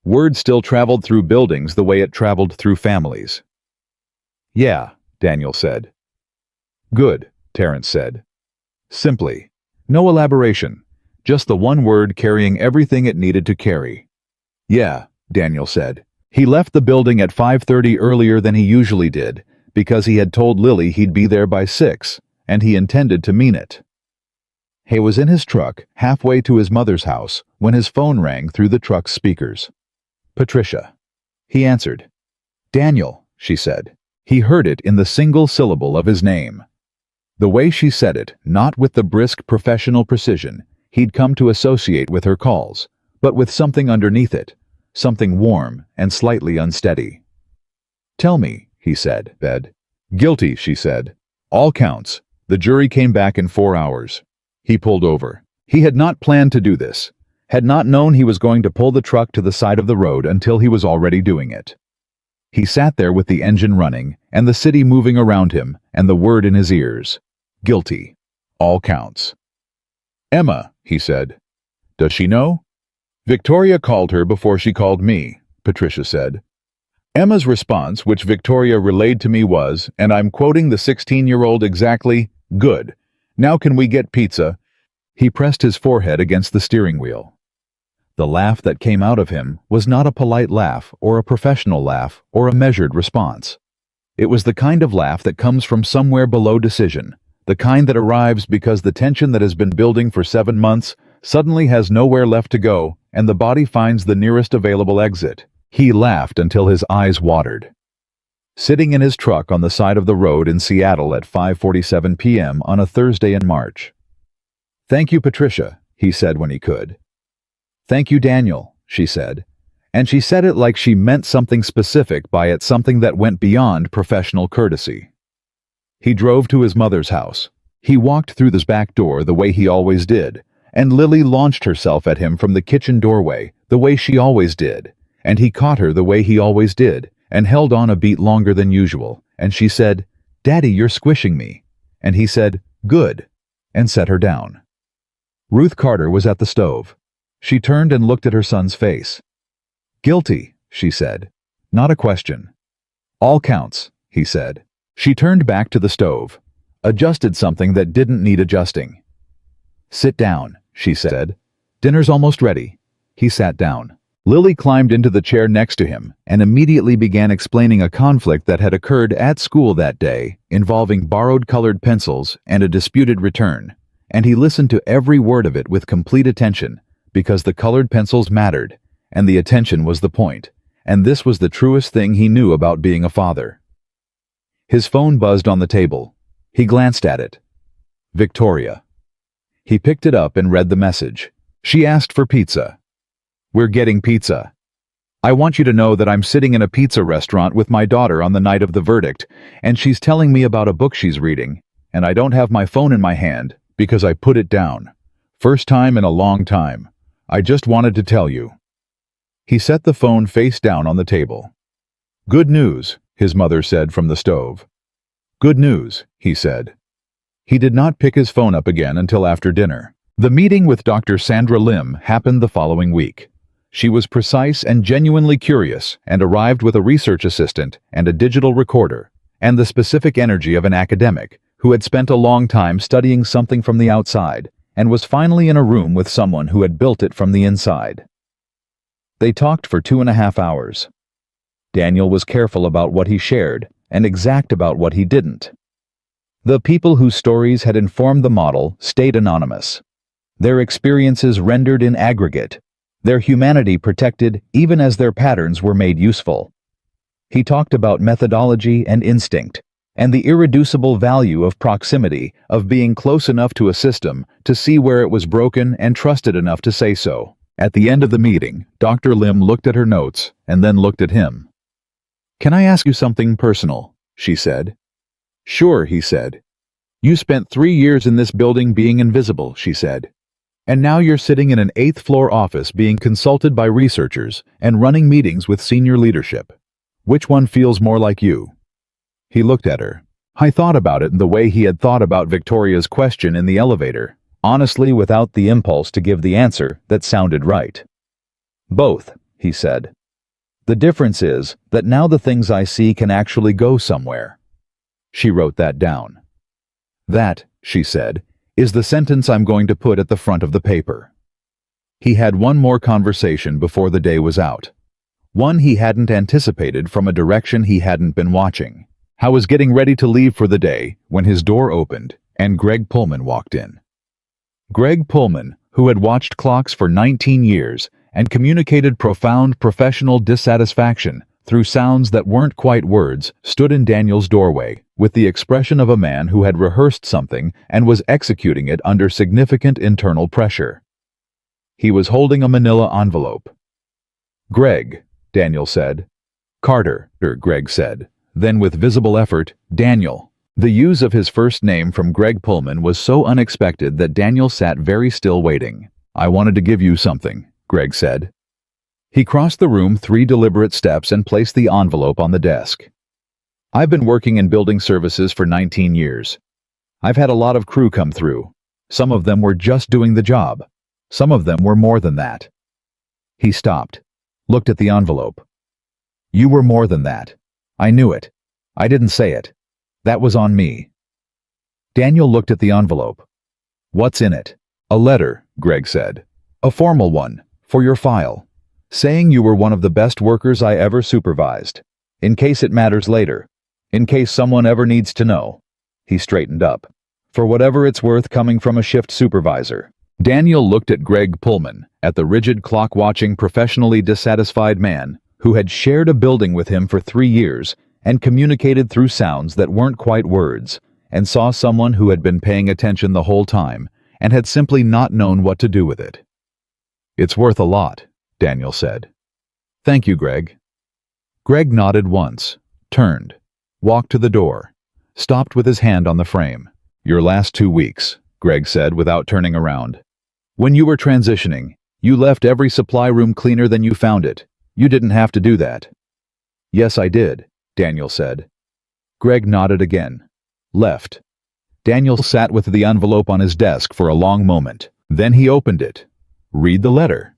Word still traveled through buildings the way it traveled through families. Yeah, Daniel said. Good, Terrence said. Simply. No elaboration. Just the one word carrying everything it needed to carry. Yeah, Daniel said. He left the building at 5:30 earlier than he usually did, because he had told Lily he'd be there by 6, and he intended to mean it. He was in his truck, halfway to his mother's house, when his phone rang through the truck's speakers. Patricia. He answered. Daniel, she said. He heard it in the single syllable of his name. The way she said it, not with the brisk professional precision he'd come to associate with her calls, but with something underneath it, something warm and slightly unsteady. Tell me, he said. Guilty, she said. All counts. The jury came back in 4 hours. He pulled over. He had not planned to do this, had not known he was going to pull the truck to the side of the road until he was already doing it. He sat there with the engine running and the city moving around him and the word in his ears. Guilty. All counts. Emma, he said. Does she know? Victoria called her before she called me, Patricia said. Emma's response, which Victoria relayed to me, was, and I'm quoting the 16-year-old exactly, good. Now can we get pizza? He pressed his forehead against the steering wheel. The laugh that came out of him was not a polite laugh or a professional laugh or a measured response. It was the kind of laugh that comes from somewhere below decision, the kind that arrives because the tension that has been building for 7 months suddenly has nowhere left to go and the body finds the nearest available exit. He laughed until his eyes watered. Sitting in his truck on the side of the road in Seattle at 5:47 p.m. on a Thursday in March. Thank you, Patricia, he said when he could. Thank you, Daniel, she said. And she said it like she meant something specific by it, something that went beyond professional courtesy. He drove to his mother's house. He walked through this back door the way he always did, and Lily launched herself at him from the kitchen doorway the way she always did, and he caught her the way he always did, and held on a beat longer than usual, and she said, Daddy, you're squishing me. And he said, good, and set her down. Ruth Carter was at the stove. She turned and looked at her son's face. Guilty, she said. Not a question. All counts, he said. She turned back to the stove, adjusted something that didn't need adjusting. Sit down, she said. Dinner's almost ready. He sat down. Lily climbed into the chair next to him and immediately began explaining a conflict that had occurred at school that day involving borrowed colored pencils and a disputed return, and he listened to every word of it with complete attention because the colored pencils mattered, and the attention was the point, and this was the truest thing he knew about being a father. His phone buzzed on the table. He glanced at it. Victoria. He picked it up and read the message. She asked for pizza. We're getting pizza. I want you to know that I'm sitting in a pizza restaurant with my daughter on the night of the verdict, and she's telling me about a book she's reading, and I don't have my phone in my hand because I put it down. First time in a long time. I just wanted to tell you. He set the phone face down on the table. Good news, his mother said from the stove. Good news, he said. He did not pick his phone up again until after dinner. The meeting with Dr. Sandra Lim happened the following week. She was precise and genuinely curious and arrived with a research assistant and a digital recorder and the specific energy of an academic who had spent a long time studying something from the outside and was finally in a room with someone who had built it from the inside. They talked for 2.5 hours. Daniel was careful about what he shared and exact about what he didn't. The people whose stories had informed the model stayed anonymous. Their experiences rendered in aggregate, their humanity protected even as their patterns were made useful. He talked about methodology and instinct, and the irreducible value of proximity, of being close enough to a system to see where it was broken and trusted enough to say so. At the end of the meeting, Dr. Lim looked at her notes and then looked at him. Can I ask you something personal? She said. Sure, he said. You spent 3 years in this building being invisible, she said. And now you're sitting in an 8th-floor office being consulted by researchers and running meetings with senior leadership. Which one feels more like you? He looked at her. I thought about it in the way he had thought about Victoria's question in the elevator. honestly without the impulse to give the answer that sounded right. Both, he said. The difference is that now the things I see can actually go somewhere. She wrote that down. That, she said, is the sentence I'm going to put at the front of the paper. He had one more conversation before the day was out. One he hadn't anticipated from a direction he hadn't been watching. I was getting ready to leave for the day when his door opened and Greg Pullman walked in. Greg Pullman, who had watched clocks for 19 years and communicated profound professional dissatisfaction through sounds that weren't quite words, stood in Daniel's doorway with the expression of a man who had rehearsed something and was executing it under significant internal pressure. He was holding a manila envelope. "Greg," Daniel said. "Carter," Greg said. Then with visible effort, "Daniel." The use of his first name from Greg Pullman was so unexpected that Daniel sat very still waiting. "I wanted to give you something," Greg said. He crossed the room 3 deliberate steps and placed the envelope on the desk. "I've been working in building services for 19 years. I've had a lot of crew come through. Some of them were just doing the job. Some of them were more than that." He stopped, looked at the envelope. "You were more than that. I knew it. I didn't say it. That was on me." Daniel looked at the envelope. "What's in it?" "A letter," Greg said. "A formal one, for your file, saying you were one of the best workers I ever supervised. In case it matters later. In case someone ever needs to know." He straightened up. "For whatever it's worth coming from a shift supervisor." Daniel looked at Greg Pullman, at the rigid clock-watching, professionally dissatisfied man who had shared a building with him for 3 years and communicated through sounds that weren't quite words, and saw someone who had been paying attention the whole time and had simply not known what to do with it. "It's worth a lot," Daniel said. "Thank you, Greg." Greg nodded once, turned, walked to the door, stopped with his hand on the frame. "Your last 2 weeks," Greg said without turning around. "When you were transitioning, you left every supply room cleaner than you found it. You didn't have to do that." "Yes, I did," Daniel said. Greg nodded again. Left. Daniel sat with the envelope on his desk for a long moment. Then he opened it. Read the letter.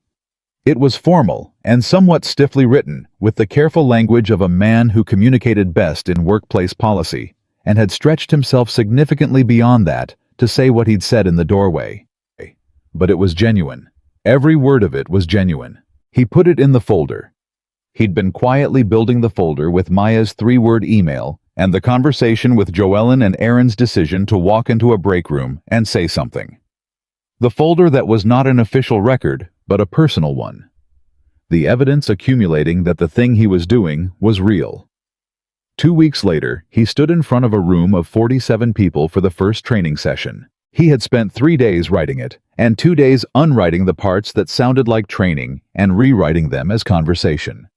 It was formal and somewhat stiffly written, with the careful language of a man who communicated best in workplace policy, and had stretched himself significantly beyond that to say what he'd said in the doorway. But it was genuine. Every word of it was genuine. He put it in the folder. He'd been quietly building the folder with Maya's 3-word email and the conversation with Joellen and Aaron's decision to walk into a break room and say something. The folder that was not an official record, but a personal one. The evidence accumulating that the thing he was doing was real. 2 weeks later, he stood in front of a room of 47 people for the first training session. He had spent 3 days writing it, and 2 days unwriting the parts that sounded like training and rewriting them as conversation.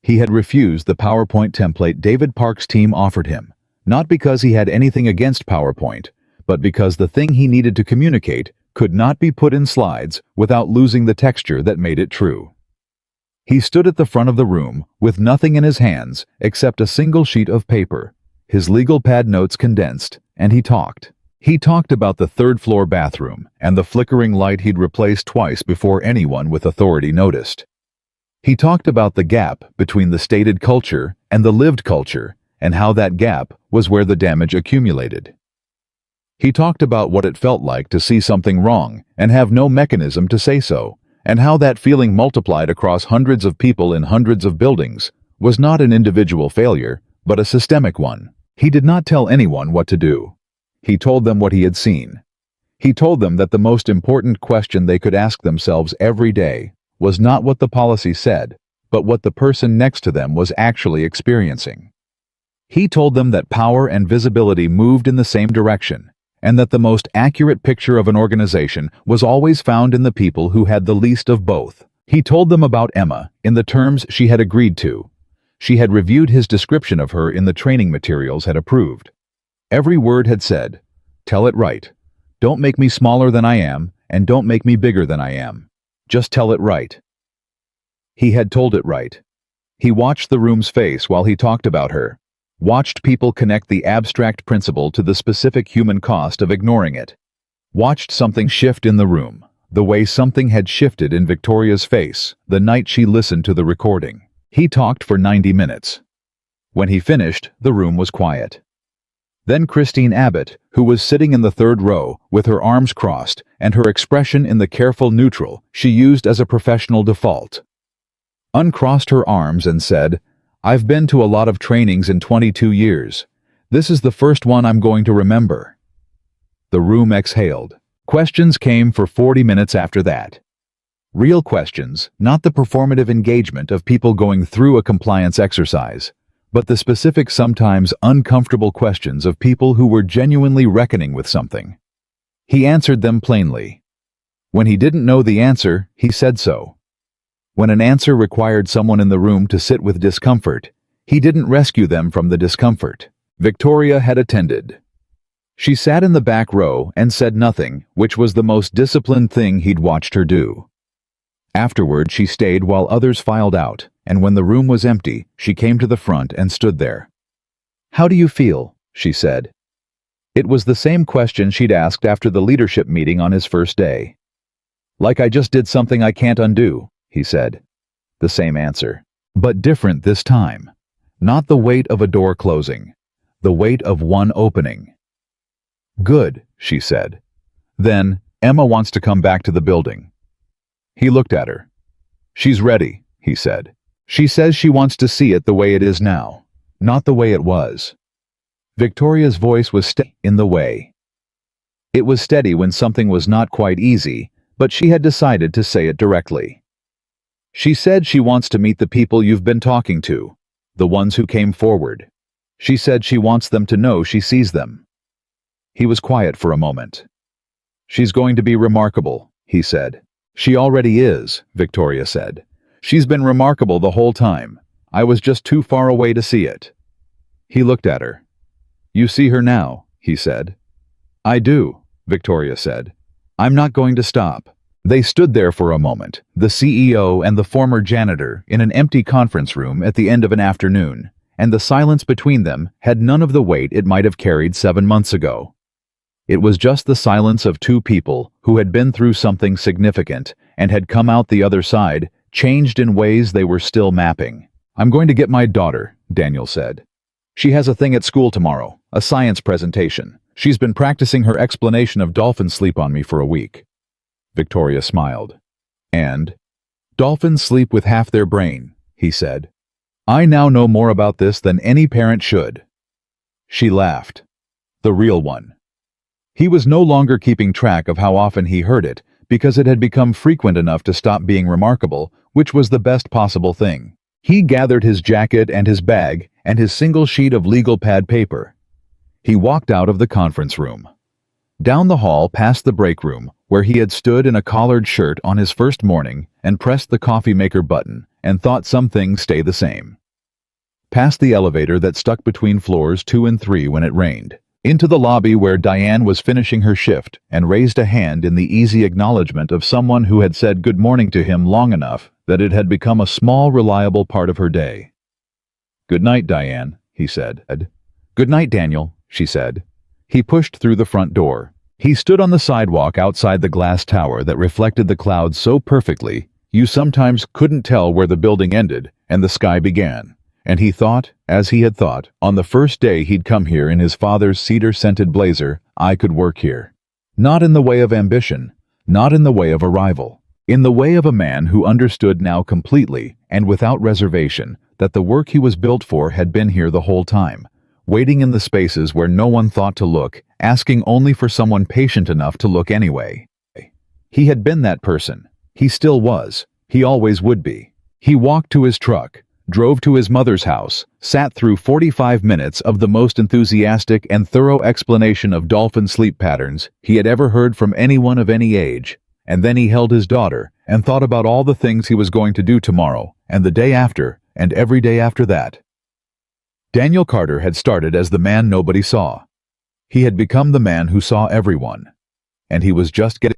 He had refused the PowerPoint template David Park's team offered him, not because he had anything against PowerPoint, but because the thing he needed to communicate could not be put in slides without losing the texture that made it true. He stood at the front of the room with nothing in his hands except a single sheet of paper, his legal pad notes condensed, and he talked. He talked about the 3rd-floor bathroom and the flickering light he'd replaced twice before anyone with authority noticed. He talked about the gap between the stated culture and the lived culture and how that gap was where the damage accumulated. He talked about what it felt like to see something wrong and have no mechanism to say so, and how that feeling multiplied across hundreds of people in hundreds of buildings was not an individual failure, but a systemic one. He did not tell anyone what to do. He told them what he had seen. He told them that the most important question they could ask themselves every day was not what the policy said, but what the person next to them was actually experiencing. He told them that power and visibility moved in the same direction, and that the most accurate picture of an organization was always found in the people who had the least of both. He told them about Emma in the terms she had agreed to. She had reviewed his description of her in the training materials had approved. Every word had said, "Tell it right. Don't make me smaller than I am, and don't make me bigger than I am. Just tell it right." He had told it right. He watched the room's face while he talked about her, watched people connect the abstract principle to the specific human cost of ignoring it. watched something shift in the room, the way something had shifted in Victoria's face the night she listened to the recording. He talked for 90 minutes. When he finished, the room was quiet. Then Christine Abbott, who was sitting in the third row with her arms crossed and her expression in the careful neutral she used as a professional default, uncrossed her arms and said, "I've been to a lot of trainings in 22 years. This is the first one I'm going to remember." The room exhaled. Questions came for 40 minutes after that. Real questions, not the performative engagement of people going through a compliance exercise, but the specific, sometimes uncomfortable questions of people who were genuinely reckoning with something. He answered them plainly. When he didn't know the answer, he said so. When an answer required someone in the room to sit with discomfort, he didn't rescue them from the discomfort. Victoria had attended. She sat in the back row and said nothing, which was the most disciplined thing he'd watched her do. Afterward, she stayed while others filed out, and when the room was empty, she came to the front and stood there. "How do you feel?" she said. It was the same question she'd asked after the leadership meeting on his first day. "Like I just did something I can't undo," he said. The same answer, but different this time. Not the weight of a door closing, the weight of one opening. "Good," she said. Then, "Emma wants to come back to the building." He looked at her. "She's ready," he said. "She says she wants to see it the way it is now, not the way it was." Victoria's voice was steady in the way. It was steady when something was not quite easy, but she had decided to say it directly. "She said she wants to meet the people you've been talking to, the ones who came forward. She said she wants them to know she sees them." He was quiet for a moment. "She's going to be remarkable," he said. "She already is," Victoria said. "She's been remarkable the whole time. I was just too far away to see it." He looked at her. "You see her now," he said. "I do," Victoria said. "I'm not going to stop." They stood there for a moment, the CEO and the former janitor, in an empty conference room at the end of an afternoon, and the silence between them had none of the weight it might have carried 7 months ago. It was just the silence of two people who had been through something significant and had come out the other side, changed in ways they were still mapping. "I'm going to get my daughter," Daniel said. "She has a thing at school tomorrow, a science presentation. She's been practicing her explanation of dolphin sleep on me for a week." Victoria smiled. "And? Dolphins sleep with half their brain," he said. "I now know more about this than any parent should." She laughed. The real one. He was no longer keeping track of how often he heard it, because it had become frequent enough to stop being remarkable, which was the best possible thing. He gathered his jacket and his bag and his single sheet of legal pad paper. He walked out of the conference room. Down the hall past the break room, where he had stood in a collared shirt on his first morning and pressed the coffee maker button and thought some things stay the same. Past the elevator that stuck between floors 2 and 3 when it rained. Into the lobby where Diane was finishing her shift and raised a hand in the easy acknowledgement of someone who had said good morning to him long enough that it had become a small, reliable part of her day. "Good night, Diane," he said. "Good night, Daniel," she said. He pushed through the front door. He stood on the sidewalk outside the glass tower that reflected the clouds so perfectly you sometimes couldn't tell where the building ended and the sky began. And he thought, as he had thought, on the first day he'd come here in his father's cedar-scented blazer, I could work here. Not in the way of ambition, not in the way of a rival, in the way of a man who understood now completely and without reservation that the work he was built for had been here the whole time, waiting in the spaces where no one thought to look, asking only for someone patient enough to look anyway. He had been that person. He still was. He always would be. He walked to his truck, drove to his mother's house, sat through 45 minutes of the most enthusiastic and thorough explanation of dolphin sleep patterns he had ever heard from anyone of any age, and then he held his daughter and thought about all the things he was going to do tomorrow, and the day after, and every day after that. Daniel Carter had started as the man nobody saw. He had become the man who saw everyone, and he was just getting